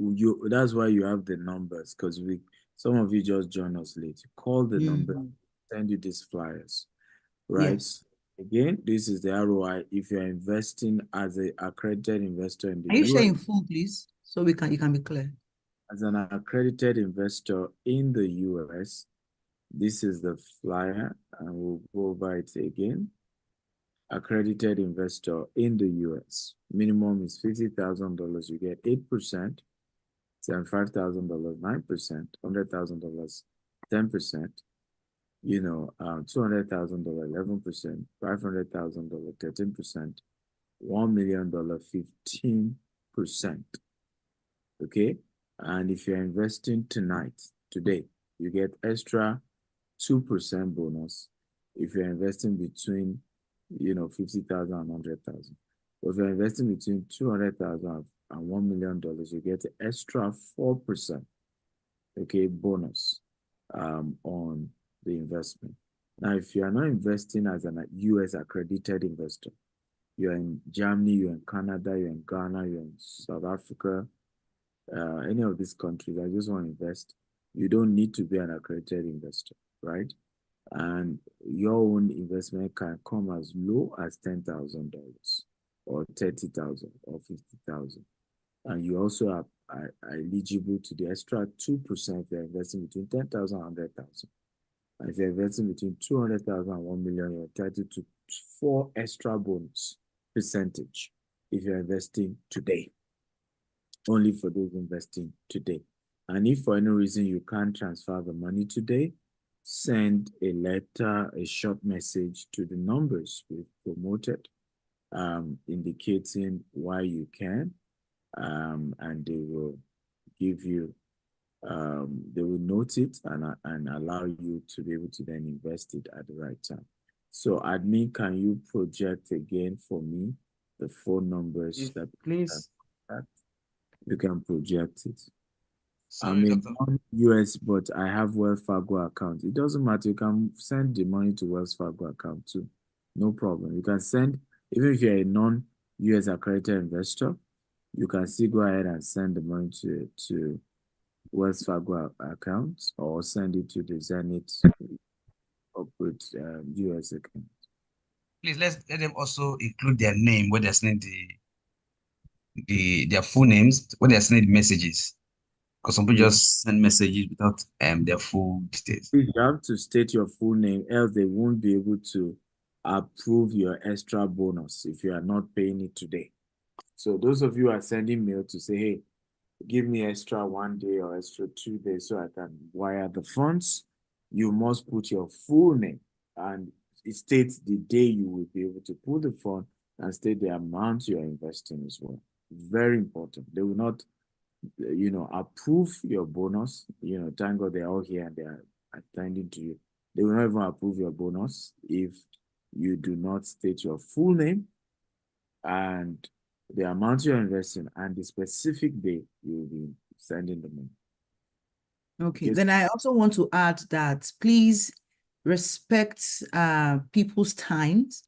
that's why you have the numbers, because some of you just joined us late. Call the number, send you these flyers, right? Yes. Again, this is the ROI if you're investing as an accredited investor in the Can you share US. in full, please? So you can be clear. As an accredited investor in the US, this is the flyer, and we'll go over it again. Accredited investor in the US. Minimum is $50,000. You get 8%, $75,000, 9%, $100,000, 10%, $200,000, 11%, $500,000, 13%, $1 million, 15%. Okay? And if you're investing today, you get extra 2% bonus if you're investing between 50,000 and 100,000. But if you're investing between 200,000 and $1 million, you get an extra 4%, okay, bonus on the investment. Now, if you are not investing as a US accredited investor, you're in Germany, you're in Canada, you're in Ghana, you're in South Africa, any of these countries, I just want to invest. You don't need to be an accredited investor, right? And your own investment can come as low as $10,000 or $30,000 or $50,000. And you also are eligible to the extra 2% if you're investing between $10,000 and $100,000. And if you're investing between $200,000 and $1 million, you're entitled to 4 extra bonus percentage if you're investing today. Only for those investing today. And if for any reason you can't transfer the money today, send a letter, a short message to the numbers we've promoted, indicating why you can, and they will give you, they will note it and allow you to be able to then invest it at the right time. So admin, can you project again for me the phone numbers that please? You can project it. Sorry, I'm in Doctor. US, but I have Wells Fargo account. It doesn't matter. You can send the money to Wells Fargo account too. No problem. You can send, even if you're a non-US accredited investor, you can still go ahead and send the money to Wells Fargo account or send it to the Zenith corporate US account. Please let them also include their name when they're sending their full names when they're sending messages. Because some people just send messages without their full details. You have to state your full name, else they won't be able to approve your extra bonus if you are not paying it today. So those of you who are sending mail to say, hey, give me extra 1 day or extra 2 days so I can wire the funds, you must put your full name and it states the day you will be able to pull the fund and state the amount you are investing as well. Very important. They will not approve your bonus. Thank God they're all here and they're attending to you. They will not even approve your bonus if you do not state your full name and the amount you're investing and the specific day you will be sending the money. Okay, then I also want to add that please respect people's times.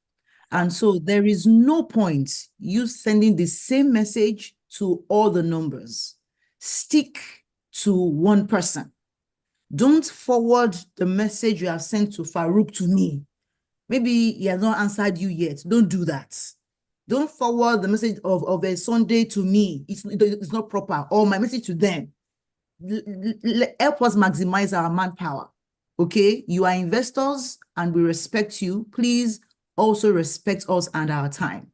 And so there is no point you sending the same message to all the numbers. Stick to one person. Don't forward the message you have sent to Farouk to me. Maybe he has not answered you yet. Don't do that. Don't forward the message of a Sunday to me. It's not proper. Or my message to them. Help us maximize our manpower. Okay? You are investors and we respect you. Please also respect us and our time.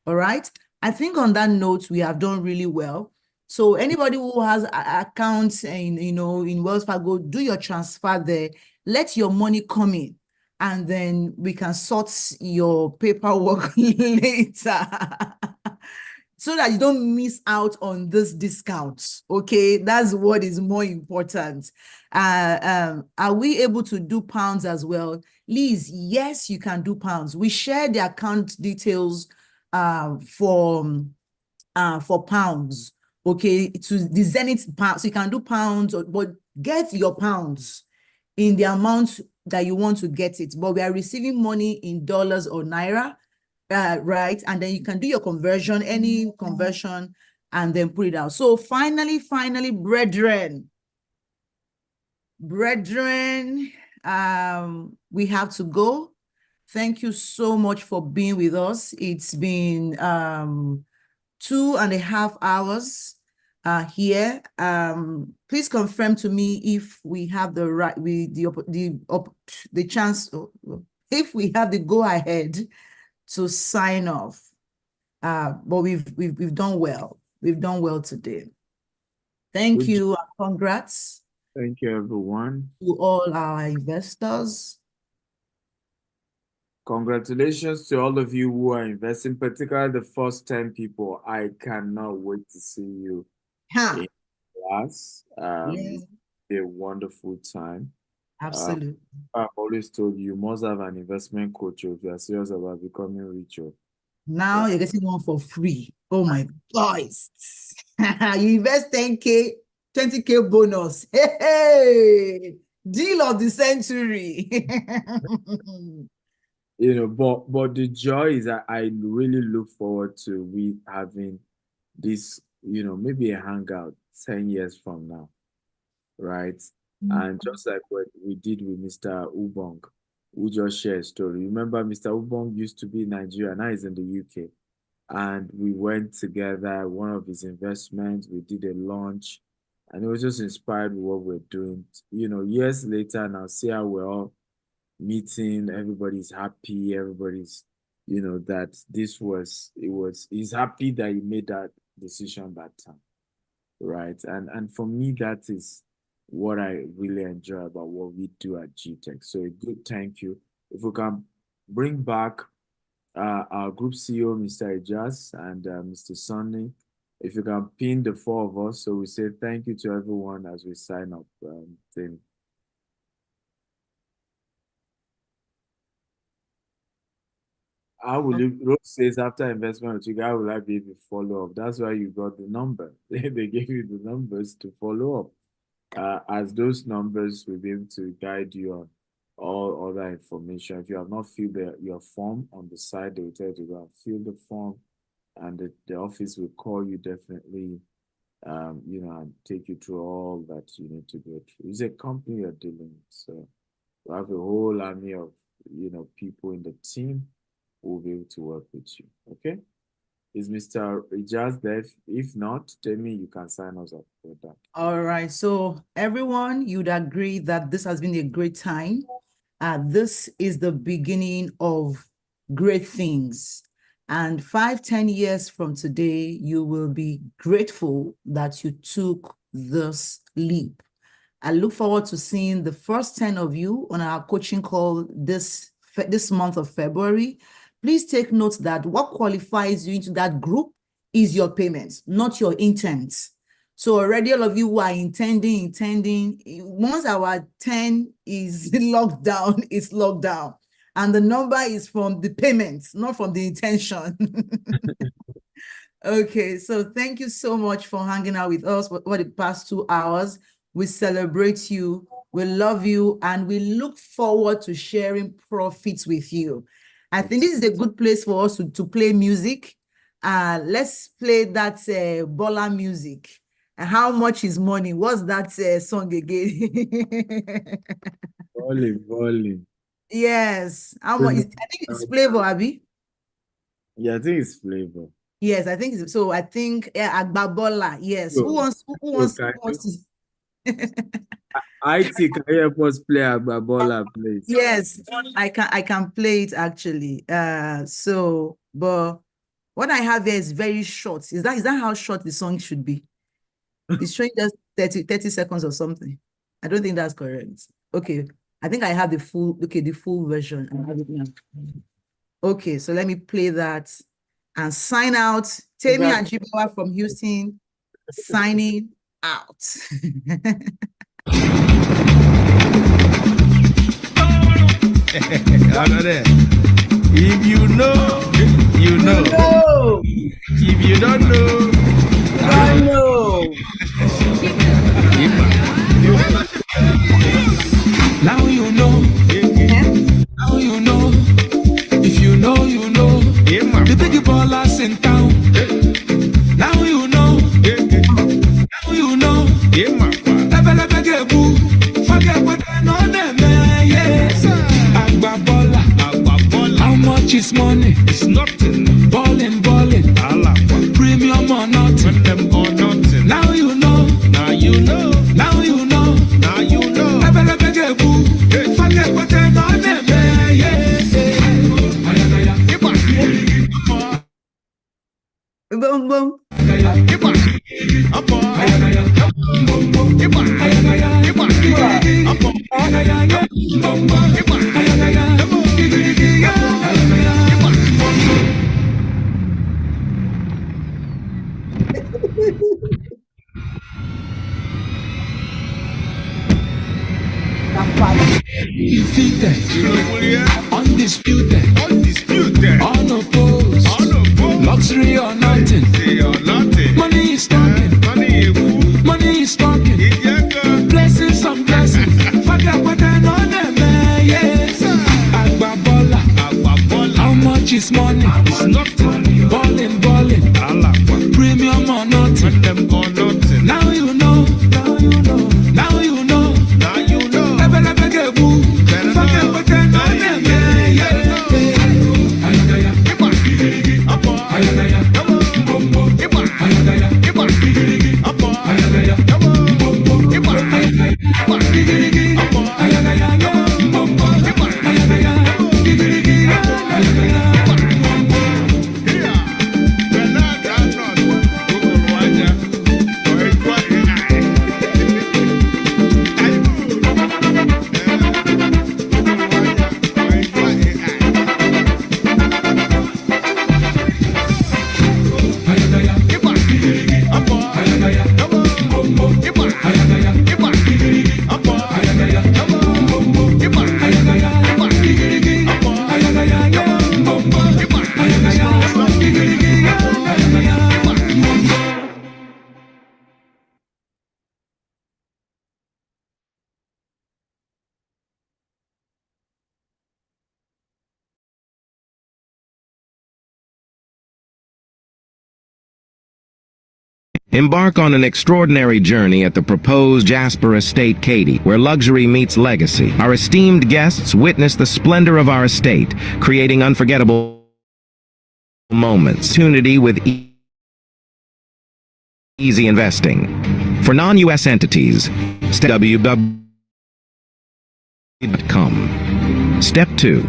All right? I think on that note, we have done really well. So anybody who has accounts in Wells Fargo, do your transfer there. Let your money come in, and then we can sort your paperwork later, so that you don't miss out on this discount. Okay, that's what is more important. Are we able to do pounds as well? Liz, yes, you can do pounds. We share the account details for pounds. Okay, to the Zenith pounds, so you can do pounds, but get your pounds in the amount that you want to get it, but we are receiving money in dollars or naira, right? And then you can do your conversion, any conversion, and then put it out. So finally, brethren, we have to go. Thank you so much for being with us. It's been 2.5 hours here. Please confirm to me if we have the right, the chance, if we have the go ahead to sign off. But we've done well. We've done well today. Thank you. Congrats. Thank you, everyone. To all our investors. Congratulations to all of you who are investing, particularly the first 10 people. I cannot wait to see you in class. Yes. A wonderful time. Absolutely. I've always told you, you must have an investment coach if you are serious about becoming richer. Now you're getting one for free. Oh my God. You invest 10K, 20K bonus. Hey, deal of the century. You know, but the joy is that I really look forward to we having this, you know, maybe a hangout 10 years from now, right? And just like what we did with Mr. Ubong, who just shared a story. Remember, Mr. Ubong used to be in Nigeria, now he's in the UK. And we went together, one of his investments, we did a launch, and it was just inspired with what we're doing. You know, years later, now see how we're all meeting, everybody's happy, everybody's, you know, that he's happy that he made that decision that time, right? And for me, that is what I really enjoy about what we do at GTech. So a good thank you. If we can bring back our group CEO, Mr. Ijaz, and Mr. Sonny, if you can pin the 4 of us, so we say thank you to everyone as we sign up. How will you, Rose says, after investment with you, how will I be able to follow up? That's why you got the number. They gave you the numbers to follow up. As those numbers will be able to guide you on all other information. If you have not filled your form on the side, they will tell you to go and fill the form, and the office will call you definitely, you know, and take you through all that you need to go through. It's a company you're dealing with, so we have a whole army of, you know, people in the team who will be able to work with you. Okay? Is Mr. Ijaz there? If not, tell me you can sign us up for that. All right. So everyone, you'd agree that this has been a great time. This is the beginning of great things. And 5-10 years from today, you will be grateful that you took this leap. I look forward to seeing the first 10 of you on our coaching call this month of February. Please take note that what qualifies you into that group is your payments, not your intent. So already all of you who are intending, once our 10 is locked down, it's locked down. And the number is from the payments, not from the intention. Okay, so thank you so much for hanging out with us for the past 2 hours. We celebrate you, we love you, and we look forward to sharing profits with you. I think this is a good place for us to play music. Let's play that Bola music. How much is money? What's that song again? Volume. Yes. How much? I think it's Flavor, Abi. Yeah, I think it's Flavor. Yes, I think so. I think Agbabola. Yes. Who wants to? IT, can you help us play Agbabola, please? Yes, I can play it actually. So, but what I have here is very short. Is that how short the song should be? It's showing just 30 seconds or something. I don't think that's correct. Okay, I think I have the full version. I have it now. Okay, so let me play that and sign out. Temi Ajibawa from Houston, signing out. If you know, you know. If you don't know, I know. Now you know. Now you know. If you know, you know. The big ballers in town. Now you know. Now you know. Lebe get boo. Forget what I know them. Yes. Agba baller. How much is money? It's nothing. Ballin'. Premium or nothing. Now you know. Now you know. Now you know. Now you know. Lebe get boo. Forget what I know them. Boom, boom. Defeated, undisputed, unopposed, luxury or nothing. Money is talking, money is talking. Blessings on blessings. Forget what I know them, yes. Agba baller, how much is money? It's nothing. Ballin', premium or nothing. Now you know. Now you know. Now you know. Now you know. Lebe get boo. Forget what I know them, Embark on an extraordinary journey at the proposed Jasper Estate Katy, where luxury meets legacy. Our esteemed guests witness the splendor of our estate, creating unforgettable moments. Opportunity with easy investing. For non-U.S. entities, step www.com. Step 2.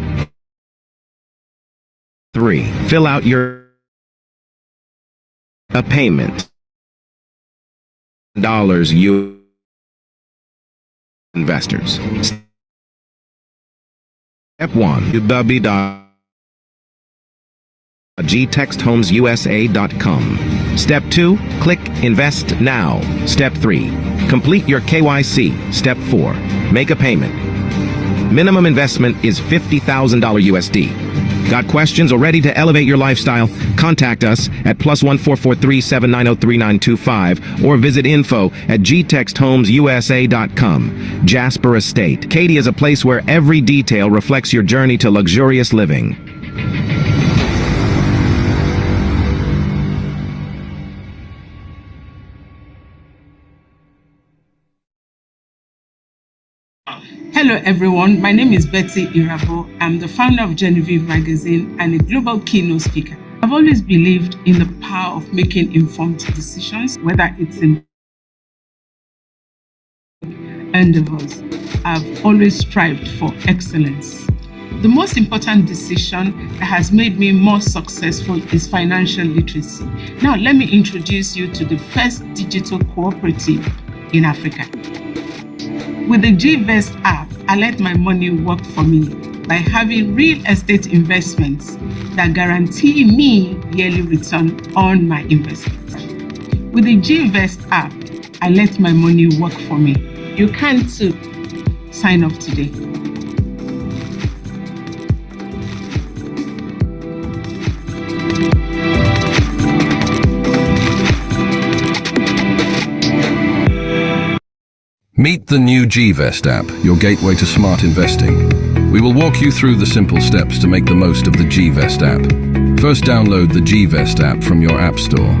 3. Fill out a payment. $U investors. Step 1. www.gtexthomesusa.com. Step 2. Click Invest Now. Step 3. Complete your KYC. Step 4. Make a payment. Minimum investment is $50,000 USD. Got questions or ready to elevate your lifestyle? Contact us at +1 443 790 3925 or visit info@gtexthomesusa.com. Jasper Estate. Katy is a place where every detail reflects your journey to luxurious living. Hello everyone, my name is Betty Irabo. I'm the founder of Genevieve Magazine and a global keynote speaker. I've always believed in the power of making informed decisions, whether it's in endeavors. I've always strived for excellence. The most important decision that has made me more successful is financial literacy. Now let me introduce you to the first digital cooperative in Africa. With the Gvest app, I let my money work for me by having real estate investments that guarantee me yearly return on my investment. With the Gvest app, I let my money work for me. You can too. Sign up today. Meet the new Gvest app, your gateway to smart investing. We will walk you through the simple steps to make the most of the Gvest app. First, download the Gvest app from your app store.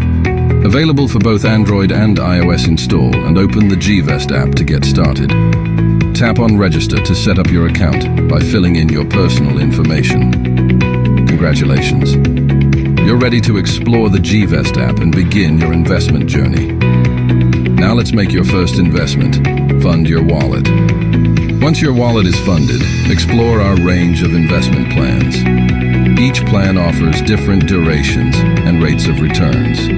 Available for both Android and iOS install, and open the Gvest app to get started. Tap on Register to set up your account by filling in your personal information. Congratulations. You're ready to explore the Gvest app and begin your investment journey. Now let's make your first investment. Fund your wallet. Once your wallet is funded, explore our range of investment plans. Each plan offers different durations and rates of returns.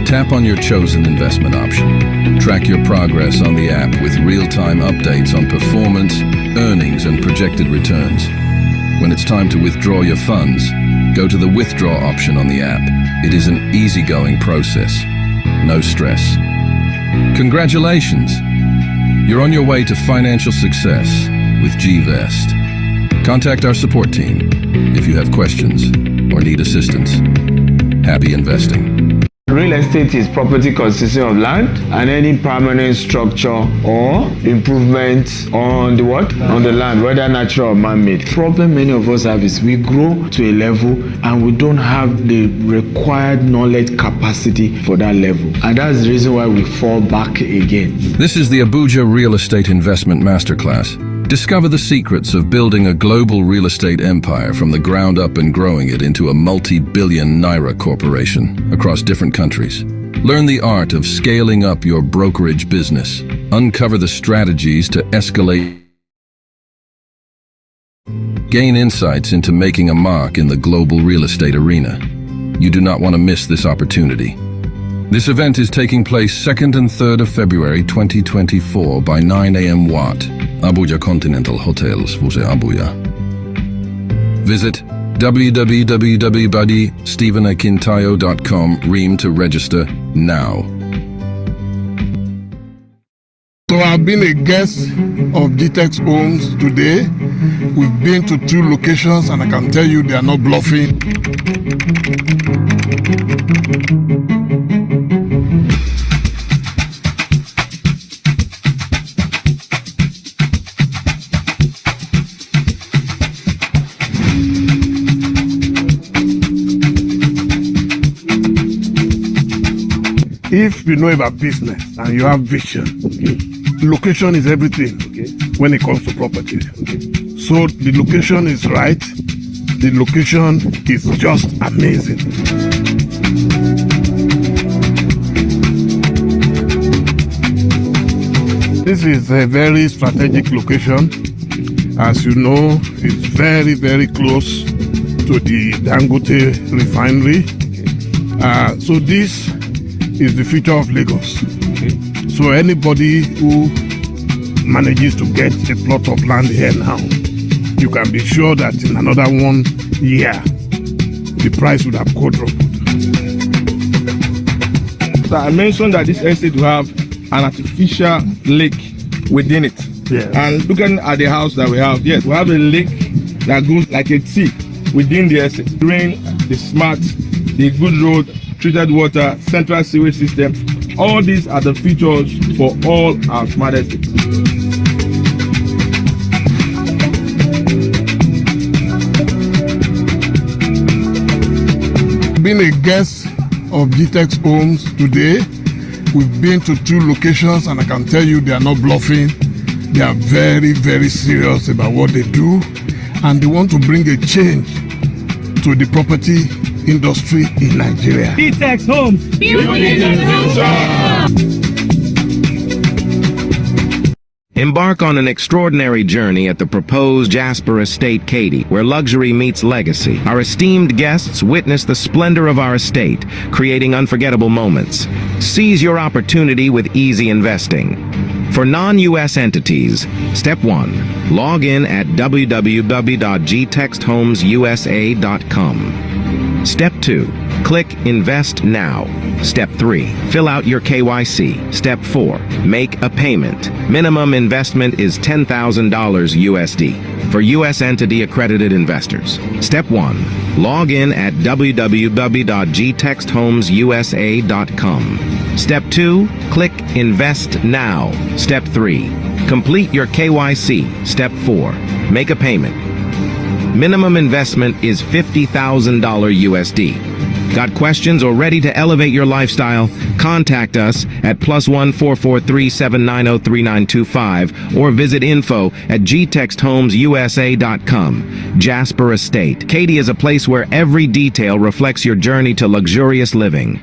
Tap on your chosen investment option. Track your progress on the app with real-time updates on performance, earnings, and projected returns. When it's time to withdraw your funds, go to the withdraw option on the app. It is an easygoing process. No stress. Congratulations! You're on your way to financial success with Gvest. Contact our support team if you have questions or need assistance. Happy investing. Real estate is property consisting of land and any permanent structure or improvement on the what? On the land, whether natural or man-made. Problem many of us have is we grow to a level and we don't have the required knowledge capacity for that level. And that's the reason why we fall back again. This is the Abuja Real Estate Investment Masterclass. Discover the secrets of building a global real estate empire from the ground up and growing it into a multi-billion naira corporation across different countries. Learn the art of scaling up your brokerage business. Uncover the strategies to escalate. Gain insights into making a mark in the global real estate arena. You do not want to miss this opportunity. This event is taking place 2nd and 3rd of February 2024 by 9 a.m. Watt, Abuja Continental Hotels, Abuja. Visit www.stephenakintayo.com ream to register now. So I've been a guest of GTEX Homes today. We've been to 2 locations and I can tell you they are not bluffing. If you know about business and you have vision, location is everything, when it comes to property. So the location is right. The location is just amazing. This is a very strategic location. As you know, it's very, very close to the Dangote refinery. So this is the future of Lagos. So anybody who manages to get a plot of land here now, you can be sure that in another 1 year, the price would have quadrupled. So I mentioned that this estate will have an artificial lake within it. Yes. And looking at the house that we have, yes, we have a lake that goes like a T within the estate. Drain, the smart, the good road, treated water, central sewage system. All these are the features for all our smart estates. Being a guest of GTEX Homes today, we've been to 2 locations and I can tell you they are not bluffing. They are very, very serious about what they do and they want to bring a change to the property industry in Nigeria. GTEX Homes, building the future. Embark on an extraordinary journey at the proposed Jasper Estate Katy, where luxury meets legacy. Our esteemed guests witness the splendor of our estate, creating unforgettable moments. Seize your opportunity with easy investing. For non-U.S. entities, Step 1. Log in at www.gtexthomesusa.com. Step 2. Click Invest Now. Step 3. Fill out your KYC. Step 4. Make a payment. Minimum investment is $10,000 USD for U.S. entity accredited investors. Step 1. Log in at www.gtexthomesusa.com. Step 2. Click Invest Now. Step 3. Complete your KYC. Step 4. Make a payment. Minimum investment is $50,000 USD. Got questions or ready to elevate your lifestyle? Contact us at +1 443 790 3925 or visit info@gtexthomesusa.com. Jasper Estate. Katy is a place where every detail reflects your journey to luxurious living.